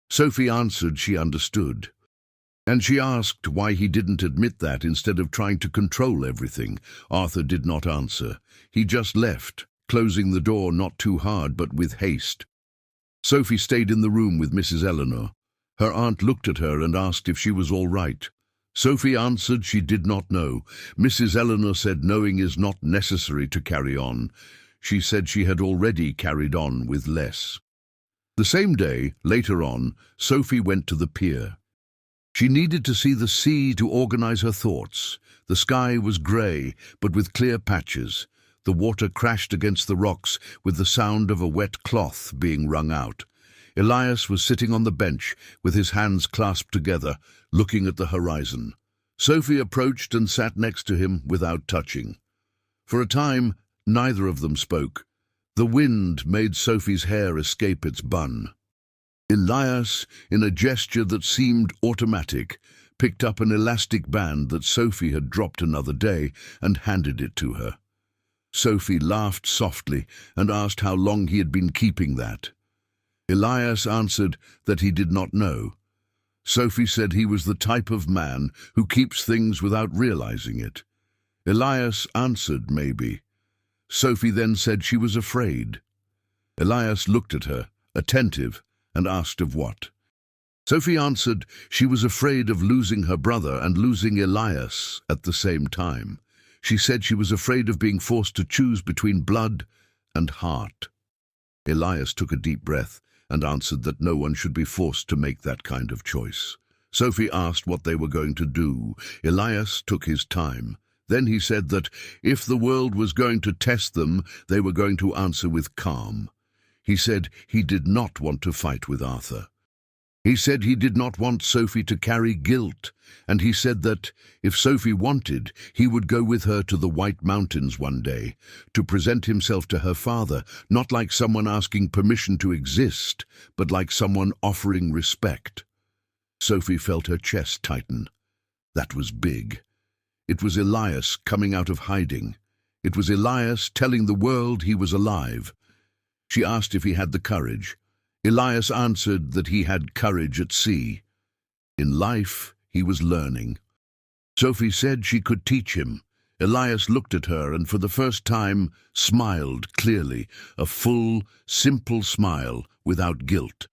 Sophie answered she understood, and she asked why he didn't admit that instead of trying to control everything. Arthur did not answer. He just left, closing the door not too hard but with haste. Sophie stayed in the room with Mrs. Eleanor. Her aunt looked at her and asked if she was all right. Sophie answered she did not know. Mrs. Eleanor said knowing is not necessary to carry on. She said she had already carried on with less. The same day, later on, Sophie went to the pier. She needed to see the sea to organize her thoughts. The sky was grey, but with clear patches. The water crashed against the rocks with the sound of a wet cloth being wrung out. Elias was sitting on the bench with his hands clasped together, looking at the horizon. Sophie approached and sat next to him without touching. For a time, neither of them spoke. The wind made Sophie's hair escape its bun. Elias, in a gesture that seemed automatic, picked up an elastic band that Sophie had dropped another day and handed it to her. Sophie laughed softly and asked how long he had been keeping that. Elias answered that he did not know. Sophie said he was the type of man who keeps things without realizing it. Elias answered maybe. Sophie then said she was afraid. Elias looked at her, attentive, and asked of what. Sophie answered she was afraid of losing her brother and losing Elias at the same time. She said she was afraid of being forced to choose between blood and heart. Elias took a deep breath and answered that no one should be forced to make that kind of choice. Sophie asked what they were going to do. Elias took his time. Then he said that if the world was going to test them, they were going to answer with calm. He said he did not want to fight with Arthur. He said he did not want Sophie to carry guilt, and he said that, if Sophie wanted, he would go with her to the White Mountains one day, to present himself to her father, not like someone asking permission to exist, but like someone offering respect. Sophie felt her chest tighten. That was big. It was Elias coming out of hiding. It was Elias telling the world he was alive. She asked if he had the courage. Elias answered that he had courage at sea. In life, he was learning. Sophie said she could teach him. Elias looked at her and for the first time smiled clearly, a full, simple smile without guilt.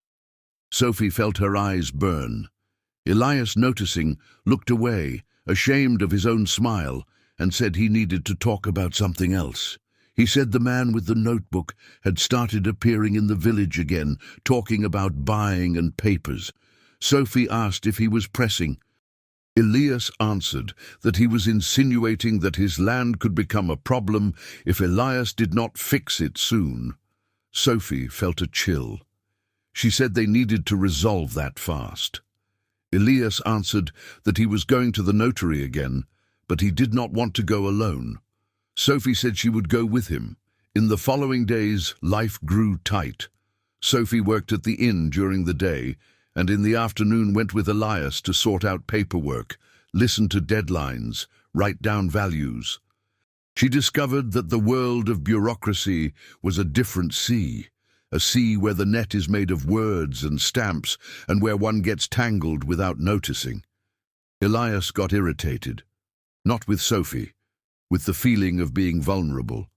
Sophie felt her eyes burn. Elias, noticing, looked away, ashamed of his own smile, and said he needed to talk about something else. He said the man with the notebook had started appearing in the village again, talking about buying and papers. Sophie asked if he was pressing. Elias answered that he was insinuating that his land could become a problem if Elias did not fix it soon. Sophie felt a chill. She said they needed to resolve that fast. Elias answered that he was going to the notary again, but he did not want to go alone. Sophie said she would go with him. In the following days, life grew tight. Sophie worked at the inn during the day, and in the afternoon went with Elias to sort out paperwork, listen to deadlines, write down values. She discovered that the world of bureaucracy was a different sea, a sea where the net is made of words and stamps and where one gets tangled without noticing. Elias got irritated, not with Sophie, with the feeling of being vulnerable.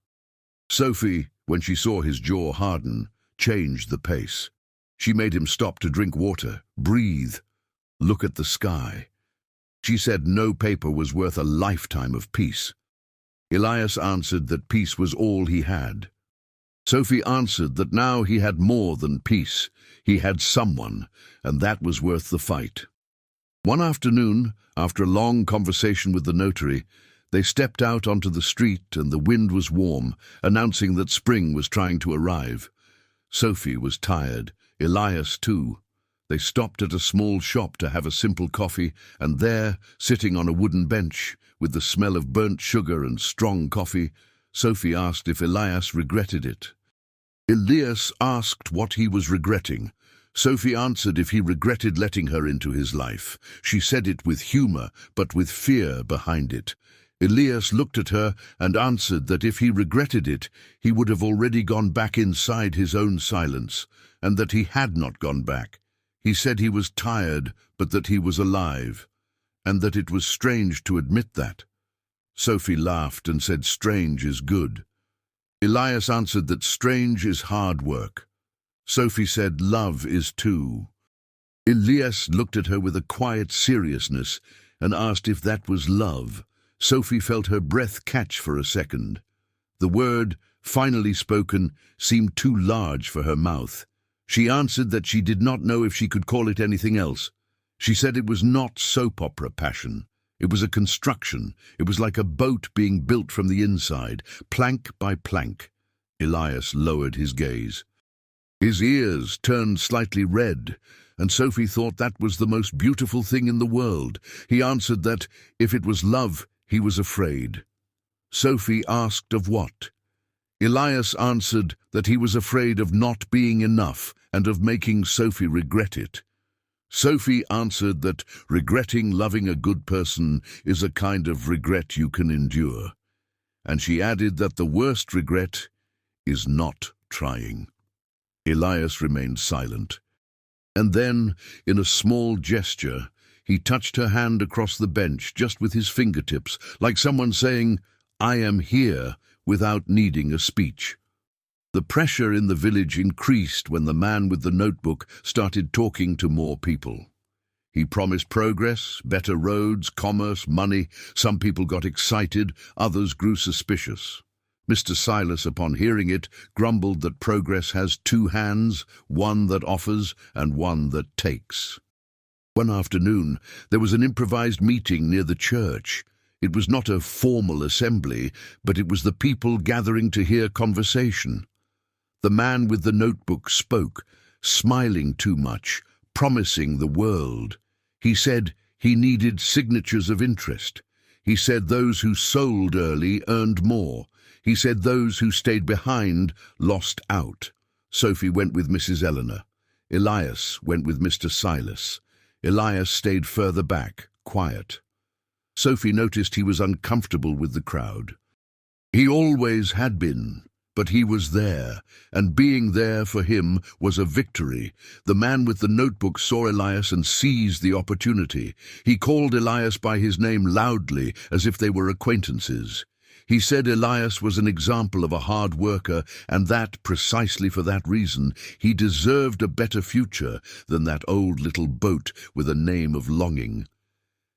Sophie, when she saw his jaw harden, changed the pace. She made him stop to drink water, breathe, look at the sky. She said no paper was worth a lifetime of peace. Elias answered that peace was all he had. Sophie answered that now he had more than peace. He had someone, and that was worth the fight. One afternoon, after a long conversation with the notary, they stepped out onto the street and the wind was warm, announcing that spring was trying to arrive. Sophie was tired, Elias too. They stopped at a small shop to have a simple coffee, and there, sitting on a wooden bench, with the smell of burnt sugar and strong coffee, Sophie asked if Elias regretted it. Elias asked what he was regretting. Sophie answered if he regretted letting her into his life. She said it with humor, but with fear behind it. Elias looked at her and answered that if he regretted it, he would have already gone back inside his own silence, and that he had not gone back. He said he was tired, but that he was alive, and that it was strange to admit that. Sophie laughed and said strange is good. Elias answered that strange is hard work. Sophie said love is too. Elias looked at her with a quiet seriousness and asked if that was love. Sophie felt her breath catch for a second. The word, finally spoken, seemed too large for her mouth. She answered that she did not know if she could call it anything else. She said it was not soap opera passion. It was a construction. It was like a boat being built from the inside, plank by plank. Elias lowered his gaze. His ears turned slightly red, and Sophie thought that was the most beautiful thing in the world. He answered that, if it was love, he was afraid. Sophie asked of what? Elias answered that he was afraid of not being enough and of making Sophie regret it. Sophie answered that regretting loving a good person is a kind of regret you can endure. And she added that the worst regret is not trying. Elias remained silent. And then, in a small gesture, he touched her hand across the bench, just with his fingertips, like someone saying, "I am here," without needing a speech. The pressure in the village increased when the man with the notebook started talking to more people. He promised progress, better roads, commerce, money. Some people got excited, others grew suspicious. Mr. Silas, upon hearing it, grumbled that progress has two hands, one that offers and one that takes. One afternoon, there was an improvised meeting near the church. It was not a formal assembly, but it was the people gathering to hear conversation. The man with the notebook spoke, smiling too much, promising the world. He said he needed signatures of interest. He said those who sold early earned more. He said those who stayed behind lost out. Sophie went with Mrs. Eleanor. Elias went with Mr. Silas. Elias stayed further back, quiet. Sophie noticed he was uncomfortable with the crowd. He always had been, but he was there, and being there for him was a victory. The man with the notebook saw Elias and seized the opportunity. He called Elias by his name loudly, as if they were acquaintances. He said Elias was an example of a hard worker, and that, precisely for that reason, he deserved a better future than that old little boat with a name of longing.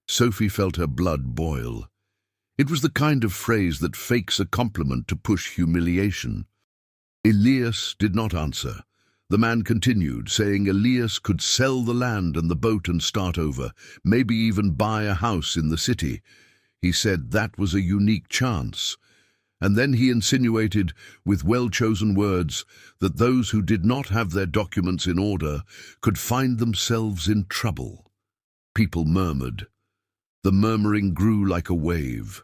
Sophie felt her blood boil. It was the kind of phrase that fakes a compliment to push humiliation. Elias did not answer. The man continued, saying Elias could sell the land and the boat and start over, maybe even buy a house in the city. He said that was a unique chance. And then he insinuated, with well-chosen words, that those who did not have their documents in order could find themselves in trouble. People murmured. The murmuring grew like a wave.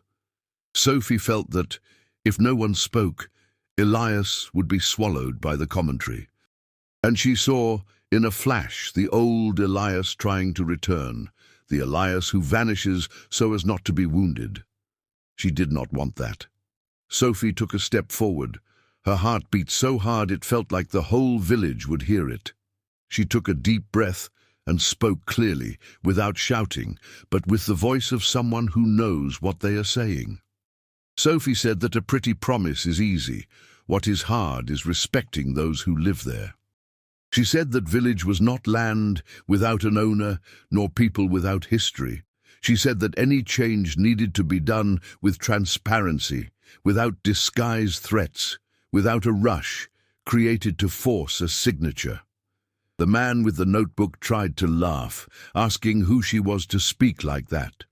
Sophie felt that, if no one spoke, Elias would be swallowed by the commentary. And she saw, in a flash, the old Elias trying to return, the Elias who vanishes so as not to be wounded. She did not want that. Sophie took a step forward. Her heart beat so hard it felt like the whole village would hear it. She took a deep breath and spoke clearly, without shouting, but with the voice of someone who knows what they are saying. Sophie said that a pretty promise is easy. What is hard is respecting those who live there. She said that village was not land without an owner, nor people without history. She said that any change needed to be done with transparency, without disguised threats, without a rush, created to force a signature. The man with the notebook tried to laugh, asking who she was to speak like that.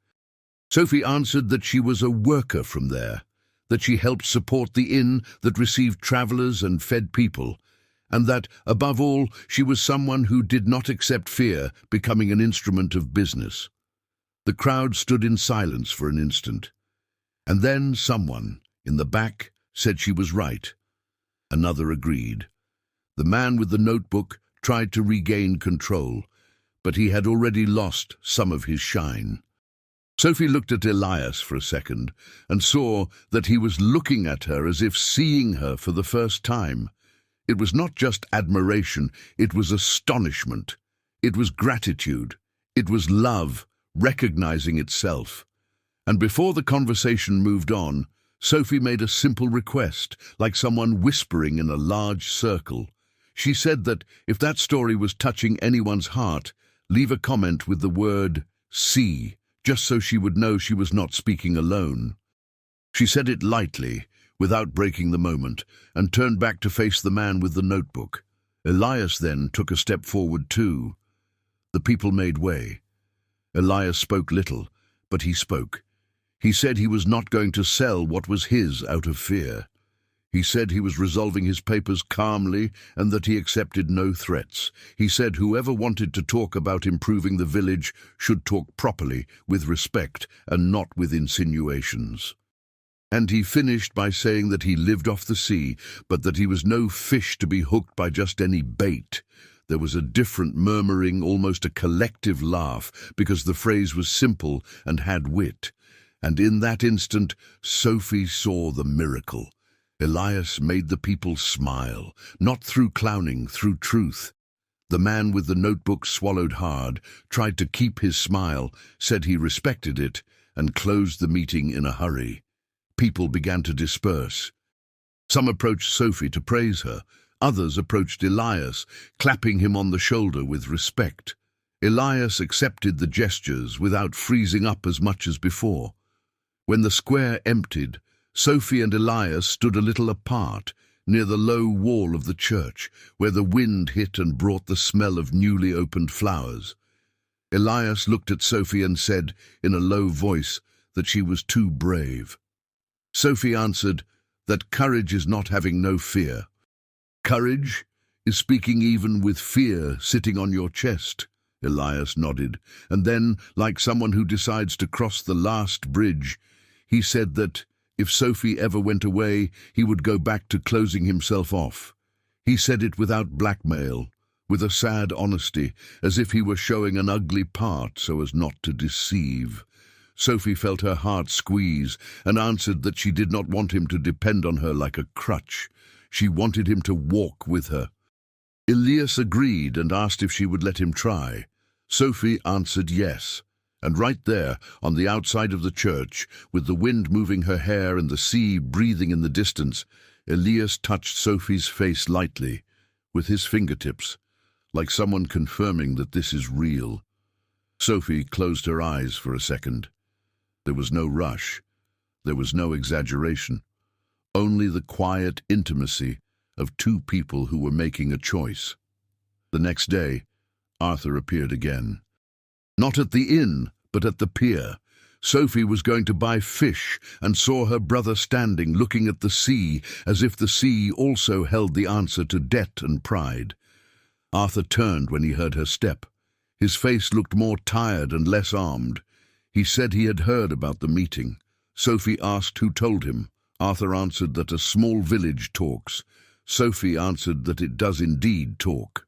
Sophie answered that she was a worker from there, that she helped support the inn that received travelers and fed people, and that, above all, she was someone who did not accept fear becoming an instrument of business. The crowd stood in silence for an instant, and then someone, in the back, said she was right. Another agreed. The man with the notebook tried to regain control, but he had already lost some of his shine. Sophie looked at Elias for a second and saw that he was looking at her as if seeing her for the first time. It was not just admiration, it was astonishment. It was gratitude. It was love, recognizing itself. And before the conversation moved on, Sophie made a simple request, like someone whispering in a large circle. She said that if that story was touching anyone's heart, leave a comment with the word "see," just so she would know she was not speaking alone. She said it lightly, without breaking the moment, and turned back to face the man with the notebook. Elias then took a step forward too. The people made way. Elias spoke little, but he spoke. He said he was not going to sell what was his out of fear. He said he was resolving his papers calmly and that he accepted no threats. He said whoever wanted to talk about improving the village should talk properly, with respect, and not with insinuations. And he finished by saying that he lived off the sea, but that he was no fish to be hooked by just any bait. There was a different murmuring, almost a collective laugh, because the phrase was simple and had wit. And in that instant, Sophie saw the miracle. Elias made the people smile, not through clowning, through truth. The man with the notebook swallowed hard, tried to keep his smile, said he respected it, and closed the meeting in a hurry. People began to disperse. Some approached Sophie to praise her. Others approached Elias, clapping him on the shoulder with respect. Elias accepted the gestures without freezing up as much as before. When the square emptied, Sophie and Elias stood a little apart, near the low wall of the church, where the wind hit and brought the smell of newly opened flowers. Elias looked at Sophie and said, in a low voice, that she was too brave. Sophie answered that courage is not having no fear. Courage is speaking even with fear sitting on your chest. Elias nodded, and then, like someone who decides to cross the last bridge, he said that if Sophie ever went away, he would go back to closing himself off. He said it without blackmail, with a sad honesty, as if he were showing an ugly part so as not to deceive. Sophie felt her heart squeeze and answered that she did not want him to depend on her like a crutch. She wanted him to walk with her. Elias agreed and asked if she would let him try. Sophie answered yes. And right there, on the outside of the church, with the wind moving her hair and the sea breathing in the distance, Elias touched Sophie's face lightly, with his fingertips, like someone confirming that this is real. Sophie closed her eyes for a second. There was no rush. There was no exaggeration. Only the quiet intimacy of two people who were making a choice. The next day, Arthur appeared again. Not at the inn, but at the pier. Sophie was going to buy fish and saw her brother standing, looking at the sea, as if the sea also held the answer to debt and pride. Arthur turned when he heard her step. His face looked more tired and less armed. He said he had heard about the meeting. Sophie asked who told him. Arthur answered that a small village talks. Sophie answered that it does indeed talk.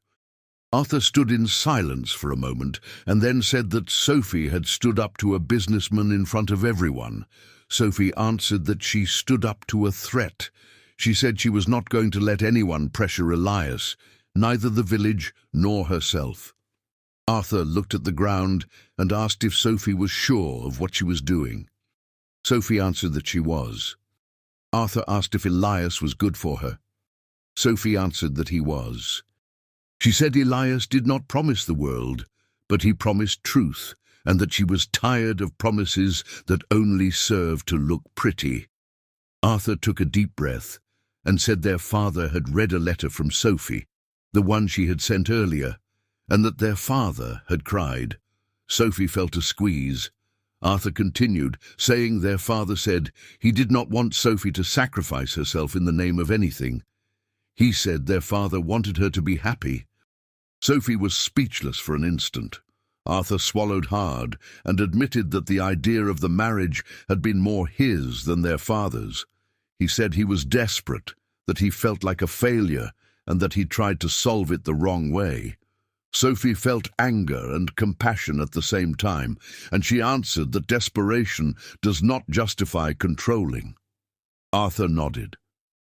Arthur stood in silence for a moment and then said that Sophie had stood up to a businessman in front of everyone. Sophie answered that she stood up to a threat. She said she was not going to let anyone pressure Elias, neither the village nor herself. Arthur looked at the ground and asked if Sophie was sure of what she was doing. Sophie answered that she was. Arthur asked if Elias was good for her. Sophie answered that he was. She said Elias did not promise the world, but he promised truth, and that she was tired of promises that only serve to look pretty. Arthur took a deep breath and said their father had read a letter from Sophie, the one she had sent earlier, and that their father had cried. Sophie felt a squeeze. Arthur continued, saying their father said he did not want Sophie to sacrifice herself in the name of anything. He said their father wanted her to be happy. Sophie was speechless for an instant. Arthur swallowed hard and admitted that the idea of the marriage had been more his than their father's. He said he was desperate, that he felt like a failure, and that he tried to solve it the wrong way. Sophie felt anger and compassion at the same time, and she answered that desperation does not justify controlling. Arthur nodded.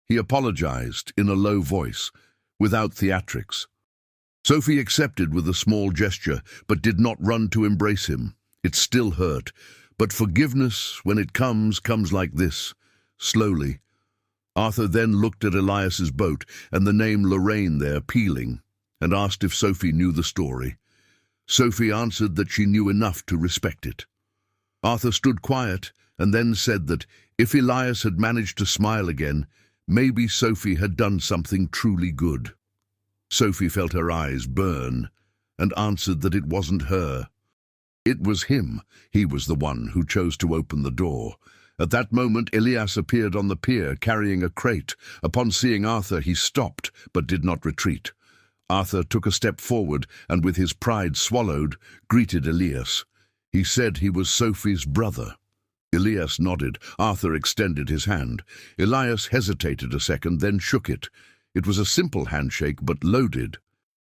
He apologized in a low voice, without theatrics. Sophie accepted with a small gesture, but did not run to embrace him. It still hurt, but forgiveness, when it comes like this, slowly. Arthur then looked at Elias's boat and the name Lorraine there peeling, and asked if Sophie knew the story. Sophie answered that she knew enough to respect it. Arthur stood quiet and then said that if Elias had managed to smile again, maybe Sophie had done something truly good. Sophie felt her eyes burn and answered that it wasn't her. It was him. He was the one who chose to open the door. At that moment, Elias appeared on the pier carrying a crate. Upon seeing Arthur, he stopped but did not retreat. Arthur took a step forward and, with his pride swallowed, greeted Elias. He said he was Sophie's brother. Elias nodded. Arthur extended his hand. Elias hesitated a second, then shook it. It was a simple handshake, but loaded.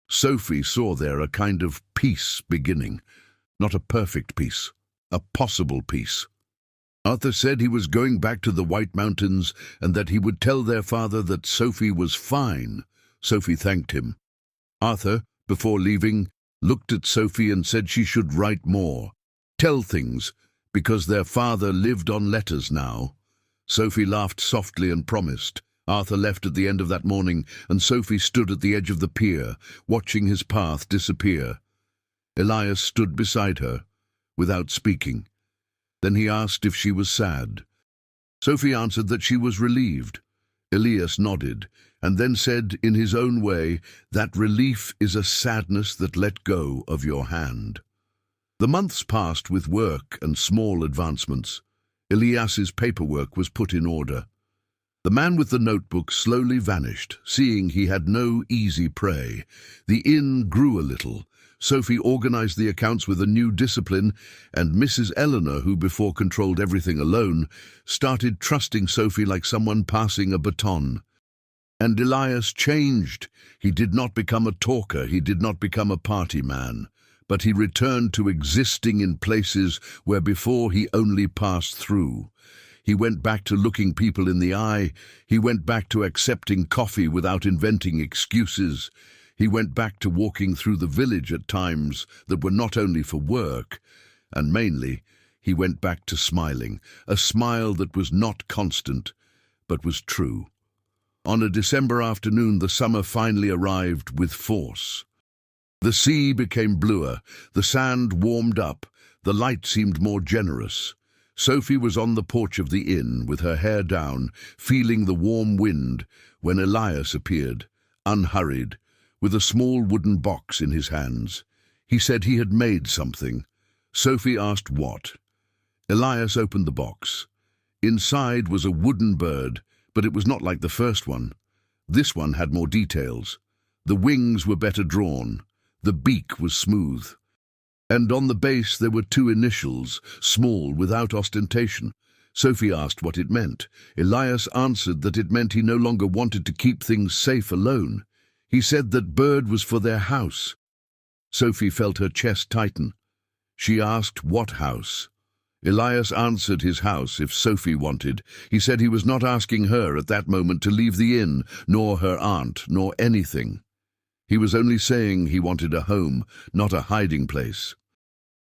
Sophie saw there a kind of peace beginning. Not a perfect peace, a possible peace. Arthur said he was going back to the White Mountains and that he would tell their father that Sophie was fine. Sophie thanked him. Arthur, before leaving, looked at Sophie and said she should write more, tell things, because their father lived on letters now. Sophie laughed softly and promised. Arthur left at the end of that morning, and Sophie stood at the edge of the pier, watching his path disappear. Elias stood beside her, without speaking. Then he asked if she was sad. Sophie answered that she was relieved. Elias nodded, and then said in his own way that relief is a sadness that let go of your hand. The months passed with work and small advancements. Elias's paperwork was put in order. The man with the notebook slowly vanished, seeing he had no easy prey. The inn grew a little. Sophie organized the accounts with a new discipline, and Mrs. Eleanor, who before controlled everything alone, started trusting Sophie like someone passing a baton. And Elias changed. He did not become a talker, he did not become a party man, but he returned to existing in places where before he only passed through. He went back to looking people in the eye. He went back to accepting coffee without inventing excuses. He went back to walking through the village at times that were not only for work, and mainly, he went back to smiling, a smile that was not constant, but was true. On a December afternoon, the summer finally arrived with force. The sea became bluer, the sand warmed up, the light seemed more generous. Sophie was on the porch of the inn, with her hair down, feeling the warm wind, when Elias appeared, unhurried, with a small wooden box in his hands. He said he had made something. Sophie asked what. Elias opened the box. Inside was a wooden bird, but it was not like the first one. This one had more details. The wings were better drawn. The beak was smooth. And on the base there were two initials, small, without ostentation. Sophie asked what it meant. Elias answered that it meant he no longer wanted to keep things safe alone. He said that bird was for their house. Sophie felt her chest tighten. She asked what house. Elias answered his house if Sophie wanted. He said he was not asking her at that moment to leave the inn, nor her aunt, nor anything. He was only saying he wanted a home, not a hiding place,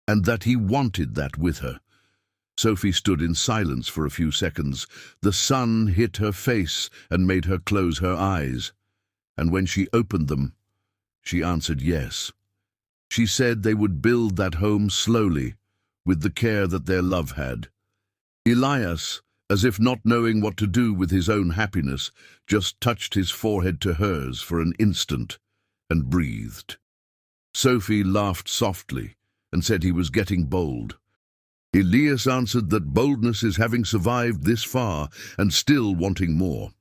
and that he wanted that with her. Sophie stood in silence for a few seconds. The sun hit her face and made her close her eyes, and when she opened them, she answered yes. She said they would build that home slowly, with the care that their love had. Elias, as if not knowing what to do with his own happiness, just touched his forehead to hers for an instant and breathed. Sophie laughed softly and said he was getting bold. Elias answered that boldness is having survived this far and still wanting more.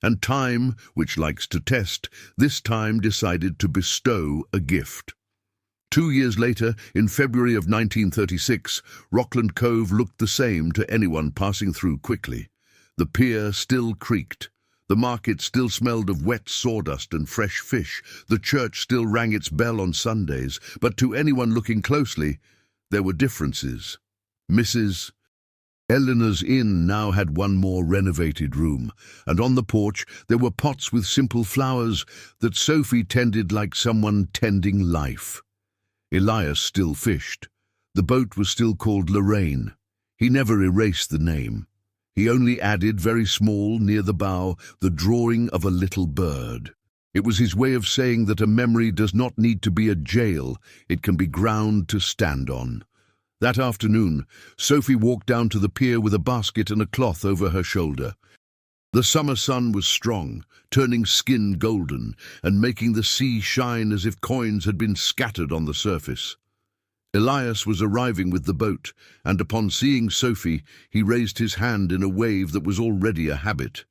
And time, which likes to test, this time decided to bestow a gift. 2 years later, in February of 1936, Rockland Cove looked the same to anyone passing through quickly. The pier still creaked. The market still smelled of wet sawdust and fresh fish. The church still rang its bell on Sundays. But to anyone looking closely, there were differences. Mrs. Eleanor's inn now had one more renovated room, and on the porch there were pots with simple flowers that Sophie tended like someone tending life. Elias still fished. The boat was still called Lorraine. He never erased the name. He only added, very small, near the bow, the drawing of a little bird. It was his way of saying that a memory does not need to be a jail, it can be ground to stand on. That afternoon, Sophie walked down to the pier with a basket and a cloth over her shoulder. The summer sun was strong, turning skin golden and making the sea shine as if coins had been scattered on the surface. Elias was arriving with the boat, and upon seeing Sophie, he raised his hand in a wave that was already a habit.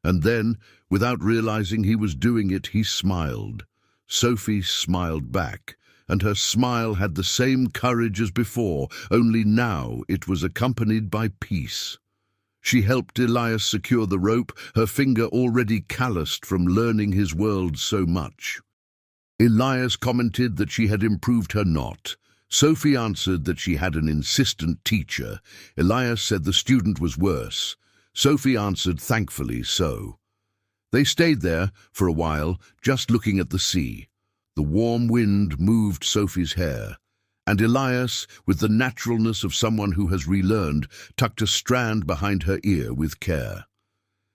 And then, without realizing he was doing it, he smiled. Sophie smiled back, and her smile had the same courage as before, only now it was accompanied by peace. She helped Elias secure the rope, her finger already calloused from learning his world so much. Elias commented that she had improved her knot. Sophie answered that she had an insistent teacher. Elias said the student was worse. Sophie answered thankfully so. They stayed there for a while, just looking at the sea. The warm wind moved Sophie's hair, and Elias, with the naturalness of someone who has relearned, tucked a strand behind her ear with care.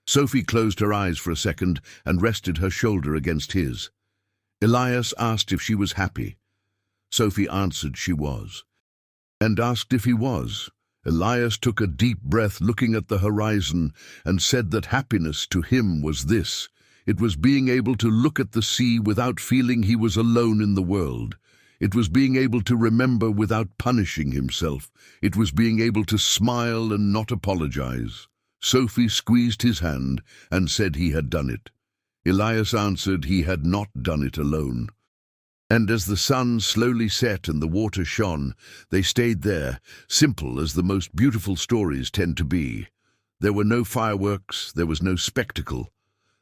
Sophie closed her eyes for a second and rested her shoulder against his. Elias asked if she was happy. Sophie answered she was, and asked if he was. Elias took a deep breath, looking at the horizon, and said that happiness to him was this. It was being able to look at the sea without feeling he was alone in the world. It was being able to remember without punishing himself. It was being able to smile and not apologize. Sophie squeezed his hand and said he had done it. Elias answered he had not done it alone. And as the sun slowly set and the water shone, they stayed there, simple as the most beautiful stories tend to be. There were no fireworks, there was no spectacle.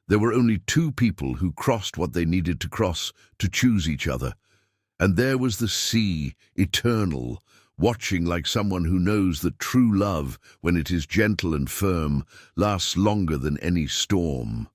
There were only two people who crossed what they needed to cross to choose each other. And there was the sea, eternal, watching like someone who knows that true love, when it is gentle and firm, lasts longer than any storm.